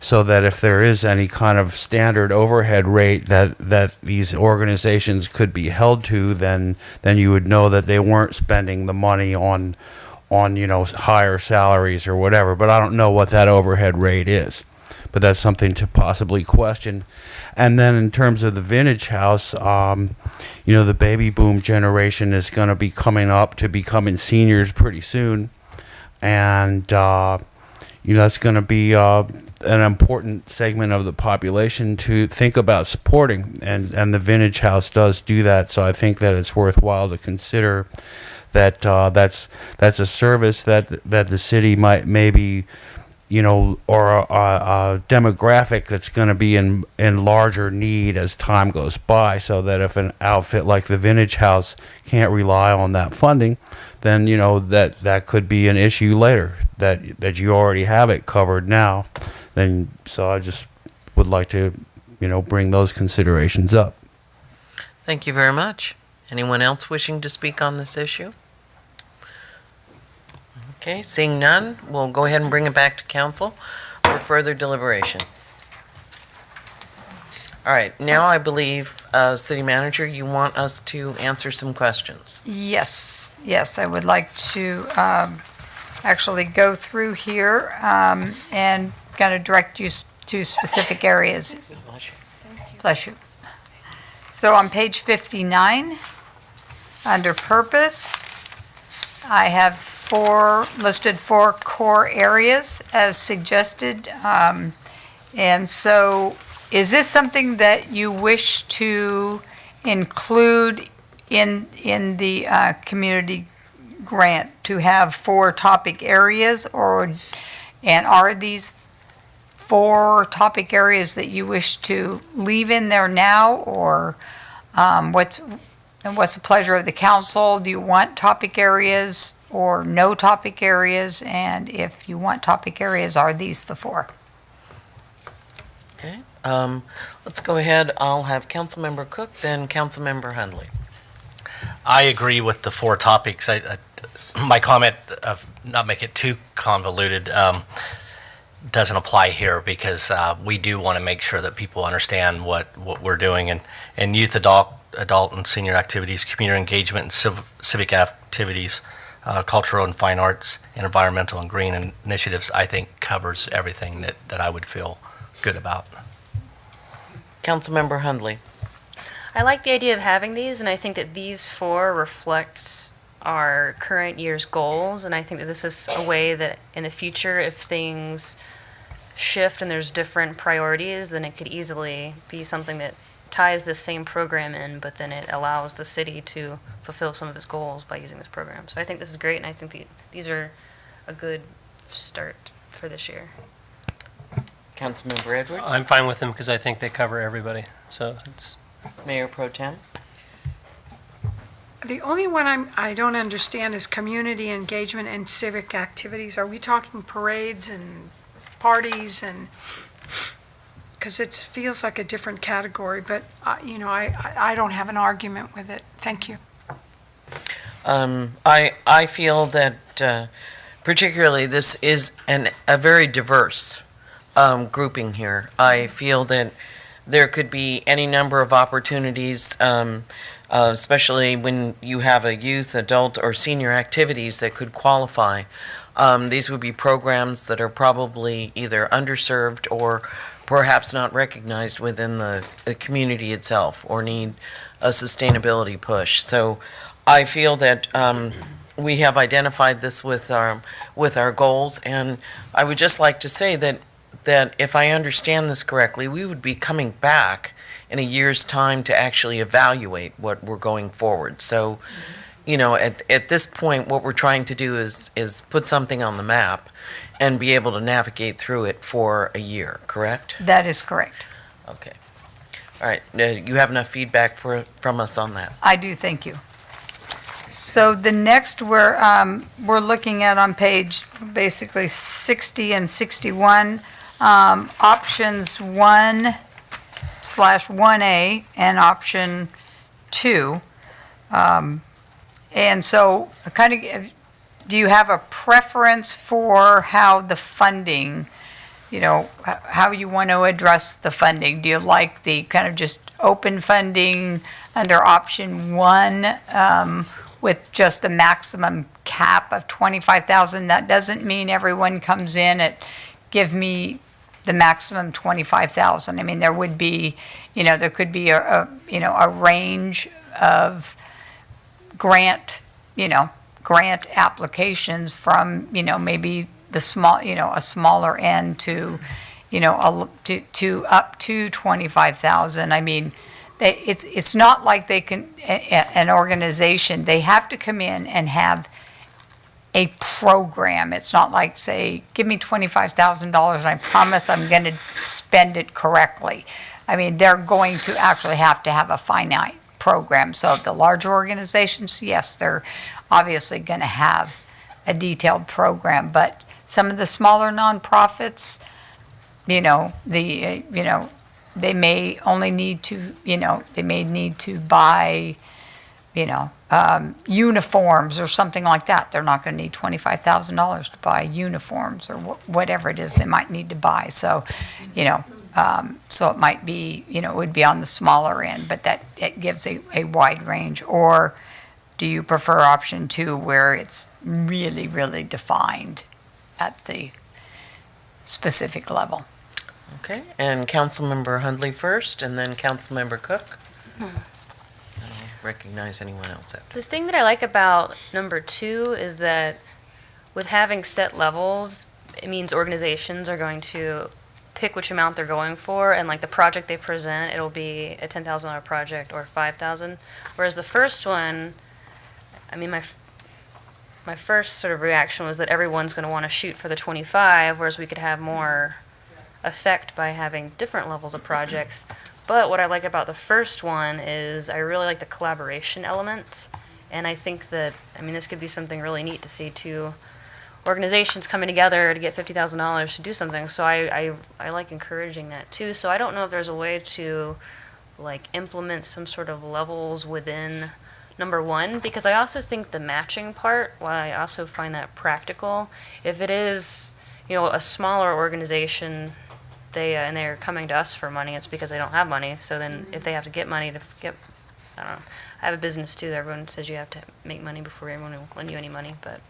so that if there is any kind of standard overhead rate that these organizations could be held to, then you would know that they weren't spending the money on higher salaries or whatever. But I don't know what that overhead rate is, but that's something to possibly question. And then in terms of the Vintage House, the baby boom generation is going to be coming up to becoming seniors pretty soon. And, that's going to be an important segment of the population to think about supporting. And the Vintage House does do that. So I think that it's worthwhile to consider that that's a service that the city might maybe, or a demographic that's going to be in larger need as time goes by, so that if an outfit like the Vintage House can't rely on that funding, then that could be an issue later, that you already have it covered now. So I just would like to bring those considerations up. Thank you very much. Anyone else wishing to speak on this issue? Okay, seeing none, we'll go ahead and bring it back to council for further deliberation. All right, now I believe, City Manager, you want us to answer some questions. Yes, I would like to actually go through here and kind of direct you to specific areas. Bless you. So on page 59, under purpose, I have listed four core areas as suggested. And so is this something that you wish to include in the community grant, to have 4 topic areas, and are these 4 topic areas that you wish to leave in there now, or what's the pleasure of the council? Do you want topic areas or no topic areas? And if you want topic areas, are these the 4? Okay, let's go ahead. I'll have Councilmember Cook, then Councilmember Hundley. I agree with the 4 topics. My comment of not make it too convoluted doesn't apply here, because we do want to make sure that people understand what we're doing, and youth, adult and senior activities, community engagement and civic activities, cultural and fine arts, and environmental and green initiatives, I think covers everything that I would feel good about. Councilmember Hundley. I like the idea of having these, and I think that these 4 reflect our current year's goals, and I think that this is a way that in the future, if things shift and there's different priorities, then it could easily be something that ties this same program in, but then it allows the city to fulfill some of its goals by using this program. So I think this is great, and I think these are a good start for this year. Councilmember Edwards? I'm fine with them because I think they cover everybody, so it's. Mayor Pro Tem? The only one I don't understand is community engagement and civic activities. Are we talking parades and parties and, because it feels like a different category, but, I don't have an argument with it. Thank you. I feel that particularly this is a very diverse grouping here. I feel that there could be any number of opportunities, especially when you have a youth, adult, or senior activities that could qualify. These would be programs that are probably either underserved or perhaps not recognized within the community itself or need a sustainability push. So I feel that we have identified this with our goals, and I would just like to say that if I understand this correctly, we would be coming back in a year's time to actually evaluate what we're going forward. So, at this point, what we're trying to do is put something on the map and be able to navigate through it for a year, correct? That is correct. Okay. All right. You have enough feedback from us on that? I do, thank you. So the next we're looking at on page basically 60 and 61, options 1/1A and option 2. And so do you have a preference for how the funding, how you want to address the funding? Do you like the kind of just open funding under option 1 with just the maximum cap of $25,000? That doesn't mean everyone comes in at, give me the maximum $25,000. I mean, there would be, there could be a range of grant applications from, maybe the small, a smaller end to, to up to 25,000. I mean, it's not like they can, an organization, they have to come in and have a program. It's not like, say, give me $25,000 and I promise I'm going to spend it correctly. I mean, they're going to actually have to have a finite program. So the larger organizations, yes, they're obviously going to have a detailed program, but some of the smaller nonprofits, they may only need to, they may need to buy, uniforms or something like that. They're not going to need $25,000 to buy uniforms or whatever it is they might need to buy. So, so it might be, it would be on the smaller end, but that it gives a wide range. Or do you prefer option 2 where it's really, really defined at the specific level? Okay, and Councilmember Hundley first, and then Councilmember Cook. And I'll recognize anyone else after. The thing that I like about number 2 is that with having set levels, it means organizations are going to pick which amount they're going for, and like the project they present, it'll be a $10,000 project or $5,000. Whereas the first one, I mean, my first sort of reaction was that everyone's going to want to shoot for the 25, whereas we could have more effect by having different levels of projects. But what I like about the first one is I really like the collaboration element, and I think that, I mean, this could be something really neat to see two organizations coming together to get $50,000 to do something. So I like encouraging that too. So I don't know if there's a way to like implement some sort of levels within number 1, because I also think the matching part, while I also find that practical, if it is, a smaller organization, and they're coming to us for money, it's because they don't have money. So then if they have to get money to get, I don't know, I have a business too. Everyone says you have to make money before everyone will lend you any money. But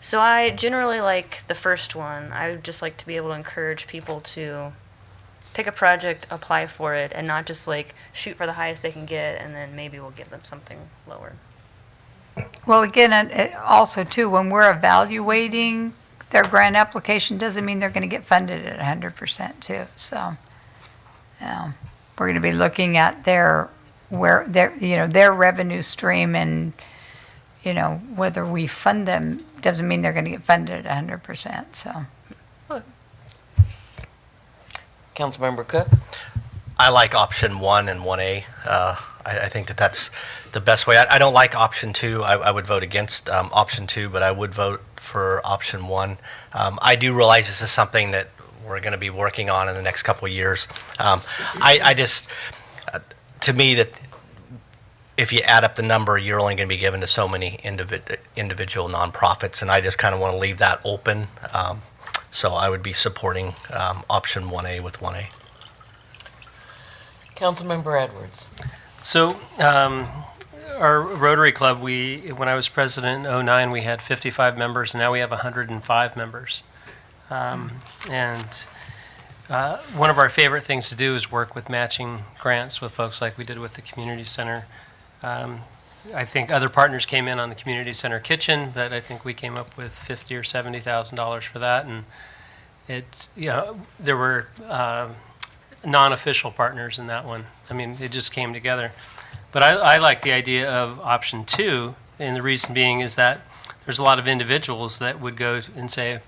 so I generally like the first one. I would just like to be able to encourage people to pick a project, apply for it, and not just like shoot for the highest they can get, and then maybe we'll give them something lower. Well, again, also too, when we're evaluating their grant application, doesn't mean they're going to get funded at 100% too. So we're going to be looking at their revenue stream, and whether we fund them doesn't mean they're going to get funded at 100%. So. Councilmember Cook? I like option 1 and 1A. I think that that's the best way. I don't like option 2. I would vote against option 2, but I would vote for option 1. I do realize this is something that we're going to be working on in the next couple of years. I just, to me, that if you add up the number, you're only going to be given to so many individual nonprofits, and I just kind of want to leave that open. So I would be supporting option 1A with 1A. Councilmember Edwards. So, our Rotary Club, when I was president in '09, we had 55 members, and now we have 105 members. One of our favorite things to do is work with matching grants with folks like we did with the community center. I think other partners came in on the community center kitchen, but I think we came up with $50,000 or $70,000 for that, and it's, there were non-official partners in that one. I mean, it just came together. But I like the idea of option 2, and the reason being is that there's a lot of individuals that would go and say,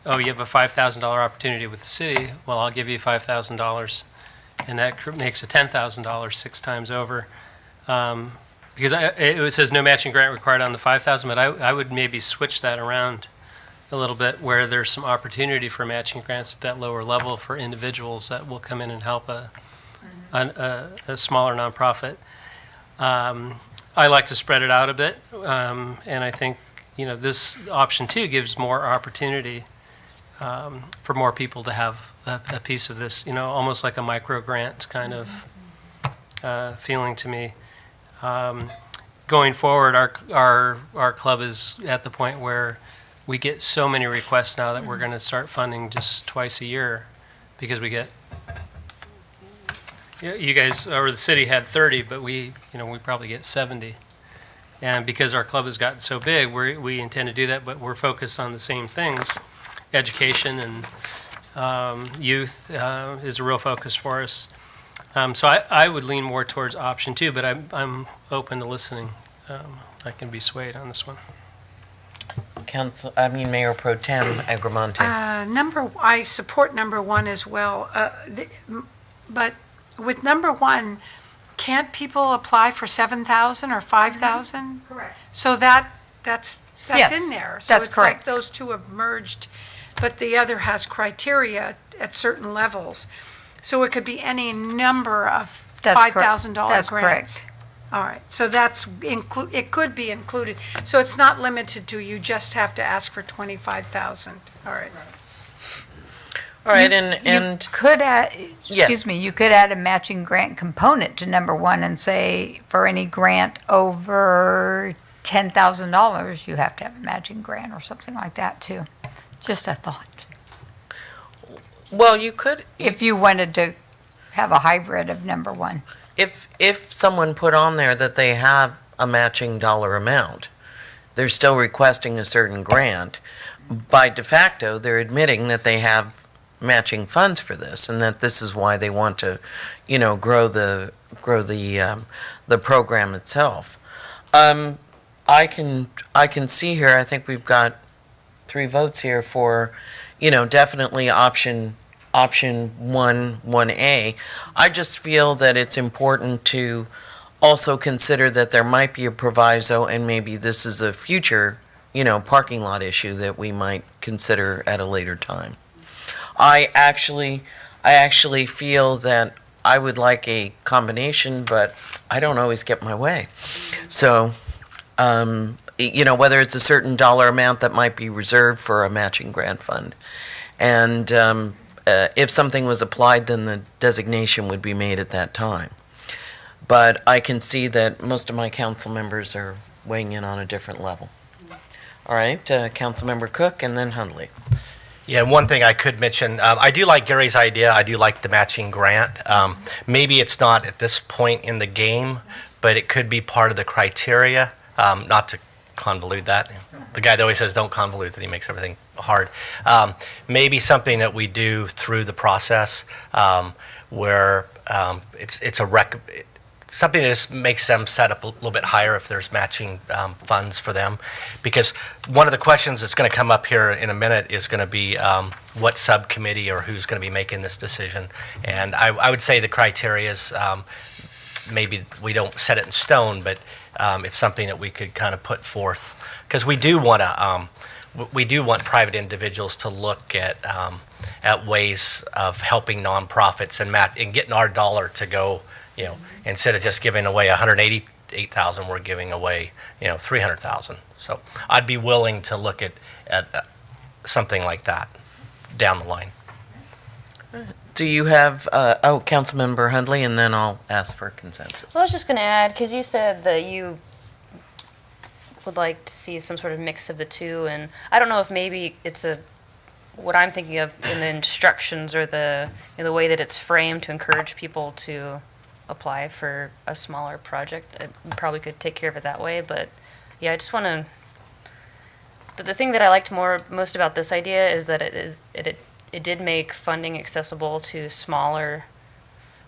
oh, you have a $5,000 opportunity with the city, well, I'll give you $5,000, and that makes it $10,000 6 times over. Because it says no matching grant required on the $5,000, but I would maybe switch that around a little bit, where there's some opportunity for matching grants at that lower level for individuals that will come in and help a smaller nonprofit. I like to spread it out a bit, and I think this option 2 gives more opportunity for more people to have a piece of this, almost like a micro grant kind of feeling to me. Going forward, our club is at the point where we get so many requests now that we're going to start funding just twice a year, because we get, you guys, or the city had 30, but we probably get 70. And because our club has gotten so big, we intend to do that, but we're focused on the same things. Education and youth is a real focus for us. So I would lean more towards option 2, but I'm open to listening. I can be swayed on this one. Mayor Pro Tem Agramonte. I support number 1 as well. But with number 1, can't people apply for 7,000 or 5,000? Correct. So that's Yes, in there. So that's it's correct. like those two have merged, but the other has criteria at certain levels. So it could be any number of $5,000 grants. That's correct. All right, so it could be included. So it's not limited to, you just have to ask for 25,000. All right. All right, You could add, excuse me, you could add a matching grant component to number 1 and say, for any grant over $10,000, you have to have a matching grant or something like that too. Just a thought. Well, you could, If you wanted to have a hybrid of number 1. if someone put on there that they have a matching dollar amount, they're still requesting a certain grant. By de facto, they're admitting that they have matching funds for this, and that this is why they want to, grow the program itself. I can see here, I think we've got 3 votes here for, definitely option 1A. I just feel that it's important to also consider that there might be a proviso, and maybe this is a future, parking lot issue that we might consider at a later time. I actually feel that I would like a combination, but I don't always get my way. So, whether it's a certain dollar amount that might be reserved for a matching grant fund. And if something was applied, then the designation would be made at that time. But I can see that most of my council members are weighing in on a different level. All right, Councilmember Cook and then Hundley. Yeah, and one thing I could mention, I do like Gary's idea. I do like the matching grant. Maybe it's not at this point in the game, but it could be part of the criteria, not to convolute that. The guy that always says don't convolute that, he makes everything hard. Maybe something that we do through the process where something that just makes them set up a little bit higher if there's matching funds for them. Because one of the questions that's going to come up here in a minute is going to be what subcommittee or who's going to be making this decision. And I would say the criteria is maybe we don't set it in stone, but it's something that we could kind of put forth. Because we do want to, we do want private individuals to look at ways of helping nonprofits and getting our dollar to go, you know, instead of just giving away 188,000, we're giving away, you know, 300,000. So I'd be willing to look at something like that down the line. Do you have, Councilmember Hundley, and then I'll ask for consensus. Well, I was just going to add, because you said that you would like to see some sort of mix of the two, and I don't know if maybe it's what I'm thinking of in the instructions or the way that it's framed to encourage people to apply for a smaller project. It probably could take care of it that way, but yeah, I just want to. The thing that I liked most about this idea is that it did make funding accessible to smaller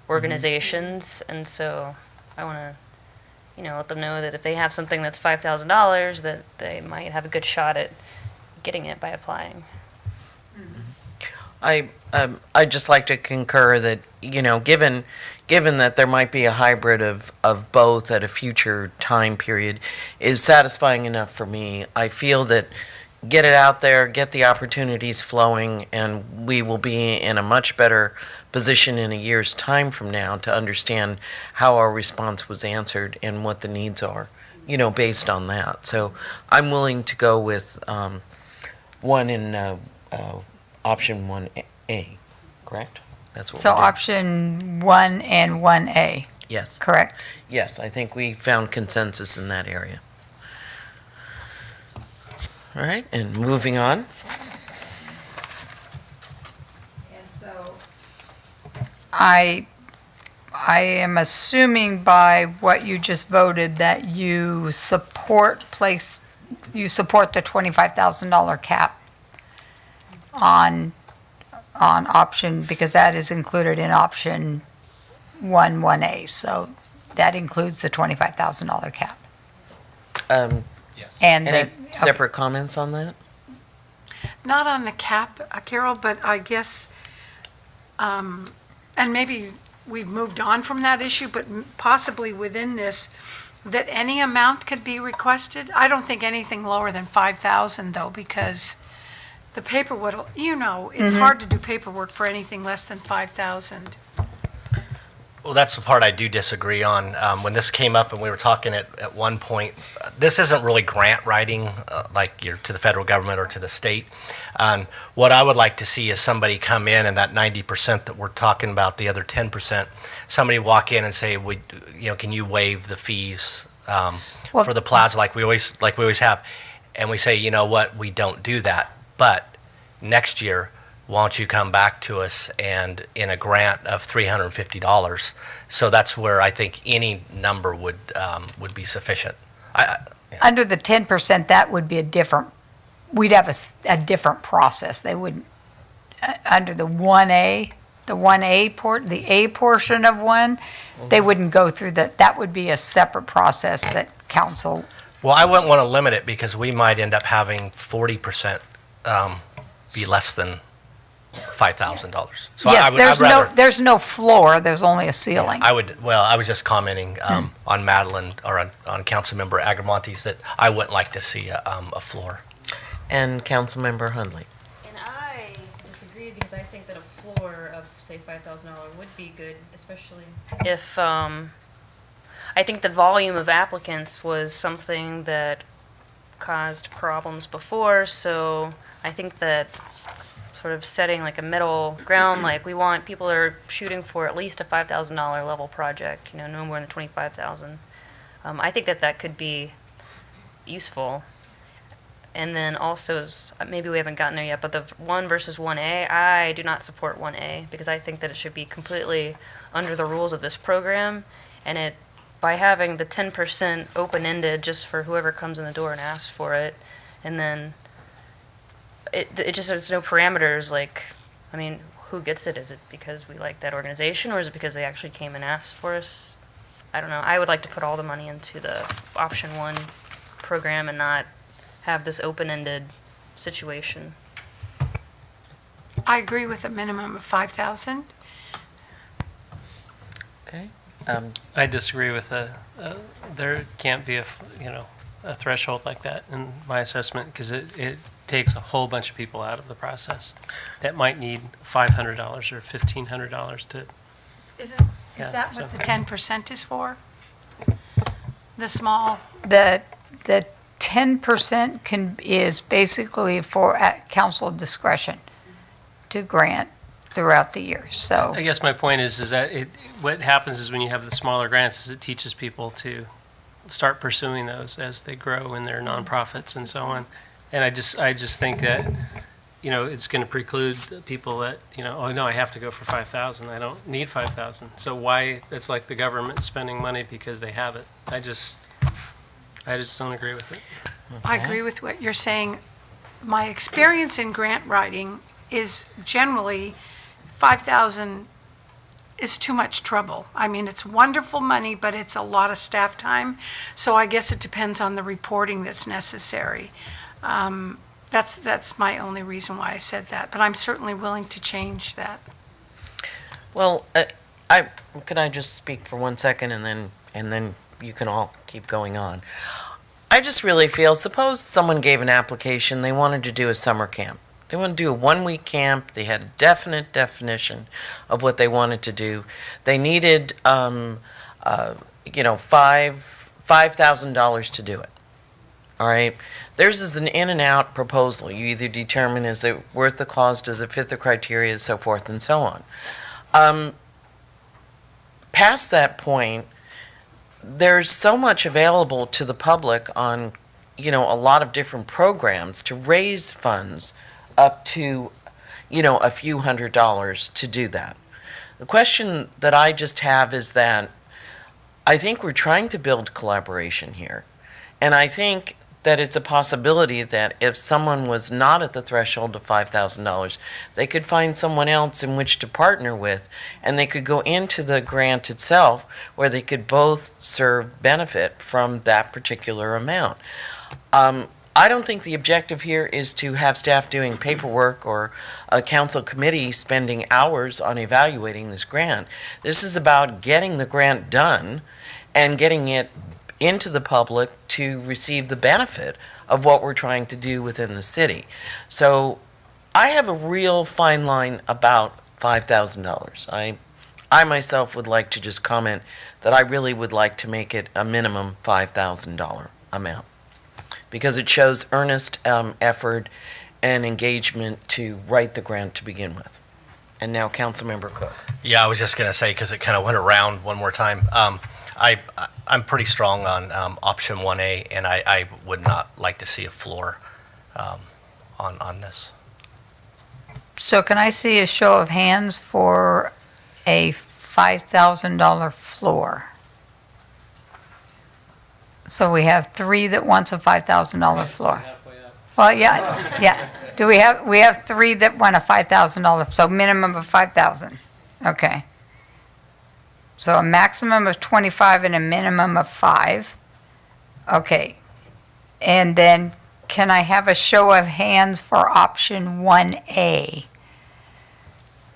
organizations, and so I want to, let them know that if they have something that's $5,000, that they might have a good shot at getting it by applying. I'd just like to concur that, given that there might be a hybrid of both at a future time period, is satisfying enough for me. I feel that get it out there, get the opportunities flowing, and we will be in a much better position in a year's time from now to understand how our response was answered and what the needs are, based on that. So I'm willing to go with one in option 1A, correct? That's what So we did. option 1 and 1A. Yes. Correct. Yes, I think we found consensus in that area. All right, and moving on. And so I am assuming by what you just voted that you support the $25,000 cap on option, because that is included in option 1A. So that includes the $25,000 cap. And Any separate comments on that? Not on the cap, Carol, but I guess, and maybe we've moved on from that issue, but possibly within this, that any amount could be requested. I don't think anything lower than 5,000 though, because the paperwork, it's hard to do paperwork for anything less than 5,000. Well, that's the part I do disagree on. When this came up and we were talking at one point, this isn't really grant writing like you're to the federal government or to the state. What I would like to see is somebody come in and that 90% that we're talking about, the other 10%, somebody walk in and say, can you waive the fees for the plaza like we always have? And we say, you know what, we don't do that. But next year, why don't you come back to us and in a grant of $350? So that's where I think any number would be sufficient. Under the 10%, that would be we'd have a different process. They wouldn't, under the 1A, the A portion of one, they wouldn't go through that would be a separate process that council. Well, I wouldn't want to limit it because we might end up having 40% be less than $5,000. So Yes, there's no floor, there's only a ceiling. I was just commenting on Madeline or on Councilmember Agramontes that I wouldn't like to see a floor. And Councilmember Hundley. And I disagree because I think that a floor of, say, $5,000 would be good, especially if, I think the volume of applicants was something that caused problems before, so I think that sort of setting like a middle ground, like we want people that are shooting for at least a $5,000 level project, no more than 25,000. I think that could be useful. And then also, maybe we haven't gotten there yet, but the 1 versus 1A, I do not support 1A because I think that it should be completely under the rules of this program, and by having the 10% open-ended just for whoever comes in the door and asks for it, and then it just, there's no parameters, who gets it? Is it because we like that organization, or is it because they actually came and asked for us? I don't know, I would like to put all the money into the option one program and not have this open-ended situation. I agree with a minimum of 5,000. Okay. I disagree with there can't be a threshold like that in my assessment, because it takes a whole bunch of people out of the process that might need $500 or $1,500 to. Is Yeah, that what so- the 10% is for? The small, The 10% is basically for at council discretion to grant throughout the year, so. I guess my point is that what happens is when you have the smaller grants is it teaches people to start pursuing those as they grow in their nonprofits and so on. And I just think that, it's going to preclude people that, oh no, I have to go for 5,000. I don't need 5,000. So why, it's like the government spending money because they have it. I just don't agree with it. I agree with what you're saying. My experience in grant writing is generally 5,000 is too much trouble. I mean, it's wonderful money, but it's a lot of staff time. So I guess it depends on the reporting that's necessary. That's my only reason why I said that, but I'm certainly willing to change that. Well, can I just speak for 1 second and then you can all keep going on. I just really feel, suppose someone gave an application, they wanted to do a summer camp. They want to do a 1-week camp. They had a definite definition of what they wanted to do. They needed, $5,000 to do it. All right. Theirs is an in and out proposal. You either determine is it worth the cost, does it fit the criteria, so forth and so on. Past that point, there's so much available to the public on, a lot of different programs to raise funds up to, a few $100s to do that. The question that I just have is that I think we're trying to build collaboration here. And I think that it's a possibility that if someone was not at the threshold of $5,000, they could find someone else in which to partner with, and they could go into the grant itself where they could both benefit from that particular amount. I don't think the objective here is to have staff doing paperwork or a council committee spending hours on evaluating this grant. This is about getting the grant done and getting it into the public to receive the benefit of what we're trying to do within the city. So I have a real fine line about $5,000. I myself would like to just comment that I really would like to make it a minimum $5,000 amount, because it shows earnest effort and engagement to write the grant to begin with. And now Councilmember Cook. Yeah, I was just going to say, because it kind of went around one more time. I'm pretty strong on option 1A, and I would not like to see a floor on this. So can I see a show of hands for a $5,000 floor? So we have 3 that wants a $5,000 floor. Well, yeah. We have 3 that want a $5,000, so minimum of 5,000. Okay. So a maximum of 25 and a minimum of 5. Okay. And then can I have a show of hands for option 1A?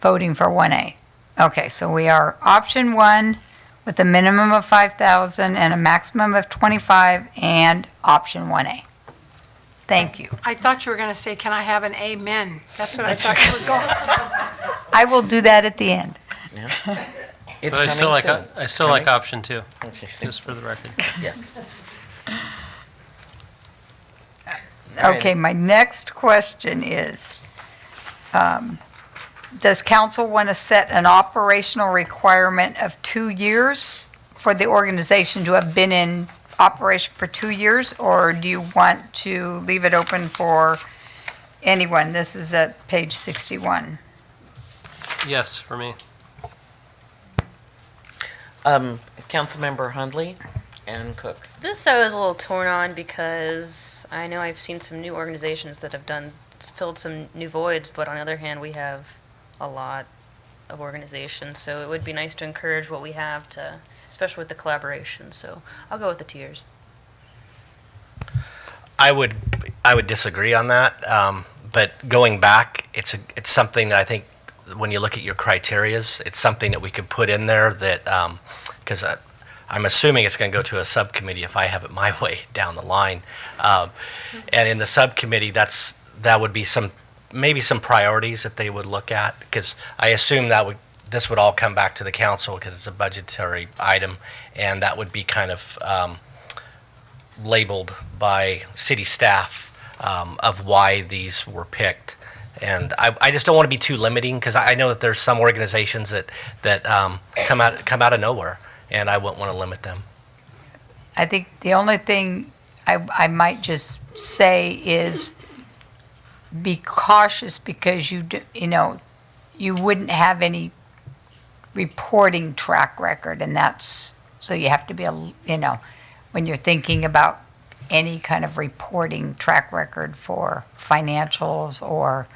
Voting for 1A. Okay, so we are option 1 with a minimum of 5,000 and a maximum of 25, and option 1A. Thank you. I thought you were going to say, can I have an amen? That's what I thought you were going to. I will do that at the end. But I still like option 2, just for the record. Yes. Okay, my next question is, does council want to set an operational requirement of 2 years for the organization to have been in operation for 2 years, or do you want to leave it open for anyone? This is at page 61. Yes, for me. Councilmember Hundley and Cook. This I was a little torn on because I know I've seen some new organizations that have filled some new voids, but on the other hand, we have a lot of organizations, so it would be nice to encourage what we have to especially with the collaboration. So I'll go with the 2 years. I would disagree on that. But going back, it's something that I think when you look at your criterias, it's something that we could put in there that, because I'm assuming it's going to go to a subcommittee if I have it my way down the line. And in the subcommittee, that would be maybe some priorities that they would look at, because I assume this would all come back to the council because it's a budgetary item, and that would be kind of labeled by city staff of why these were picked. And I just don't want to be too limiting, because I know that there's some organizations that come out of nowhere, and I wouldn't want to limit them. I think the only thing I might just say is be cautious, because you wouldn't have any reporting track record, and so you have to be when you're thinking about any kind of reporting track record for financials or.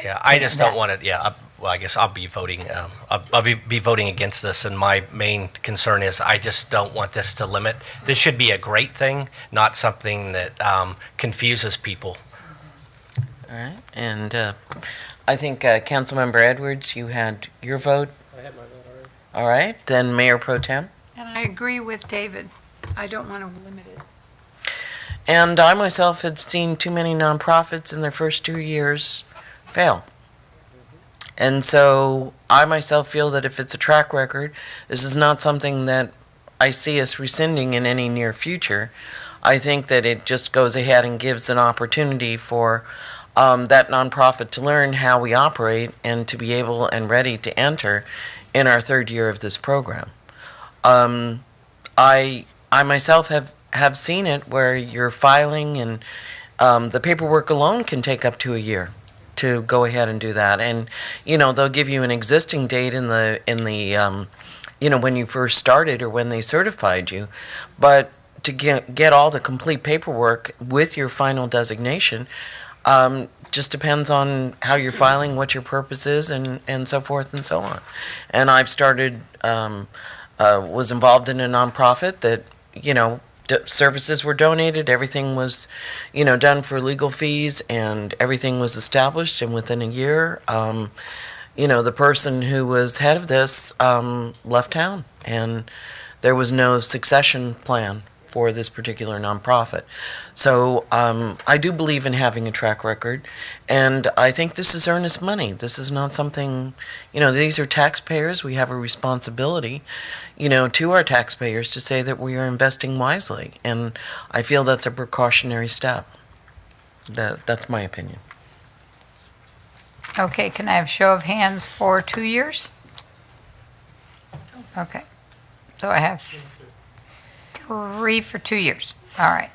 Yeah, I just don't want it. Yeah, well, I guess I'll be voting. I'll be voting against this, and my main concern is I just don't want this to limit. This should be a great thing, not something that confuses people. All right, and I think Councilmember Edwards, you had your vote. I had my vote already. All right, then Mayor Pro Tem. And I agree with David. I don't want to limit it. And I myself had seen too many nonprofits in their first 2 years fail. And so I myself feel that if it's a track record, this is not something that I see us rescinding in any near future. I think that it just goes ahead and gives an opportunity for that nonprofit to learn how we operate and to be able and ready to enter in our third year of this program. I myself have seen it where you're filing and the paperwork alone can take up to a year to go ahead and do that. And, they'll give you an existing date in the when you first started or when they certified you. But to get all the complete paperwork with your final designation just depends on how you're filing, what your purpose is, and so forth and so on. And I've started, was involved in a nonprofit that, services were donated, everything was, done for legal fees, and everything was established, and within a year, the person who was head of this left town, and there was no succession plan for this particular nonprofit. So I do believe in having a track record, and I think this is earnest money. This is not something, these are taxpayers. We have a responsibility, to our taxpayers to say that we are investing wisely, and I feel that's a precautionary step. That's my opinion. Okay, can I have show of hands for 2 years? Okay, so I have 3 for 2 years. All right.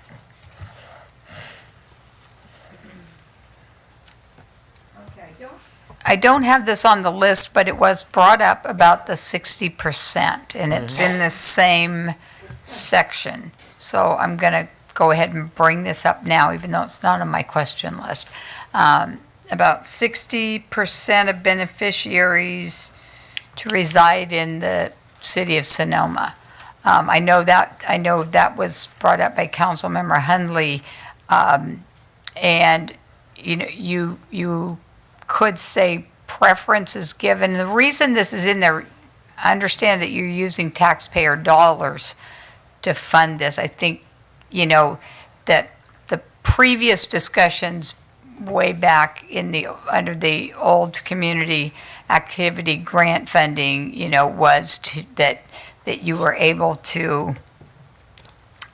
I don't have this on the list, but it was brought up about the 60%, and it's in the same section. So I'm going to go ahead and bring this up now, even though it's not on my question list. About 60% of beneficiaries to reside in the city of Sonoma. I know that was brought up by Councilmember Hundley, and you could say preference is given. The reason this is in there, I understand that you're using taxpayer dollars to fund this. I think that the previous discussions way back under the old community activity grant funding, was that you were able to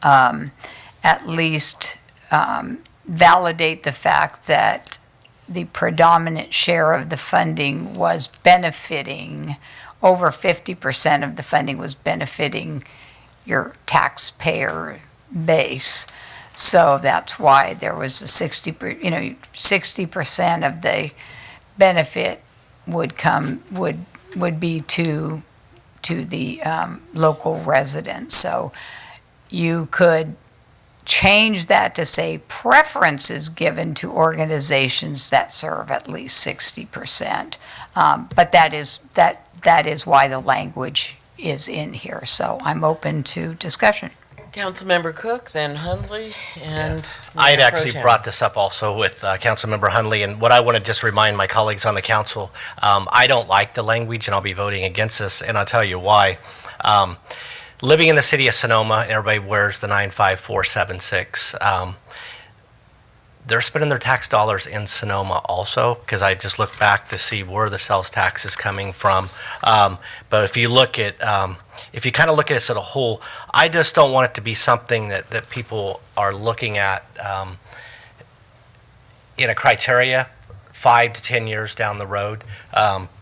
at least validate the fact that the predominant share of the funding was benefiting, over 50% of the funding was benefiting your taxpayer base. So that's why there was a 60% of the benefit would be to the local residents. So you could change that to say preference is given to organizations that serve at least 60%. But that is why the language is in here. So I'm open to discussion. Councilmember Cook, then Hundley, and I had Mayor Pro actually Tem. brought this up also with Councilmember Hundley, and what I want to just remind my colleagues on the council, I don't like the language, and I'll be voting against this, and I'll tell you why. Living in the city of Sonoma, everybody wears the 95476. They're spending their tax dollars in Sonoma also, because I just looked back to see where the sales tax is coming from. But if you look at, if you kind of look at this as a whole, I just don't want it to be something that people are looking at in a criteria 5 to 10 years down the road,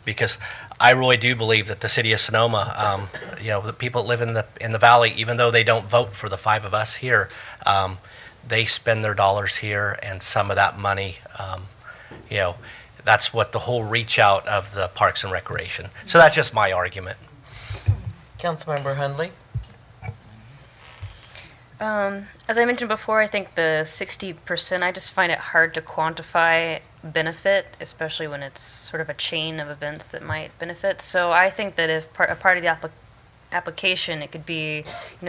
because I really do believe that the city of Sonoma, the people that live in the valley, even though they don't vote for the 5 of us here, they spend their dollars here, and some of that money, that's what the whole reach out of the Parks and Recreation. So that's just my argument. Councilmember Hundley? As I mentioned before, I think the 60%, I just find it hard to quantify benefit, especially when it's sort of a chain of events that might benefit. So I think that if a part of the application, it could be,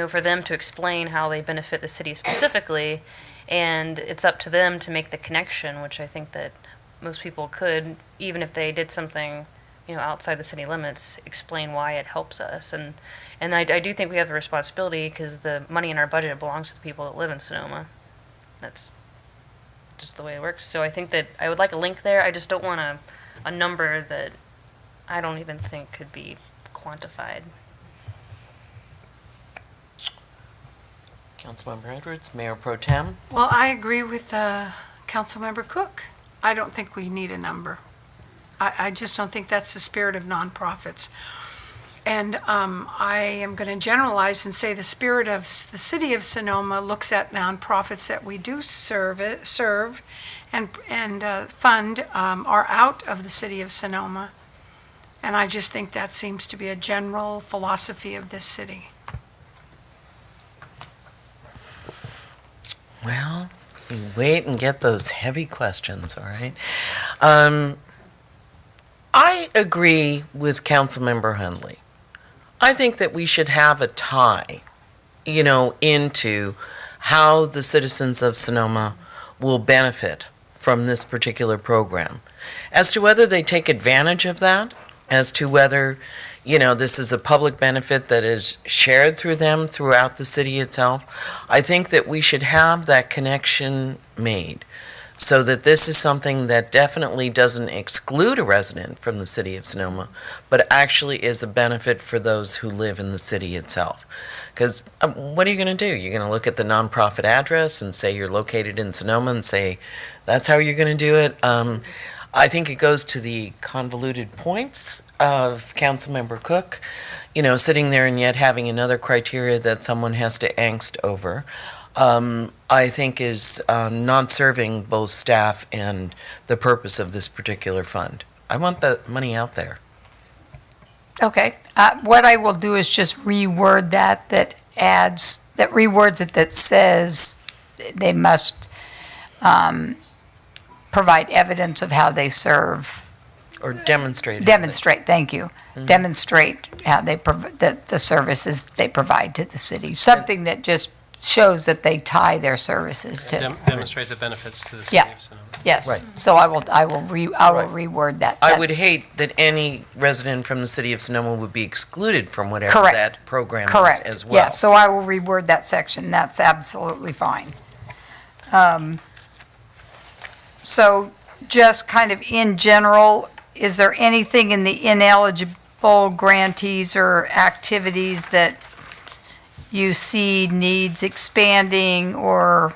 for them to explain how they benefit the city specifically, and it's up to them to make the connection, which I think that most people could, even if they did something, outside the city limits, explain why it helps us. And I do think we have a responsibility, because the money in our budget belongs to the people that live in Sonoma. That's just the way it works. So I think that I would like a link there. I just don't want a number that I don't even think could be quantified. Councilmember Edwards, Mayor Pro Tem. Well, I agree with Councilmember Cook. I don't think we need a number. I just don't think that's the spirit of nonprofits. And I am going to generalize and say the spirit of the city of Sonoma looks at nonprofits that we do serve and fund are out of the city of Sonoma. And I just think that seems to be a general philosophy of this city. Well, you wait and get those heavy questions, all right? I agree with Councilmember Hundley. I think that we should have a tie, into how the citizens of Sonoma will benefit from this particular program. As to whether they take advantage of that, as to whether, this is a public benefit that is shared through them throughout the city itself, I think that we should have that connection made, so that this is something that definitely doesn't exclude a resident from the city of Sonoma, but actually is a benefit for those who live in the city itself. Because what are you going to do? You're going to look at the nonprofit address and say you're located in Sonoma and say that's how you're going to do it? I think it goes to the convoluted points of Councilmember Cook, sitting there and yet having another criteria that someone has to angst over. I think is not serving both staff and the purpose of this particular fund. I want the money out there. Okay. What I will do is just reword that rewords it, that says they must provide evidence of how they serve. Or demonstrate. Demonstrate, thank you. Mm-hmm. Demonstrate how they the services they provide to the city. Something that just shows that they tie their services to. Demonstrate the benefits to the city of Sonoma. Yes. Right. So I will reword that. I would hate that any resident from the city of Sonoma would be excluded from whatever Correct. that program Correct. is as well. Yeah, so I will reword that section. That's absolutely fine. So just kind of in general, is there anything in the ineligible grantees or activities that you see needs expanding, or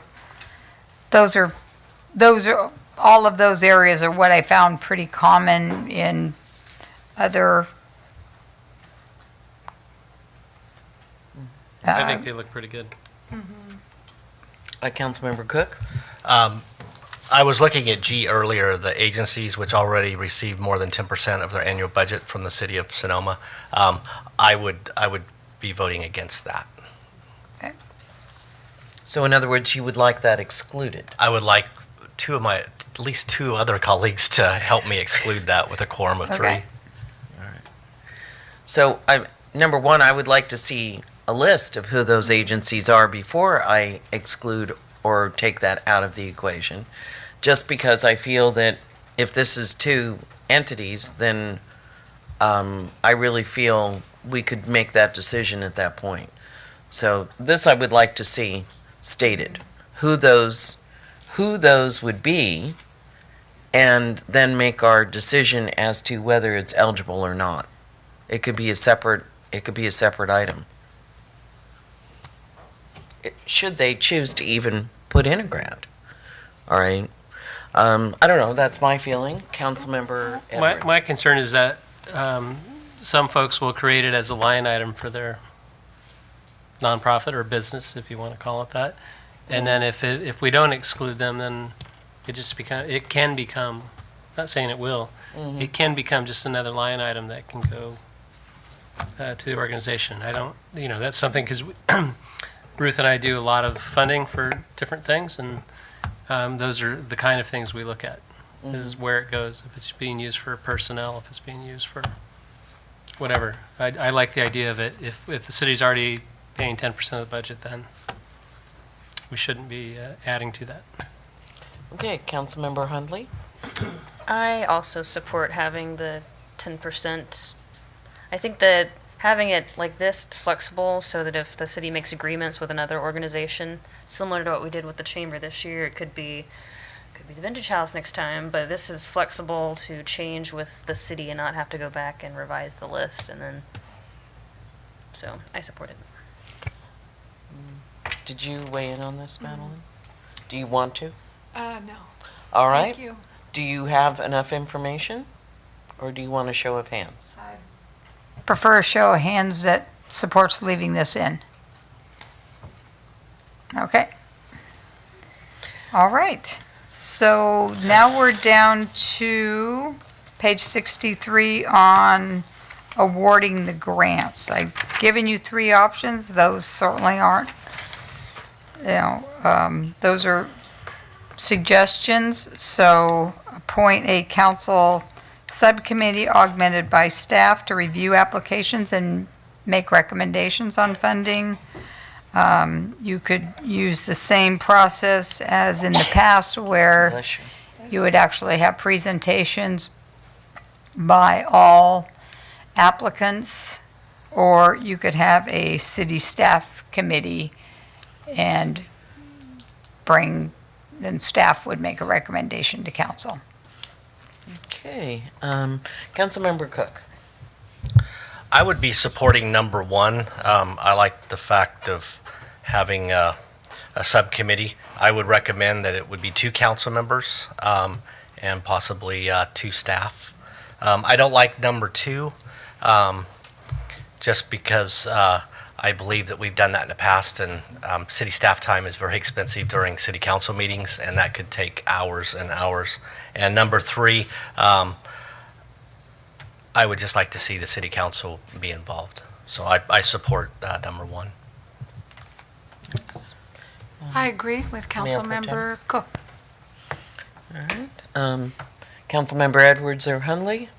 all of those areas are what I found pretty common in other. I think they look pretty good. Councilmember Cook? I was looking at G earlier, the agencies which already receive more than 10% of their annual budget from the city of Sonoma. I would be voting against that. So in other words, you would like that excluded? I would like at least two other colleagues to help me exclude that with a quorum of 3. All right. So number one, I would like to see a list of who those agencies are before I exclude or take that out of the equation. Just because I feel that if this is two entities, then I really feel we could make that decision at that point. So this I would like to see stated, who those would be, and then make our decision as to whether it's eligible or not. It could be a separate item. Should they choose to even put in a grant. All right. I don't know, that's my feeling. Councilmember Edwards. My concern is that some folks will create it as a line item for their nonprofit or business, if you want to call it that. And then if we don't exclude them, then it can become, not saying it will, it can become just another line item that can go to the organization. That's something, because Ruth and I do a lot of funding for different things, and those are the kind of things we look at, is where it goes, if it's being used for personnel, if it's being used for whatever. I like the idea of it. If the city's already paying 10% of the budget, then we shouldn't be adding to that. Okay, Councilmember Hundley? I also support having the 10%. I think that having it like this, it's flexible, so that if the city makes agreements with another organization, similar to what we did with the chamber this year, it could be the Vintage House next time, but this is flexible to change with the city and not have to go back and revise the list, and then, so I support it. Did you weigh in on this, Madeline? Do you want to? No. All right. Thank you. Do you have enough information, or do you want a show of hands? Prefer a show of hands that supports leaving this in. Okay. All right. So now we're down to page 63 on awarding the grants. I've given you 3 options. Those certainly aren't, those are suggestions. So appoint a council subcommittee augmented by staff to review applications and make recommendations on funding. You could use the same process as in the past, where you would actually have presentations by all applicants, or you could have a city staff committee and then staff would make a recommendation to council. Okay, Councilmember Cook. I would be supporting number 1. I like the fact of having a subcommittee. I would recommend that it would be 2 council members and possibly 2 staff. I don't like number 2 just because I believe that we've done that in the past, and city staff time is very expensive during city council meetings, and that could take hours and hours. And number 3, I would just like to see the city council be involved. So I support number 1. I agree with Councilmember Cook. All right. Councilmember Edwards or Hundley?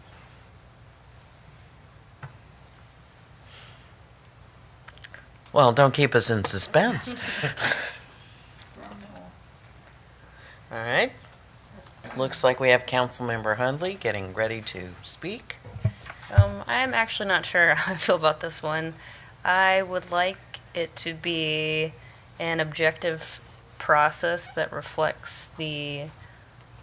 Well, don't keep us in suspense. All right. Looks like we have Councilmember Hundley getting ready to speak. I am actually not sure how I feel about this one. I would like it to be an objective process that reflects the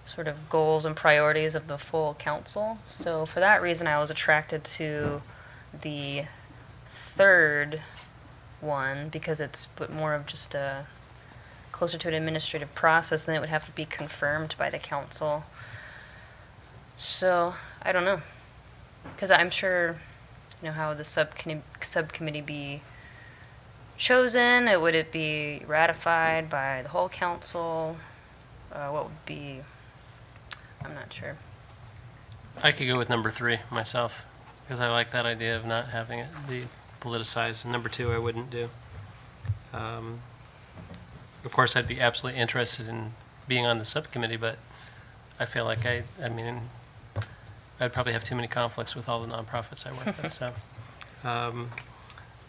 sort of goals and priorities of the full council. So for that reason, I was attracted to the third one, because it's more of just a closer to an administrative process, then it would have to be confirmed by the council. So I don't know, because I'm sure how would the subcommittee be chosen? Would it be ratified by the whole council? What would be? I'm not sure. I could go with number 3 myself, because I like that idea of not having it be politicized. And number 2, I wouldn't do. Of course, I'd be absolutely interested in being on the subcommittee, but I feel like I'd probably have too many conflicts with all the nonprofits I work with. So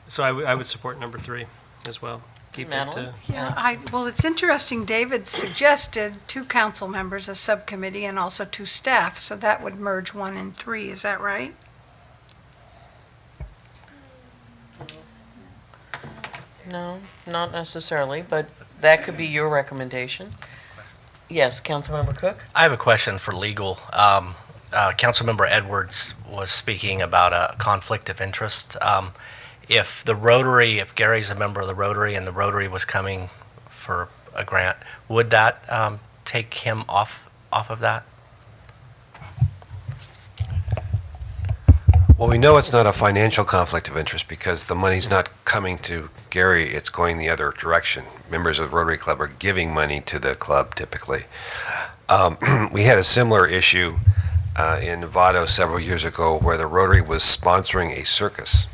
So I would support number 3 as well. Keep it Madeline? Yeah, well, it's interesting, David suggested 2 council members, a subcommittee, and also 2 staff, so that would merge 1 and 3, is that right? No, not necessarily, but that could be your recommendation. Yes, Councilmember Cook? I have a question for legal. Councilmember Edwards was speaking about a conflict of interest. If the Rotary, if Gary's a member of the Rotary and the Rotary was coming for a grant, would that take him off of that? Well, we know it's not a financial conflict of interest because the money's not coming to Gary, it's going the other direction. Members of Rotary Club are giving money to the club typically. We had a similar issue in Novato several years ago where the Rotary was sponsoring a circus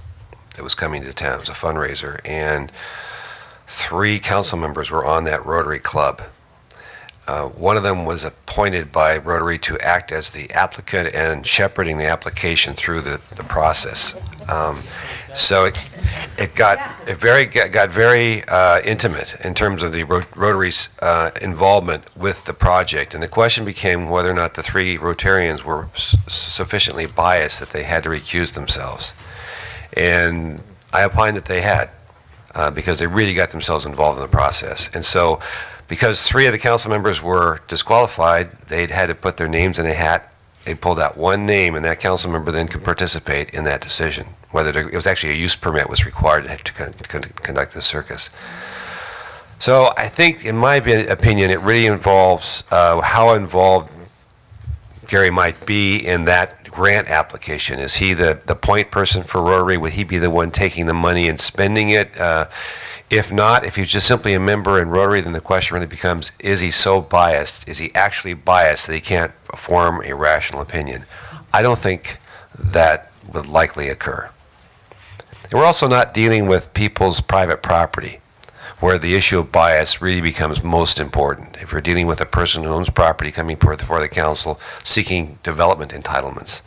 that was coming to town. It was a fundraiser, and 3 council members were on that Rotary Club. One of them was appointed by Rotary to act as the applicant and shepherding the application through the process. So it got very intimate in terms of the Rotary's involvement with the project, and the question became whether or not the 3 Rotarians were sufficiently biased that they had to recuse themselves. And I opined that they had, because they really got themselves involved in the process. And so, because 3 of the council members were disqualified, they'd had to put their names in a hat. They pulled out 1 name, and that council member then could participate in that decision. It was actually a use permit was required to conduct the circus. So I think, in my opinion, it really involves how involved Gary might be in that grant application. Is he the point person for Rotary? Would he be the one taking the money and spending it? If not, if he's just simply a member in Rotary, then the question really becomes, is he so biased? Is he actually biased that he can't form a rational opinion? I don't think that would likely occur. And we're also not dealing with people's private property, where the issue of bias really becomes most important. If you're dealing with a person who owns property coming before the council seeking development entitlements,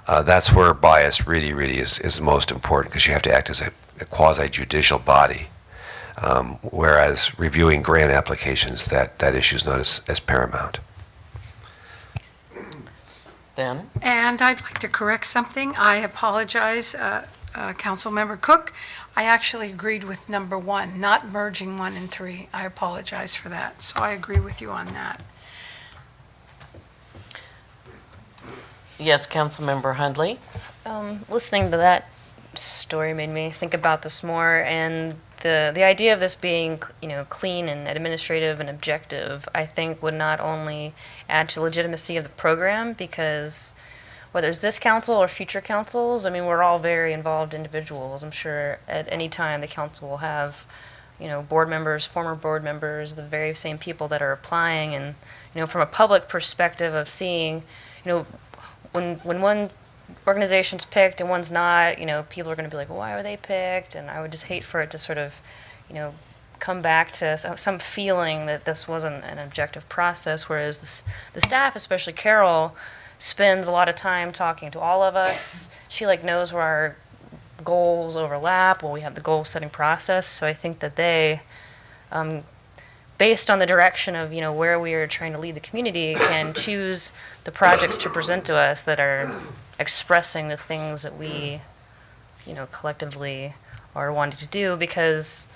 that's where bias really is most important, because you have to act as a quasi-judicial body. Whereas reviewing grant applications, that issue is not as paramount. Then? And I'd like to correct something. I apologize, Councilmember Cook. I actually agreed with number 1, not merging 1 and 3. I apologize for that. So I agree with you on that. Yes, Councilmember Hundley? Listening to that story made me think about this more, and the idea of this being, clean and administrative and objective, I think would not only add to legitimacy of the program, because whether it's this council or future councils, we're all very involved individuals. I'm sure at any time the council will have, board members, former board members, the very same people that are applying, and, from a public perspective of seeing, when one organization's picked and one's not, people are going to be like, well, why were they picked? And I would just hate for it to sort of, come back to some feeling that this wasn't an objective process, whereas the staff, especially Carol, spends a lot of time talking to all of us. She knows where our goals overlap, we have the goal setting process. So I think that they, based on the direction of, where we are trying to lead the community, can choose the projects to present to us that are expressing the things that we, collectively are wanting to do. Because,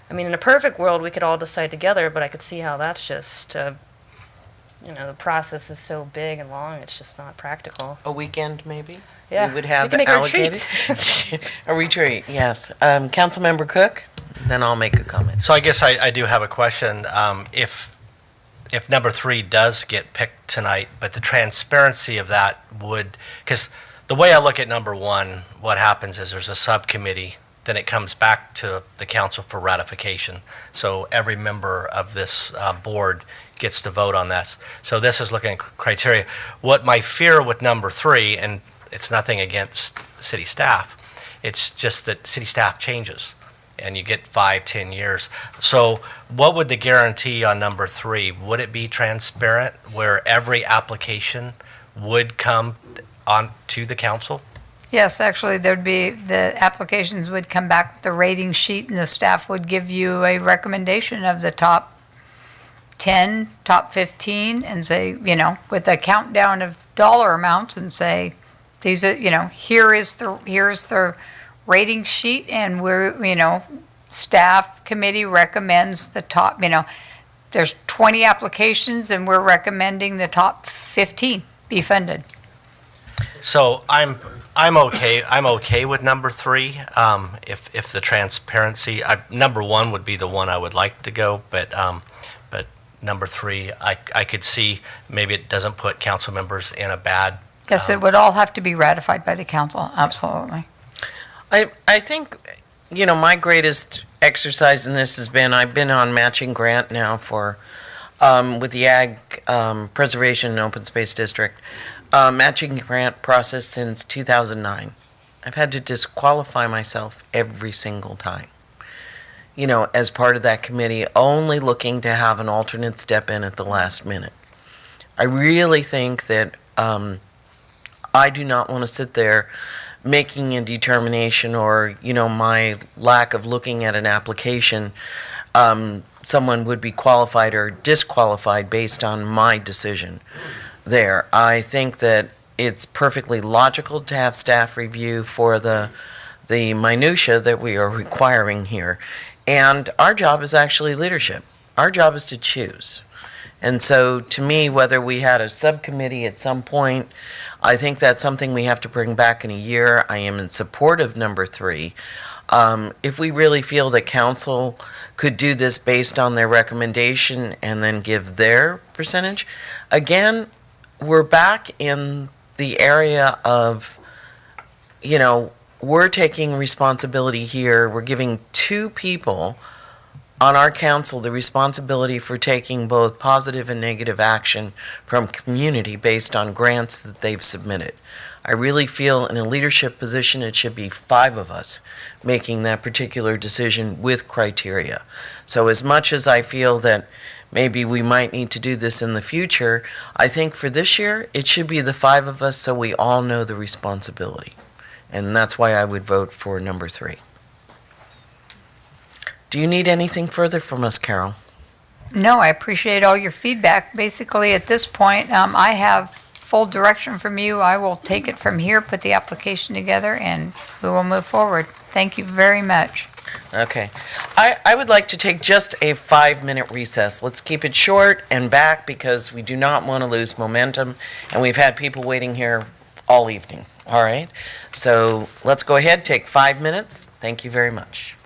in a perfect world, we could all decide together, but I could see how that's just, the process is so big and long, it's just not practical. A weekend, maybe? Yeah. We would have can make allocated. a retreat. A retreat, yes. Councilmember Cook, then I'll make a comment. So I guess I do have a question. If number 3 does get picked tonight, but the transparency of that would, because the way I look at number 1, what happens is there's a subcommittee, then it comes back to the council for ratification. So every member of this board gets to vote on that. So this is looking at criteria. What my fear with number 3, and it's nothing against city staff, it's just that city staff changes, and you get 5-10 years. So what would the guarantee on number 3? Would it be transparent where every application would come on to the council? Yes, actually, there'd be, the applications would come back with the rating sheet, and the staff would give you a recommendation of the top 10, top 15, and say, with a countdown of dollar amounts, and say, these are, here's the rating sheet, and staff committee recommends the top, there's 20 applications, and we're recommending the top 15 be funded. So I'm okay with number 3. If the transparency, number 1 would be the one I would like to go, but number 3, I could see maybe it doesn't put council members in a bad. Yes, it would all have to be ratified by the council, absolutely. I think, my greatest exercise in this has been, I've been on matching grant now for, with the Ag Preservation and Open Space District, matching grant process since 2009. I've had to disqualify myself every single time, as part of that committee, only looking to have an alternate step in at the last minute. I really think that I do not want to sit there making a determination, or, my lack of looking at an application, someone would be qualified or disqualified based on my decision there. I think that it's perfectly logical to have staff review for the minutia that we are requiring here. And our job is actually leadership. Our job is to choose. And so, to me, whether we had a subcommittee at some point, I think that's something we have to bring back in a year. I am in support of number 3. If we really feel that council could do this based on their recommendation and then give their percentage, again, we're back in the area of, we're taking responsibility here. We're giving 2 people on our council the responsibility for taking both positive and negative action from community based on grants that they've submitted. I really feel in a leadership position it should be 5 of us making that particular decision with criteria. So as much as I feel that maybe we might need to do this in the future, I think for this year it should be the 5 of us so we all know the responsibility. And that's why I would vote for number 3. Do you need anything further from us, Carol? No, I appreciate all your feedback. Basically, at this point, I have full direction from you. I will take it from here, put the application together, and we will move forward. Thank you very much. Okay. I would like to take just a 5-minute recess. Let's keep it short and back because we do not want to lose momentum, and we've had people waiting here all evening. All right? So let's go ahead, take 5 minutes. Thank you very much.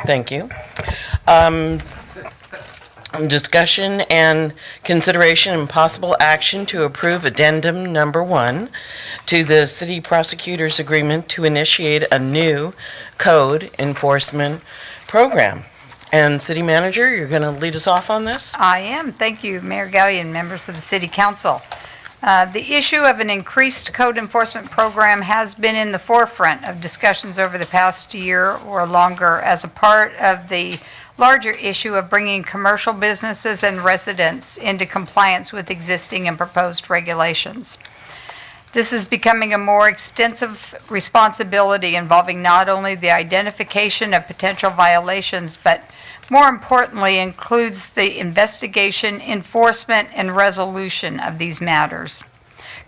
Thank you. Discussion and consideration and possible action to approve addendum number 1 to the city prosecutor's agreement to initiate a new code enforcement program. And City Manager, you're going to lead us off on this? I am. Thank you, Mayor Gallion, members of the City Council. The issue of an increased code enforcement program has been in the forefront of discussions over the past year or longer as a part of the larger issue of bringing commercial businesses and residents into compliance with existing and proposed regulations. This is becoming a more extensive responsibility involving not only the identification of potential violations, but more importantly, includes the investigation, enforcement, and resolution of these matters.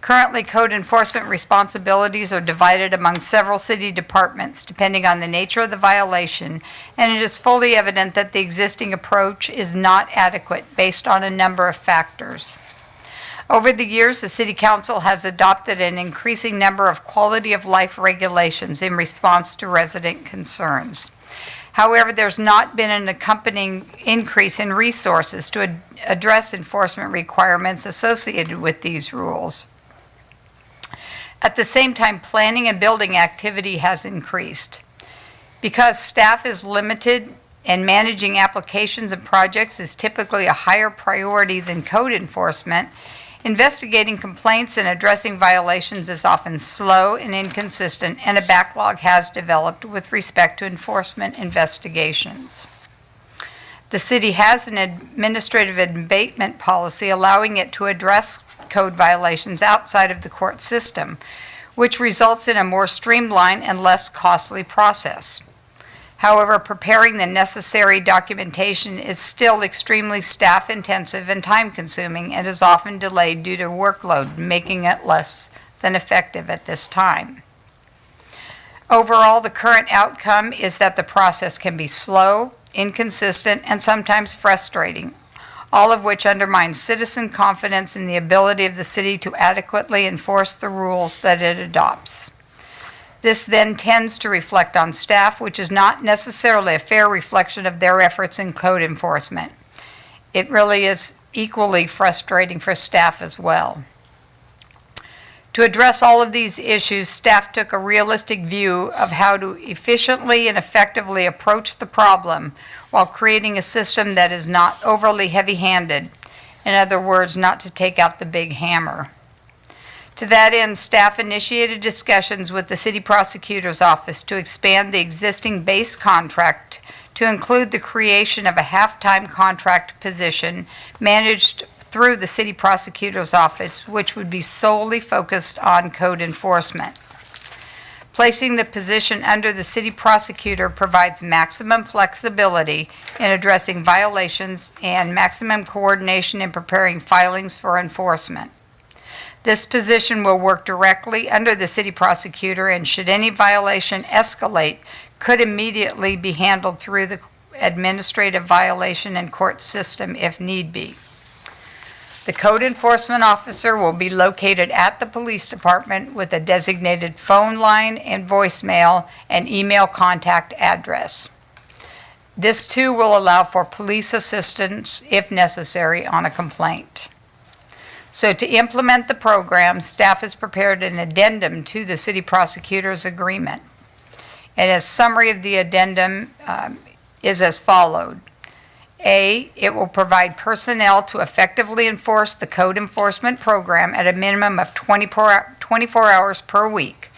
Currently, code enforcement responsibilities are divided among several city departments, depending on the nature of the violation, and it is fully evident that the existing approach is not adequate based on a number of factors. Over the years, the City Council has adopted an increasing number of quality of life regulations in response to resident concerns. However, there's not been an accompanying increase in resources to address enforcement requirements associated with these rules. At the same time, planning and building activity has increased. Because staff is limited and managing applications and projects is typically a higher priority than code enforcement, investigating complaints and addressing violations is often slow and inconsistent, and a backlog has developed with respect to enforcement investigations. The city has an administrative abatement policy allowing it to address code violations outside of the court system, which results in a more streamlined and less costly process. However, preparing the necessary documentation is still extremely staff-intensive and time-consuming and is often delayed due to workload, making it less than effective at this time. Overall, the current outcome is that the process can be slow, inconsistent, and sometimes frustrating, all of which undermines citizen confidence in the ability of the city to adequately enforce the rules that it adopts. This then tends to reflect on staff, which is not necessarily a fair reflection of their efforts in code enforcement. It really is equally frustrating for staff as well. To address all of these issues, staff took a realistic view of how to efficiently and effectively approach the problem while creating a system that is not overly heavy-handed. In other words, not to take out the big hammer. To that end, staff initiated discussions with the City Prosecutor's Office to expand the existing base contract to include the creation of a half-time contract position managed through the City Prosecutor's Office, which would be solely focused on code enforcement. Placing the position under the City Prosecutor provides maximum flexibility in addressing violations and maximum coordination in preparing filings for enforcement. This position will work directly under the City Prosecutor, and should any violation escalate, could immediately be handled through the administrative violation and court system if need be. The code enforcement officer will be located at the police department with a designated phone line and voicemail and email contact address. This too will allow for police assistance if necessary on a complaint. So to implement the program, staff has prepared an addendum to the City Prosecutor's Agreement. And a summary of the addendum is as followed. A, it will provide personnel to effectively enforce the code enforcement program at a minimum of 24 hours per week.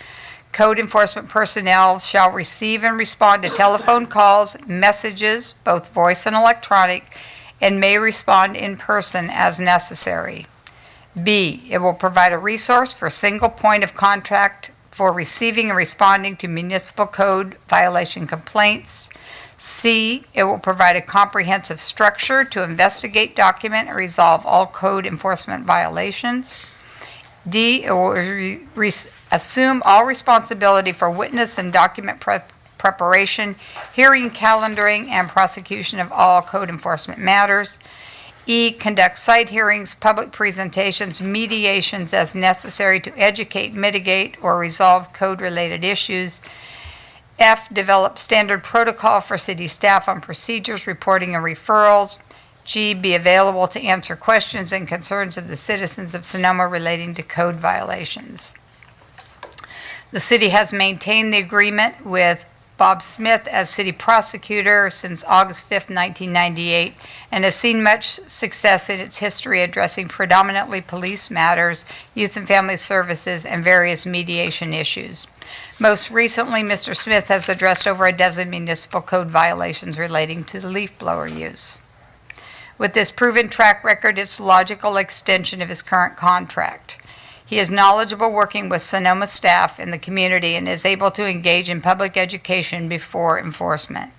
Code enforcement personnel shall receive and respond to telephone calls, messages, both voice and electronic, and may respond in person as necessary. B, it will provide a resource for single point of contact for receiving and responding to municipal code violation complaints. C, it will provide a comprehensive structure to investigate, document, and resolve all code enforcement violations. D, it will assume all responsibility for witness and document preparation, hearing, calendaring, and prosecution of all code enforcement matters. E, conduct site hearings, public presentations, mediations as necessary to educate, mitigate, or resolve code-related issues. F, develop standard protocol for city staff on procedures, reporting, and referrals. G, be available to answer questions and concerns of the citizens of Sonoma relating to code violations. The city has maintained the agreement with Bob Smith as city prosecutor since August 5th, 1998, and has seen much success in its history addressing predominantly police matters, youth and family services, and various mediation issues. Most recently, Mr. Smith has addressed over a dozen municipal code violations relating to the leaf blower use. With this proven track record, it's a logical extension of his current contract. He is knowledgeable working with Sonoma staff in the community and is able to engage in public education before enforcement.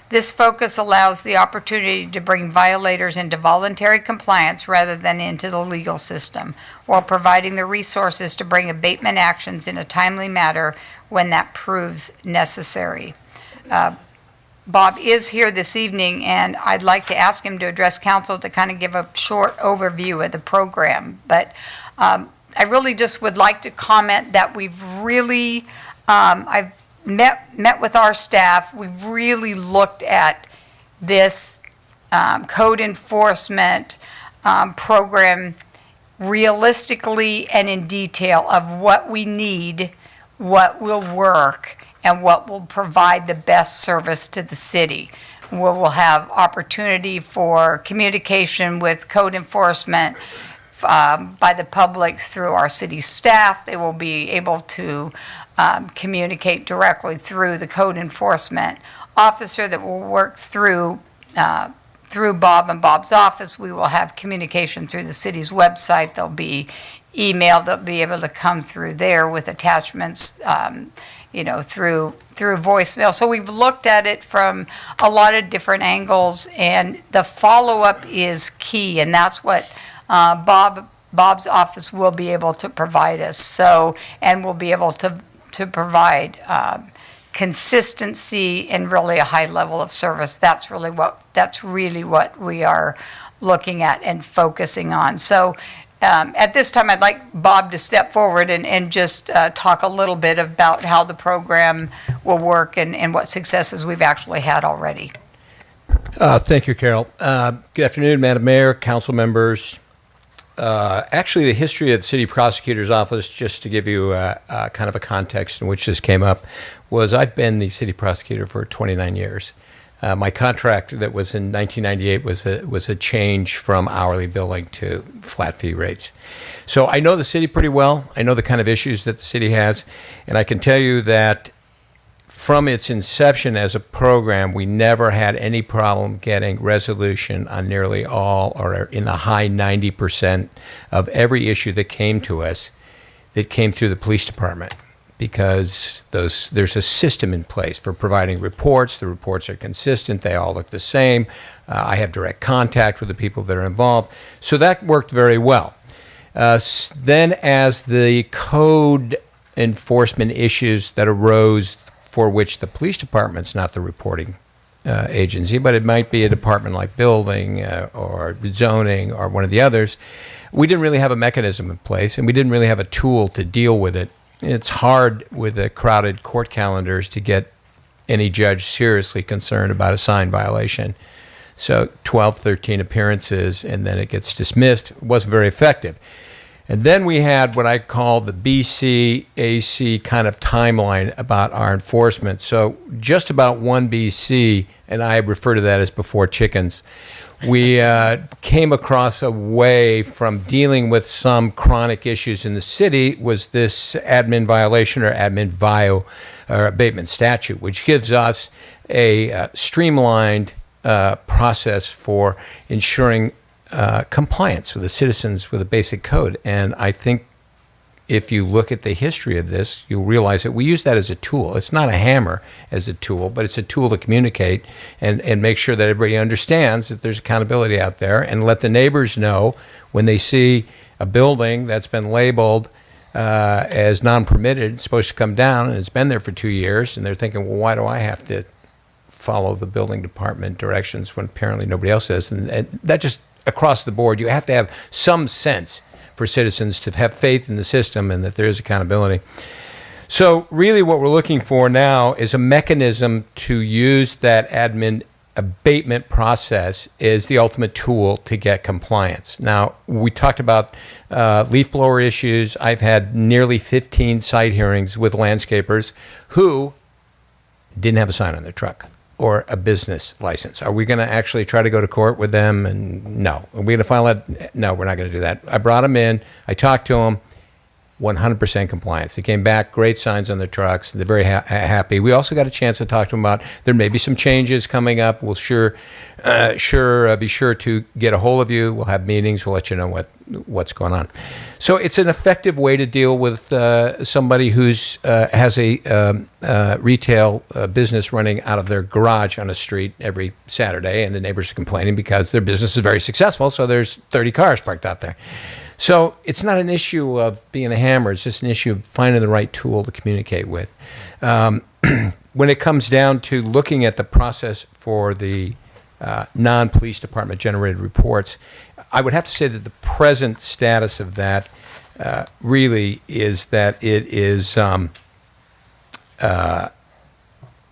This focus allows the opportunity to bring violators into voluntary compliance rather than into the legal system, while providing the resources to bring abatement actions in a timely manner when that proves necessary. Bob is here this evening, and I'd like to ask him to address council to kind of give a short overview of the program. But I really just would like to comment that we've really, I've met with our staff. We've really looked at this code enforcement program realistically and in detail of what we need, what will work, and what will provide the best service to the city. We will have opportunity for communication with code enforcement by the public through our city staff. They will be able to communicate directly through the code enforcement officer that will work through Bob and Bob's office. We will have communication through the city's website. There'll be email that'll be able to come through there with attachments, through voicemail. So we've looked at it from a lot of different angles, and the follow-up is key, and that's what Bob's office will be able to provide us. So, and we'll be able to provide consistency and really a high level of service. That's really what we are looking at and focusing on. So at this time, I'd like Bob to step forward and just talk a little bit about how the program will work and what successes we've actually had already. Thank you, Carol. Good afternoon, Madam Mayor, council members. Actually, the history of the City Prosecutor's Office, just to give you kind of a context in which this came up, was I've been the City Prosecutor for 29 years. My contract that was in 1998 was a change from hourly billing to flat fee rates. So I know the city pretty well. I know the kind of issues that the city has, and I can tell you that from its inception as a program, we never had any problem getting resolution on nearly all, or in the high 90% of every issue that came to us that came through the police department, because there's a system in place for providing reports. The reports are consistent. They all look the same. I have direct contact with the people that are involved. So that worked very well. Then as the code enforcement issues that arose, for which the police department's not the reporting agency, but it might be a department like building or zoning or one of the others, we didn't really have a mechanism in place, and we didn't really have a tool to deal with it. It's hard with the crowded court calendars to get any judge seriously concerned about a sign violation. So 12, 13 appearances, and then it gets dismissed. It wasn't very effective. And then we had what I call the BCAC kind of timeline about our enforcement. So just about one BC, and I refer to that as before chickens, we came across a way from dealing with some chronic issues in the city was this admin violation or admin vio or abatement statute, which gives us a streamlined process for ensuring compliance with the citizens with a basic code. And I think if you look at the history of this, you'll realize that we use that as a tool. It's not a hammer as a tool, but it's a tool to communicate and make sure that everybody understands that there's accountability out there, and let the neighbors know when they see a building that's been labeled as non-permitted, it's supposed to come down, and it's been there for 2 years, and they're thinking, well, why do I have to follow the building department directions when apparently nobody else does? And that just across the board, you have to have some sense for citizens to have faith in the system and that there is accountability. So really what we're looking for now is a mechanism to use that admin abatement process as the ultimate tool to get compliance. Now, we talked about leaf blower issues. I've had nearly 15 site hearings with landscapers who didn't have a sign on their truck or a business license. Are we going to actually try to go to court with them? And no. Are we going to file that? No, we're not going to do that. I brought them in. I talked to them. 100% compliance. They came back, great signs on their trucks. They're very happy. We also got a chance to talk to them about there may be some changes coming up. We'll be sure to get a hold of you. We'll have meetings. We'll let you know what's going on. So it's an effective way to deal with somebody who's has a retail business running out of their garage on a street every Saturday, and the neighbors are complaining because their business is very successful, so there's 30 cars parked out there. So it's not an issue of being a hammer. It's just an issue of finding the right tool to communicate with. when it comes down to looking at the process for the non-police department generated reports, I would have to say that the present status of that really is that it is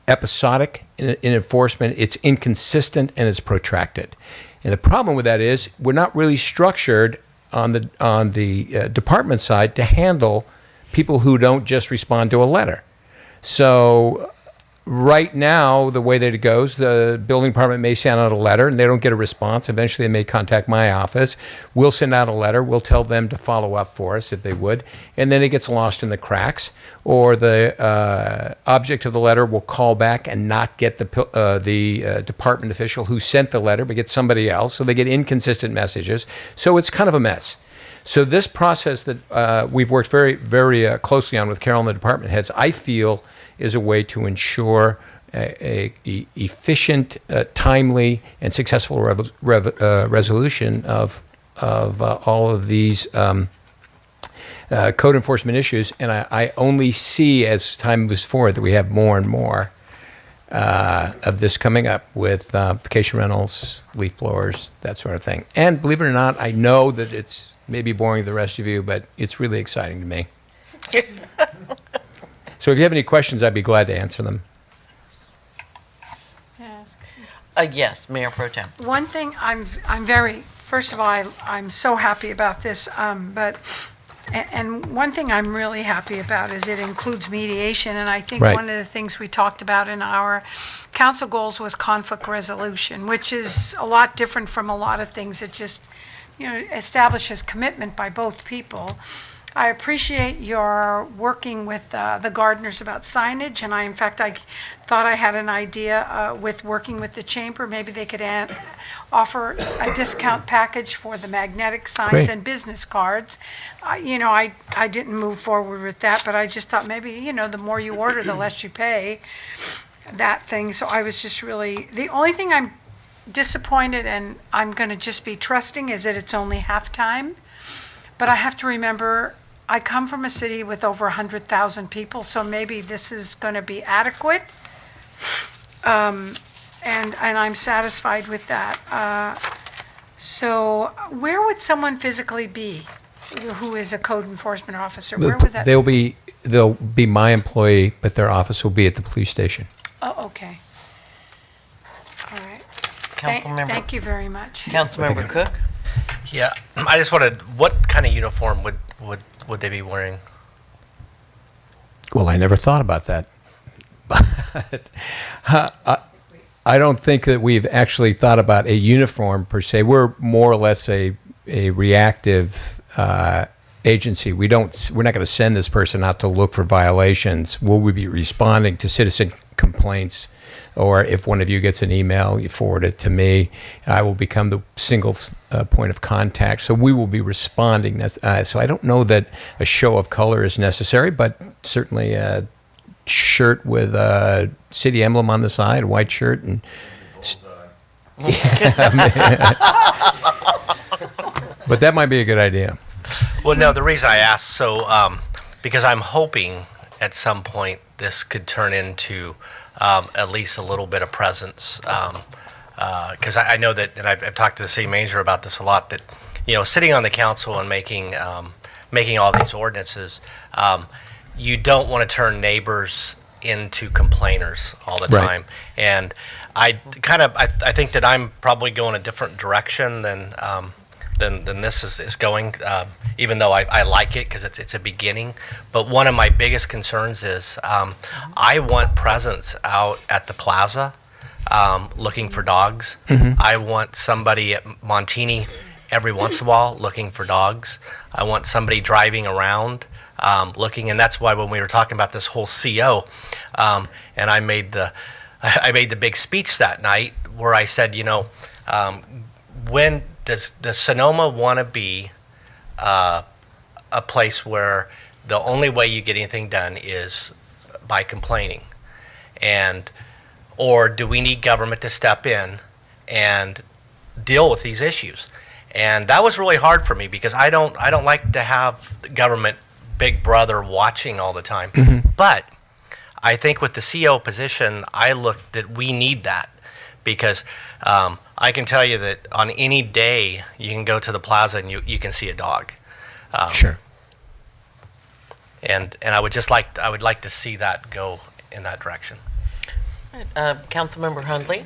episodic in enforcement. It's inconsistent and it's protracted. And the problem with that is we're not really structured on the department side to handle people who don't just respond to a letter. So right now, the way that it goes, the building department may send out a letter and they don't get a response. Eventually, they may contact my office. We'll send out a letter. We'll tell them to follow up for us if they would. And then it gets lost in the cracks. Or the object of the letter will call back and not get the department official who sent the letter, but get somebody else. So they get inconsistent messages. So it's kind of a mess. So this process that we've worked very, very closely on with Carol and the department heads, I feel is a way to ensure a efficient, timely, and successful resolution of all of these code enforcement issues. And I only see, as time moves forward, that we have more and more of this coming up with vacation rentals, leaf blowers, that sort of thing. And believe it or not, I know that it's maybe boring to the rest of you, but it's really exciting to me. So if you have any questions, I'd be glad to answer them. Yes, Mayor Pro Tem. One thing first of all, I'm so happy about this, and one thing I'm really happy about is it includes mediation, and I think Right. one of the things we talked about in our council goals was conflict resolution, which is a lot different from a lot of things. It just, establishes commitment by both people. I appreciate your working with the gardeners about signage, and I thought I had an idea with working with the chamber. Maybe they could offer a discount package for the magnetic signs Great. and business cards. I didn't move forward with that, but I just thought maybe, the more you order, the less you pay, that thing. So I was just really, the only thing I'm disappointed, and I'm going to just be trusting, is that it's only halftime. But I have to remember, I come from a city with over 100,000 people, so maybe this is going to be adequate. And I'm satisfied with that. So where would someone physically be who is a code enforcement officer? Where would that They'll be my employee, but their office will be at the police station. Oh, okay. All right. Councilmember. Thank you very much. Councilmember Cook? Yeah, I just wanted, what kind of uniform would they be wearing? Well, I never thought about that. But I don't think that we've actually thought about a uniform per se. We're more or less a reactive agency. We're not going to send this person out to look for violations. We'll be responding to citizen complaints, or if one of you gets an email, you forward it to me, and I will become the single point of contact. So we will be responding. So I don't know that a show of color is necessary, but certainly a shirt with a city emblem on the side, a white shirt, and but that might be a good idea. Well, no, the reason I asked, because I'm hoping at some point this could turn into at least a little bit of presence. Because I know that, and I've talked to the city manager about this a lot, that, sitting on the council and making all these ordinances, you don't want to turn neighbors into complainers all the Right. time. And I think that I'm probably going a different direction than this is going, even though I like it because it's a beginning. But one of my biggest concerns is I want presence out at the plaza looking for dogs. Mhm. I want somebody at Montini every once in a while looking for dogs. I want somebody driving around looking, and that's why when we were talking about this whole CO, and I made the big speech that night where I said, when does Sonoma want to be a place where the only way you get anything done is by complaining, or do we need government to step in and deal with these issues? And that was really hard for me because I don't like to have government big brother watching all the time. Mhm. But I think with the CO position, I looked that we need that because I can tell you that on any day you can go to the plaza and you can see a dog. Sure. And I would like to see that go in that direction. Councilmember Hundley?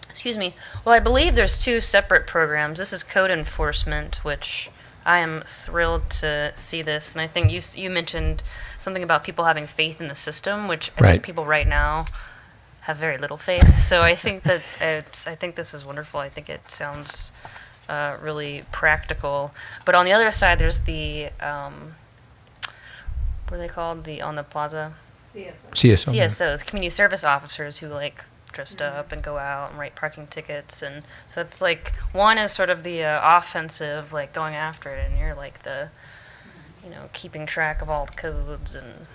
Excuse me. Well, I believe there's two separate programs. This is code enforcement, which I am thrilled to see this. And I think you mentioned something about people having faith in the system, which I think people right now have very little faith. So I think that I think this is wonderful. I think it sounds really practical. But on the other side, there's the what are they called? On the plaza? CSOs, community service officers who like dressed up and go out and write parking tickets, and so it's like one is sort of the offensive, like going after it, and you're like the, keeping track of all the codes and.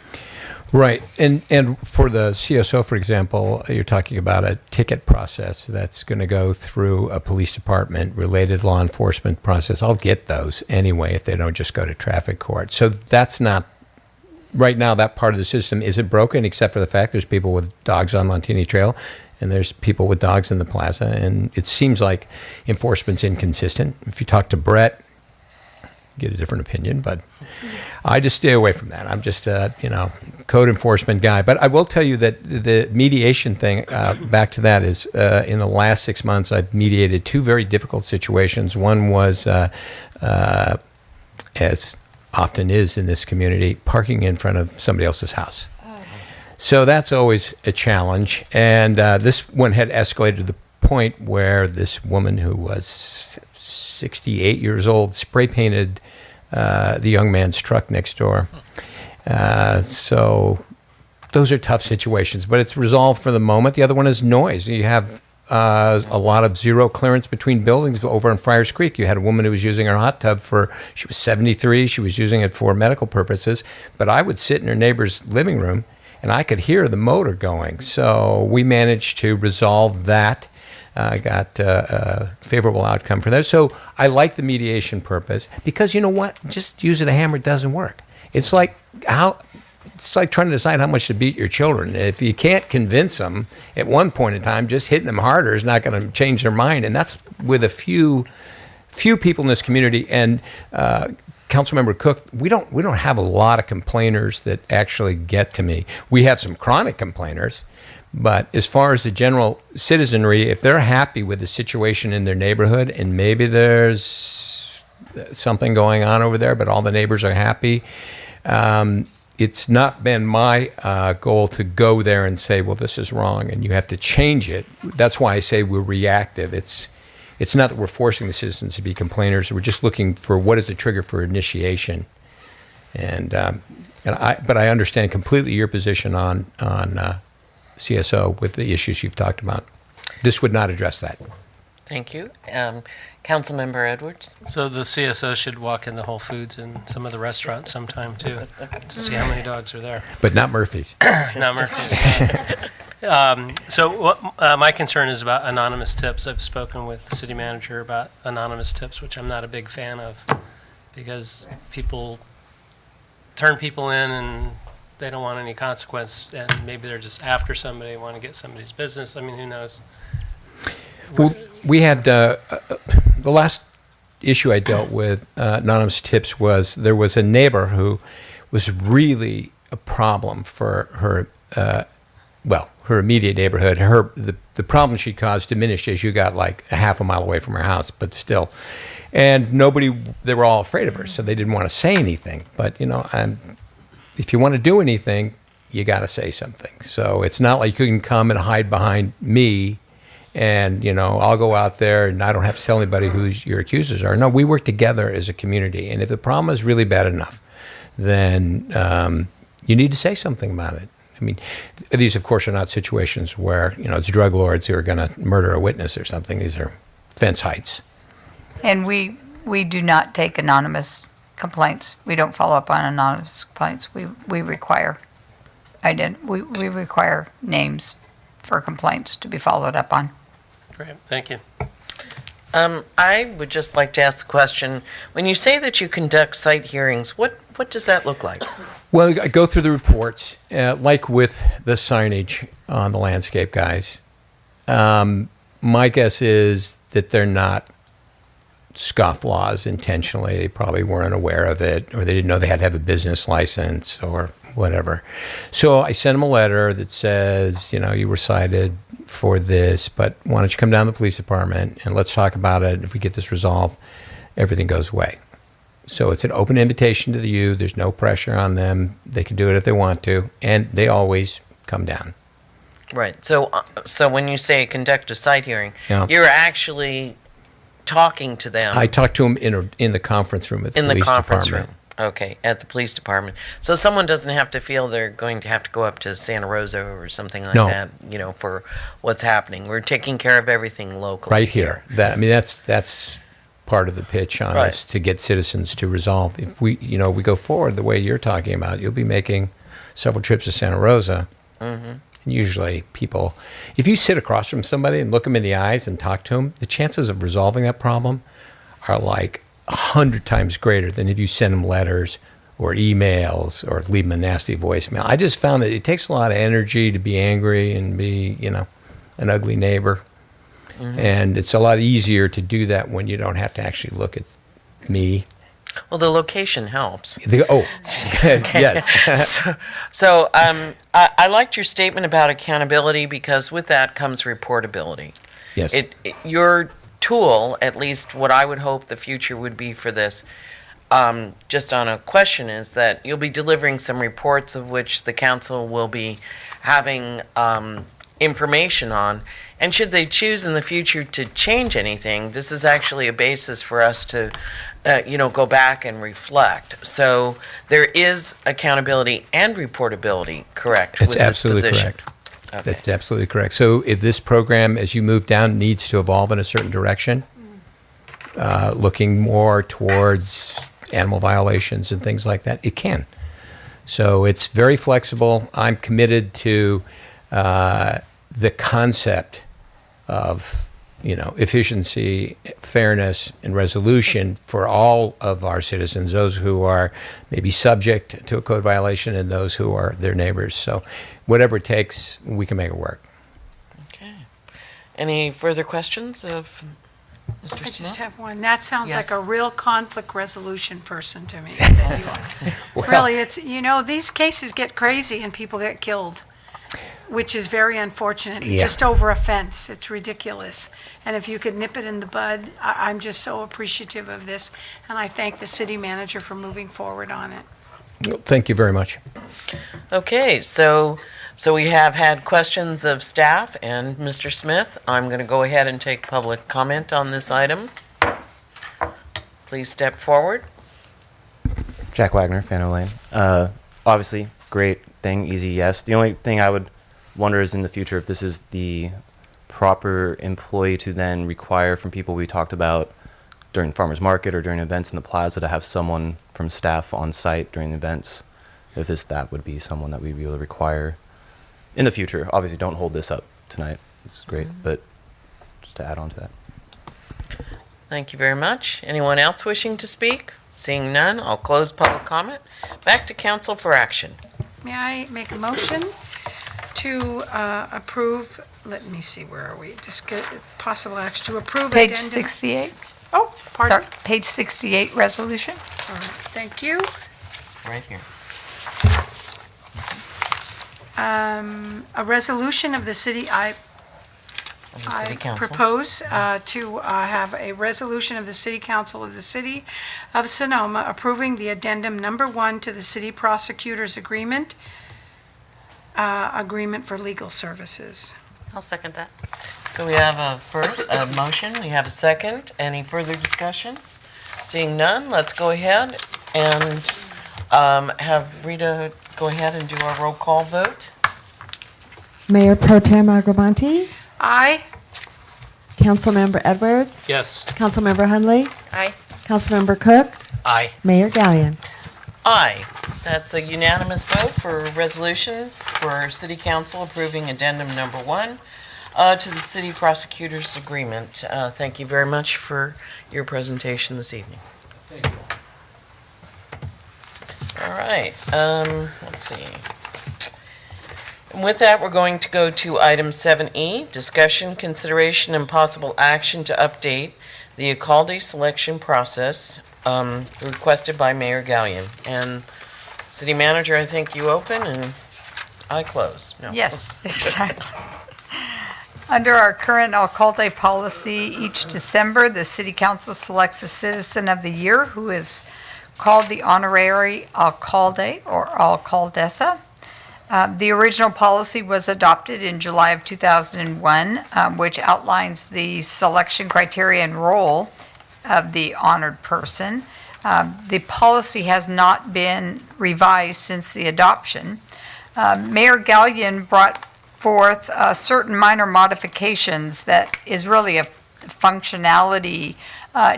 Right, and for the CSO, for example, you're talking about a ticket process that's going to go through a police department related law enforcement process. I'll get those anyway if they don't just go to traffic court. So that's not. Right now, that part of the system isn't broken, except for the fact there's people with dogs on Montini Trail, and there's people with dogs in the plaza, and it seems like enforcement's inconsistent. If you talk to Brett, get a different opinion, but I just stay away from that. I'm just a, code enforcement guy. But I will tell you that the mediation thing, back to that, is in the last 6 months, I've mediated two very difficult situations. One was, as often is in this community, parking in front of somebody else's house. So that's always a challenge. And this one had escalated to the point where this woman who was 68 years old spray painted the young man's truck next door. So those are tough situations, but it's resolved for the moment. The other one is noise. You have a lot of zero clearance between buildings. Over on Friars Creek, you had a woman who was using her hot tub she was 73, she was using it for medical purposes, but I would sit in her neighbor's living room and I could hear the motor going. So we managed to resolve that. Got a favorable outcome for that. So I like the mediation purpose because you know what? Just using a hammer doesn't work. It's like trying to decide how much to beat your children. If you can't convince them at one point in time, just hitting them harder is not going to change their mind. And that's with a few people in this community. And Councilmember Cook, we don't have a lot of complainers that actually get to me. We have some chronic complainers, but as far as the general citizenry, if they're happy with the situation in their neighborhood, and maybe there's something going on over there, but all the neighbors are happy. It's not been my goal to go there and say, well, this is wrong and you have to change it. That's why I say we're reactive. It's not that we're forcing the citizens to be complainers. We're just looking for what is the trigger for initiation. But I understand completely your position on CSO with the issues you've talked about. This would not address that. Thank you. Councilmember Edwards? So the CSO should walk in the Whole Foods and some of the restaurants sometime too, to see how many dogs are there. But not Murphy's. Not Murphy's. My concern is about anonymous tips. I've spoken with the city manager about anonymous tips, which I'm not a big fan of, because people turn people in and they don't want any consequence, and maybe they're just after somebody, want to get somebody's business. I mean, who knows? Well, we had the last issue I dealt with anonymous tips was there was a neighbor who was really a problem for her, her immediate neighborhood. The problem she caused diminished as you got like a half a mile away from her house, but still. And they were all afraid of her, so they didn't want to say anything. But, if you want to do anything, you got to say something. So it's not like you can come and hide behind me and, I'll go out there and I don't have to tell anybody who your accusers are. No, we work together as a community. And if the problem is really bad enough, then you need to say something about it. I mean, these, of course, are not situations where, it's drug lords who are going to murder a witness or something. These are fence heights. And we do not take anonymous complaints. We don't follow up on anonymous complaints. We require we require names for complaints to be followed up on. Great, thank you. I would just like to ask the question, when you say that you conduct site hearings, what does that look like? Well, I go through the reports, like with the signage on the landscape guys. My guess is that they're not scofflaws intentionally. They probably weren't aware of it, or they didn't know they had to have a business license or whatever. So I sent them a letter that says, you know, you were cited for this, but why don't you come down to the police department and let's talk about it. If we get this resolved, everything goes away. So it's an open invitation to you. There's no pressure on them. They can do it if they want to, and they always come down. Right. So when you say conduct a site hearing, Yeah. you're actually talking to them. I talked to them in the conference room at the in the police conference department. room. Okay, at the police department. So someone doesn't have to feel they're going to have to go up to Santa Rosa or something like No. that, you know, for what's happening. We're taking care of everything locally. Right here. That's part of the pitch on Right. us to get citizens to resolve. If we go forward the way you're talking about, you'll be making several trips to Santa Rosa. Mm-hmm. And usually people, if you sit across from somebody and look them in the eyes and talk to them, the chances of resolving that problem are like 100 times greater than if you send them letters or emails or leave them a nasty voicemail. I just found that it takes a lot of energy to be angry and be, an ugly neighbor. Mhm. And it's a lot easier to do that when you don't have to actually look at me. Well, the location helps. Yes. So I liked your statement about accountability because with that comes reportability. Yes. Your tool, at least what I would hope the future would be for this, just on a question, is that you'll be delivering some reports of which the council will be having information on. And should they choose in the future to change anything, this is actually a basis for us to, go back and reflect. So there is accountability and reportability, correct? That's with this absolutely position? correct. That's absolutely correct. So if this program, as you move down, needs to evolve in a certain direction, looking more towards animal violations and things like that, it can. So it's very flexible. I'm committed to the concept of efficiency, fairness, and resolution for all of our citizens, those who are maybe subject to a code violation and those who are their neighbors. So whatever it takes, we can make it work. Okay. Any further questions of Mr. I Smith? just have one. That sounds Yes. like a real conflict resolution person to me. that you are. Well- Really, it's, these cases get crazy and people get killed, which is very unfortunate. Yeah. Just over a fence. It's ridiculous. And if you could nip it in the bud, I'm just so appreciative of this. And I thank the city manager for moving forward on it. Well, thank you very much. Okay, so we have had questions of staff and Mr. Smith. I'm going to go ahead and take public comment on this item. Please step forward. Jack Wagner, Fano Lane. Obviously, great thing, easy yes. The only thing I would wonder is in the future if this is the proper employee to then require from people we talked about during farmers market or during events in the plaza to have someone from staff on site during events. If that would be someone that we'd be able to require in the future. Obviously, don't hold this up tonight. This is great, but just to add on to that. Thank you very much. Anyone else wishing to speak? Seeing none, I'll close public comment. Back to council for action. May I make a motion to approve, let me see, where are we? Possible action to approve Page addendum. 68. Oh, pardon? Sorry, page 68, resolution. All right, thank you. Right here. A resolution of the city, I Of the city council. propose to have a resolution of the City Council of the City of Sonoma approving the addendum number 1 to the city prosecutor's agreement for legal services. I'll second that. So we have a motion, we have a second. Any further discussion? Seeing none, let's go ahead and have Rita go ahead and do our roll call vote. Mayor Pro Tem Agramonte, Aye. Councilmember Edwards. Yes. Councilmember Hunley, Aye. Councilmember Cook, Aye. Mayor Gallion. Aye. That's a unanimous vote for a resolution for City Council approving addendum number 1 to the city prosecutor's agreement. Thank you very much for your presentation this evening. Thank you. All right, let's see. And with that, we're going to go to item 7E, discussion, consideration, and possible action to update the Alcalde selection process, requested by Mayor Gallion. And City Manager, I think you open and I close. No. Yes, exactly. Under our current Alcalde policy, each December, the City Council selects a Citizen of the Year who is called the Honorary Alcalde or Alcaldesa. The original policy was adopted in July of 2001, which outlines the selection criteria and role of the honored person. The policy has not been revised since the adoption. Mayor Gallion brought forth certain minor modifications that is really a functionality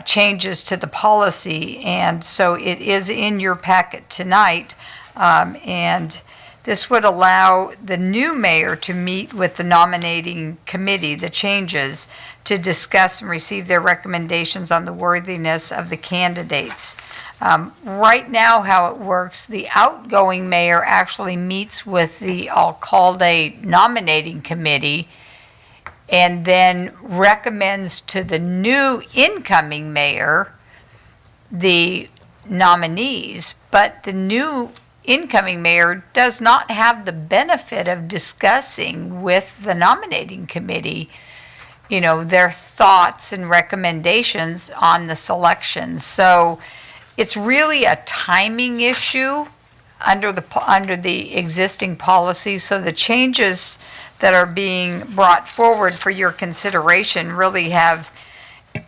changes to the policy, and so it is in your packet tonight. And this would allow the new mayor to meet with the nominating committee, the changes, to discuss and receive their recommendations on the worthiness of the candidates. Right now, how it works, the outgoing mayor actually meets with the Alcalde nominating committee and then recommends to the new incoming mayor the nominees, but the new incoming mayor does not have the benefit of discussing with the nominating committee, you know, their thoughts and recommendations on the selection. So it's really a timing issue under the existing policy. So the changes that are being brought forward for your consideration really have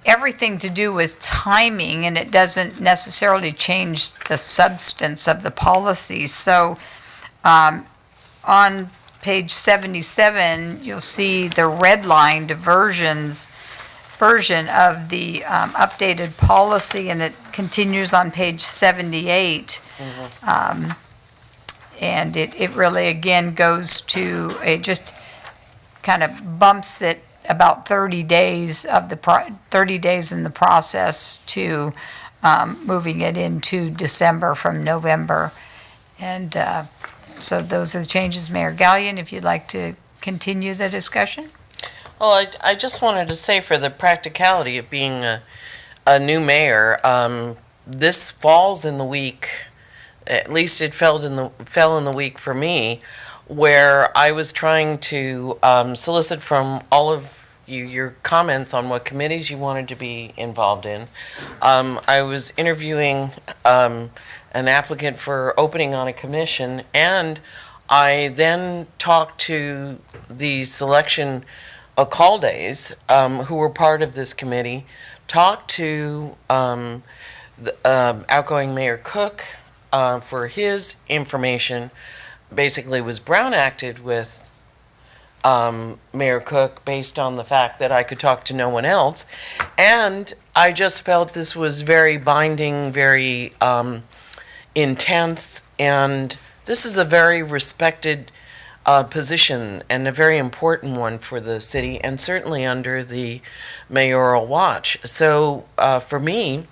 everything to do with timing, and it doesn't necessarily change the substance of the policy. So on page 77, you'll see the redlined version of the updated policy, and it continues on page 78. And it really, again, goes to, it just kind of bumps it about 30 days of the 30 days in the process to moving it into December from November. And so those are the changes. Mayor Gallion, if you'd like to continue the discussion. Well, I just wanted to say, for the practicality of being a new mayor, this falls in the week, at least it fell in the week for me, where I was trying to solicit from all of you your comments on what committees you wanted to be involved in. I was interviewing an applicant for opening on a commission, and I then talked to the selection Alcaldes who were part of this committee, talked to the outgoing Mayor Cook for his information. Basically was Brown acted with Mayor Cook based on the fact that I could talk to no one else. And I just felt this was very binding, very intense, and this is a very respected position and a very important one for the city, and certainly under the mayoral watch. So for me,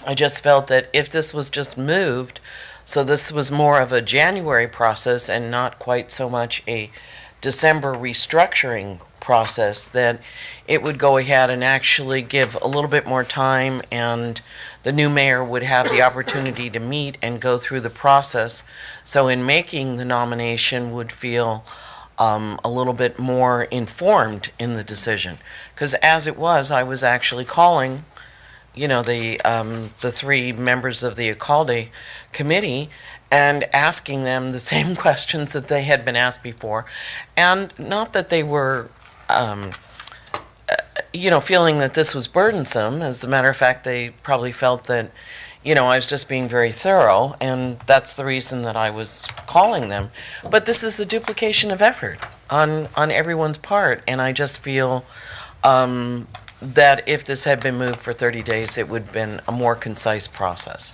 I just felt that if this was just moved, so this was more of a January process and not quite so much a December restructuring process, that it would go ahead and actually give a little bit more time, and the new mayor would have the opportunity to meet and go through the process. So in making the nomination would feel a little bit more informed in the decision. Because as it was, I was actually calling, you know, the three members of the Alcalde committee and asking them the same questions that they had been asked before. And not that they were, you know, feeling that this was burdensome. As a matter of fact, they probably felt that, you know, I was just being very thorough, and that's the reason that I was calling them. But this is a duplication of effort on everyone's part, and I just feel that if this had been moved for 30 days, it would have been a more concise process.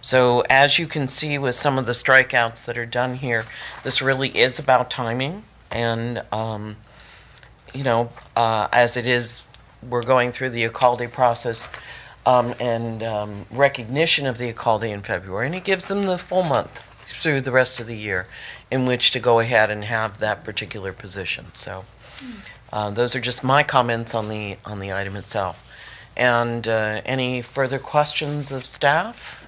So as you can see with some of the strikeouts that are done here, this really is about timing, and you know, as it is, we're going through the Alcalde process. and recognition of the Alcalde in February, and it gives them the full month through the rest of the year in which to go ahead and have that particular position. So those are just my comments on the item itself. And any further questions of staff?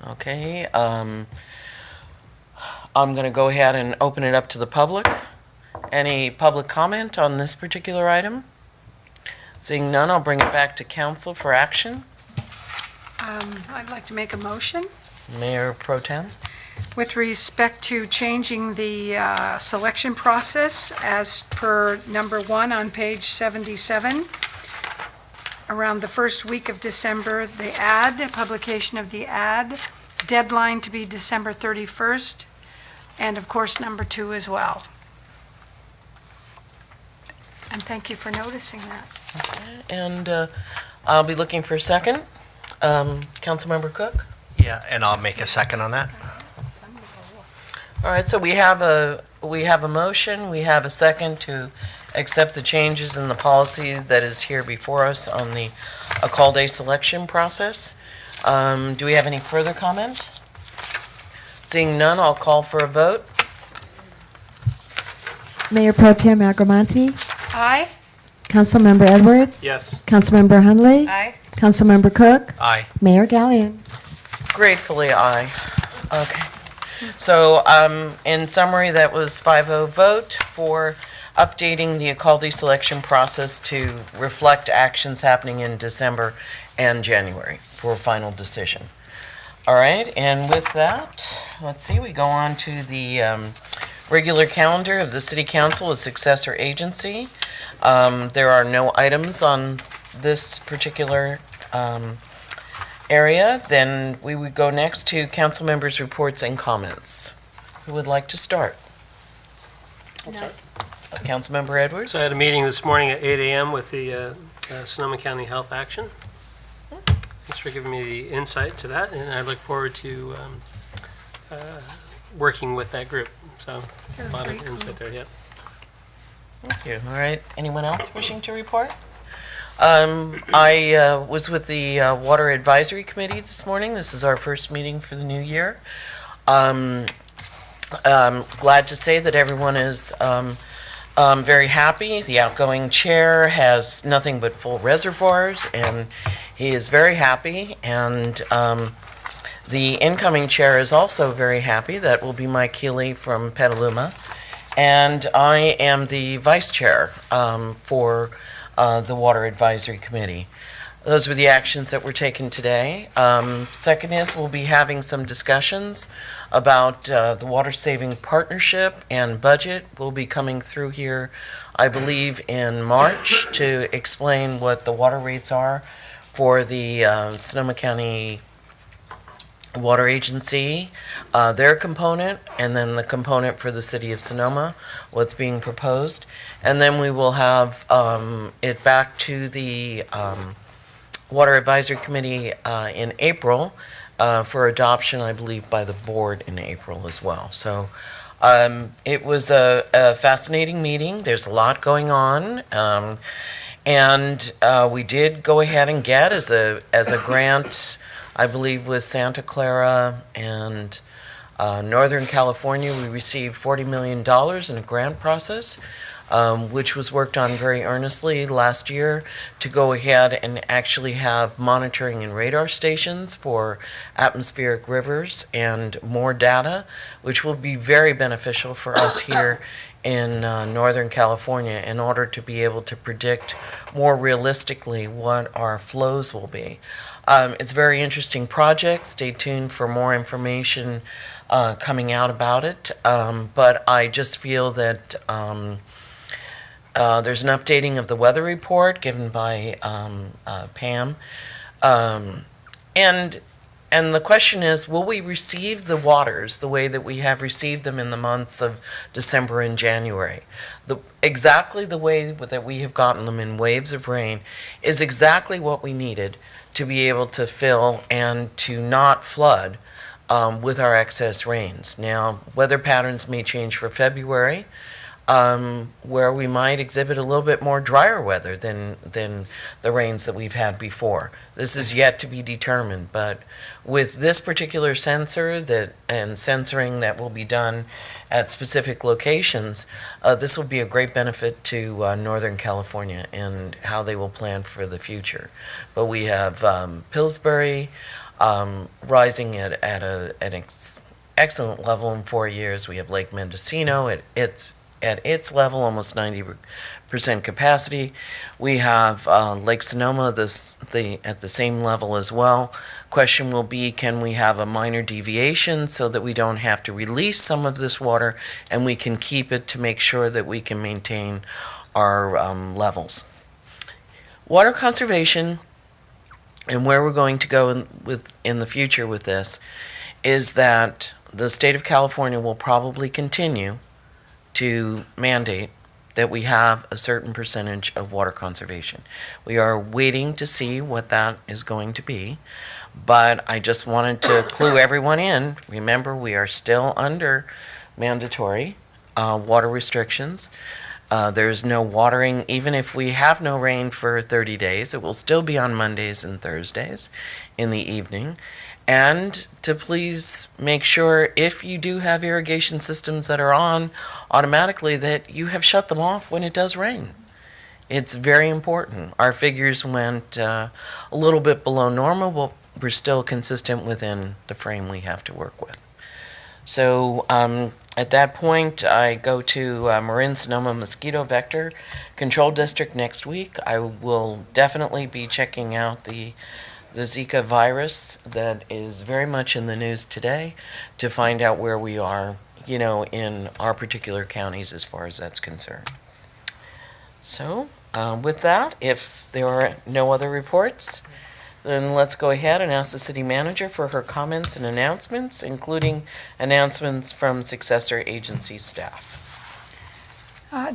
Okay. I'm going to go ahead and open it up to the public. Any public comment on this particular item? Seeing none, I'll bring it back to council for action. I'd like to make a motion Mayor Pro Tem. with respect to changing the selection process as per number 1 on page 77. Around the first week of December, the publication of the ad, deadline to be December 31st, and of course, number 2 as well. And thank you for noticing that. And I'll be looking for a second. Councilmember Cook? Yeah, and I'll make a second on that. All right, so we have a motion, we have a second to accept the changes in the policy that is here before us on the Alcalde selection process. Do we have any further comment? Seeing none, I'll call for a vote. Mayor Pro Tem Agramonte, Aye? Councilmember Edwards. Yes. Councilmember Hunley. Aye. Councilmember Cook. Aye. Mayor Gallion. Gratefully, aye. Okay. So, in summary, that was 5-0 vote for updating the Alcalde selection process to reflect actions happening in December and January for a final decision. All right, and with that, let's see, we go on to the regular calendar of the City Council as successor agency. There are no items on this particular area. Then we would go next to council members' reports and comments. Who would like to start? Councilmember Edwards? So I had a meeting this morning at 8 a.m. with the Sonoma County Health Action. Thanks for giving me the insight to that, and I look forward to working with that group. So a lot of insight there, yeah. Thank you. All right. Anyone else wishing to report? I was with the Water Advisory Committee this morning. This is our first meeting for the new year. Glad to say that everyone is very happy. The outgoing chair has nothing but full reservoirs, and he is very happy. And the incoming chair is also very happy. That will be Mike Healy from Petaluma. And I am the vice chair for the Water Advisory Committee. Those were the actions that were taken today. Second is we'll be having some discussions about the Water Saving Partnership and budget. Will be coming through here, I believe, in March to explain what the water rates are for the Sonoma County Water Agency, their component, and then the component for the City of Sonoma, what's being proposed. And then we will have it back to the Water Advisory Committee in April for adoption, I believe, by the board in April as well. So it was a fascinating meeting. There's a lot going on. And we did go ahead and get as a grant, I believe with Santa Clara and Northern California, we received $40 million in a grant process, which was worked on very earnestly last year to go ahead and actually have monitoring and radar stations for atmospheric rivers and more data, which will be very beneficial for us here in Northern California in order to be able to predict more realistically what our flows will be. It's a very interesting project. Stay tuned for more information coming out about it. But I just feel that there's an updating of the weather report given by Pam. And the question is, will we receive the waters the way that we have received them in the months of December and January? Exactly the way that we have gotten them in waves of rain is exactly what we needed to be able to fill and to not flood with our excess rains. Now, weather patterns may change for February, where we might exhibit a little bit more drier weather than the rains that we've had before. This is yet to be determined, but with this particular sensor and censoring that will be done at specific locations, this will be a great benefit to Northern California and how they will plan for the future. But we have Pillsbury rising at an excellent level in 4 years. We have Lake Mendocino at its level, almost 90% capacity. We have Lake Sonoma at the same level as well. Question will be, can we have a minor deviation so that we don't have to release some of this water and we can keep it to make sure that we can maintain our levels. Water conservation and where we're going to go in the future with this is that the state of California will probably continue to mandate that we have a certain percentage of water conservation. We are waiting to see what that is going to be, but I just wanted to clue everyone in. Remember, we are still under mandatory water restrictions. There's no watering, even if we have no rain for 30 days, it will still be on Mondays and Thursdays in the evening. And to please make sure, if you do have irrigation systems that are on automatically, that you have shut them off when it does rain. It's very important. Our figures went a little bit below normal, but we're still consistent within the frame we have to work with. So at that point, I go to Marin-Sonoma Mosquito Vector Control District next week. I will definitely be checking out the Zika virus that is very much in the news today to find out where we are, in our particular counties as far as that's concerned. So with that, if there are no other reports, then let's go ahead and ask the city manager for her comments and announcements, including announcements from successor agency staff.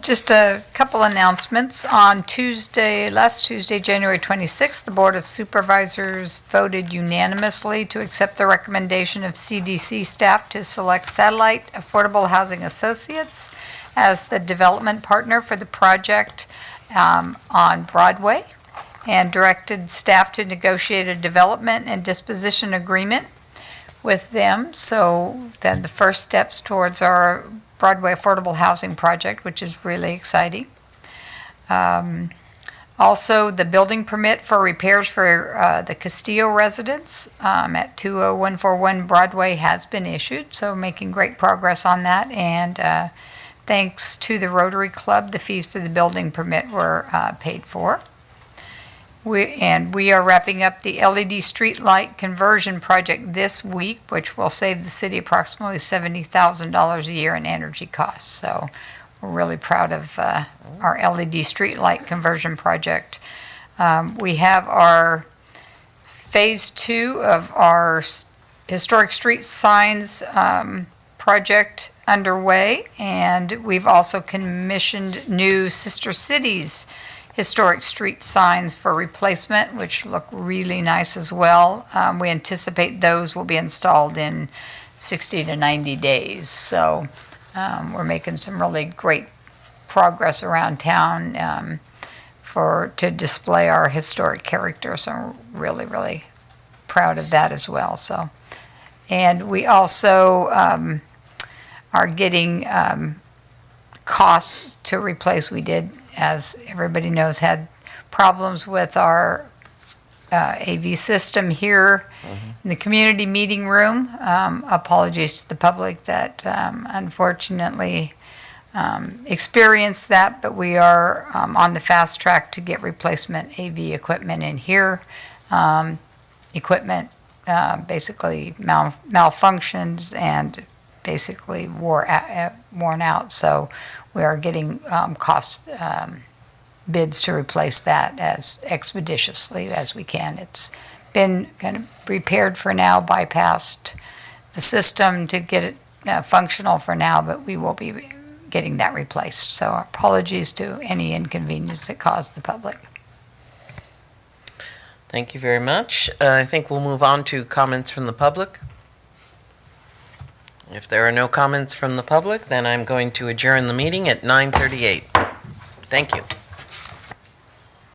Just a couple announcements. On last Tuesday, January 26th, the Board of Supervisors voted unanimously to accept the recommendation of CDC staff to select Satellite Affordable Housing Associates as the development partner for the project on Broadway, and directed staff to negotiate a development and disposition agreement with them. So then the first steps towards our Broadway Affordable Housing Project, which is really exciting. Also, the building permit for repairs for the Castillo residence at 20141 Broadway has been issued, so making great progress on that. And thanks to the Rotary Club, the fees for the building permit were paid for. We are wrapping up the LED street light conversion project this week, which will save the city approximately $70,000 a year in energy costs. So we're really proud of our LED street light conversion project. We have our phase 2 of our historic street signs project underway, and we've also commissioned new Sister Cities historic street signs for replacement, which look really nice as well. We anticipate those will be installed in 60 to 90 days. So we're making some really great progress around town to display our historic character. So I'm really, really proud of that as well. So, and we also are getting costs to replace. We did, as everybody knows, had problems with our AV system here in the community meeting room. Apologies to the public that unfortunately experienced that, but we are on the fast track to get replacement AV equipment in here. Equipment basically malfunctioned and basically worn out, so we are getting cost bids to replace that as expeditiously as we can. It's been kind of repaired for now, bypassed the system to get it functional for now, but we will be getting that replaced. So apologies to any inconvenience it caused the public. Thank you very much. I think we'll move on to comments from the public. If there are no comments from the public, then I'm going to adjourn the meeting at 9:38. Thank you.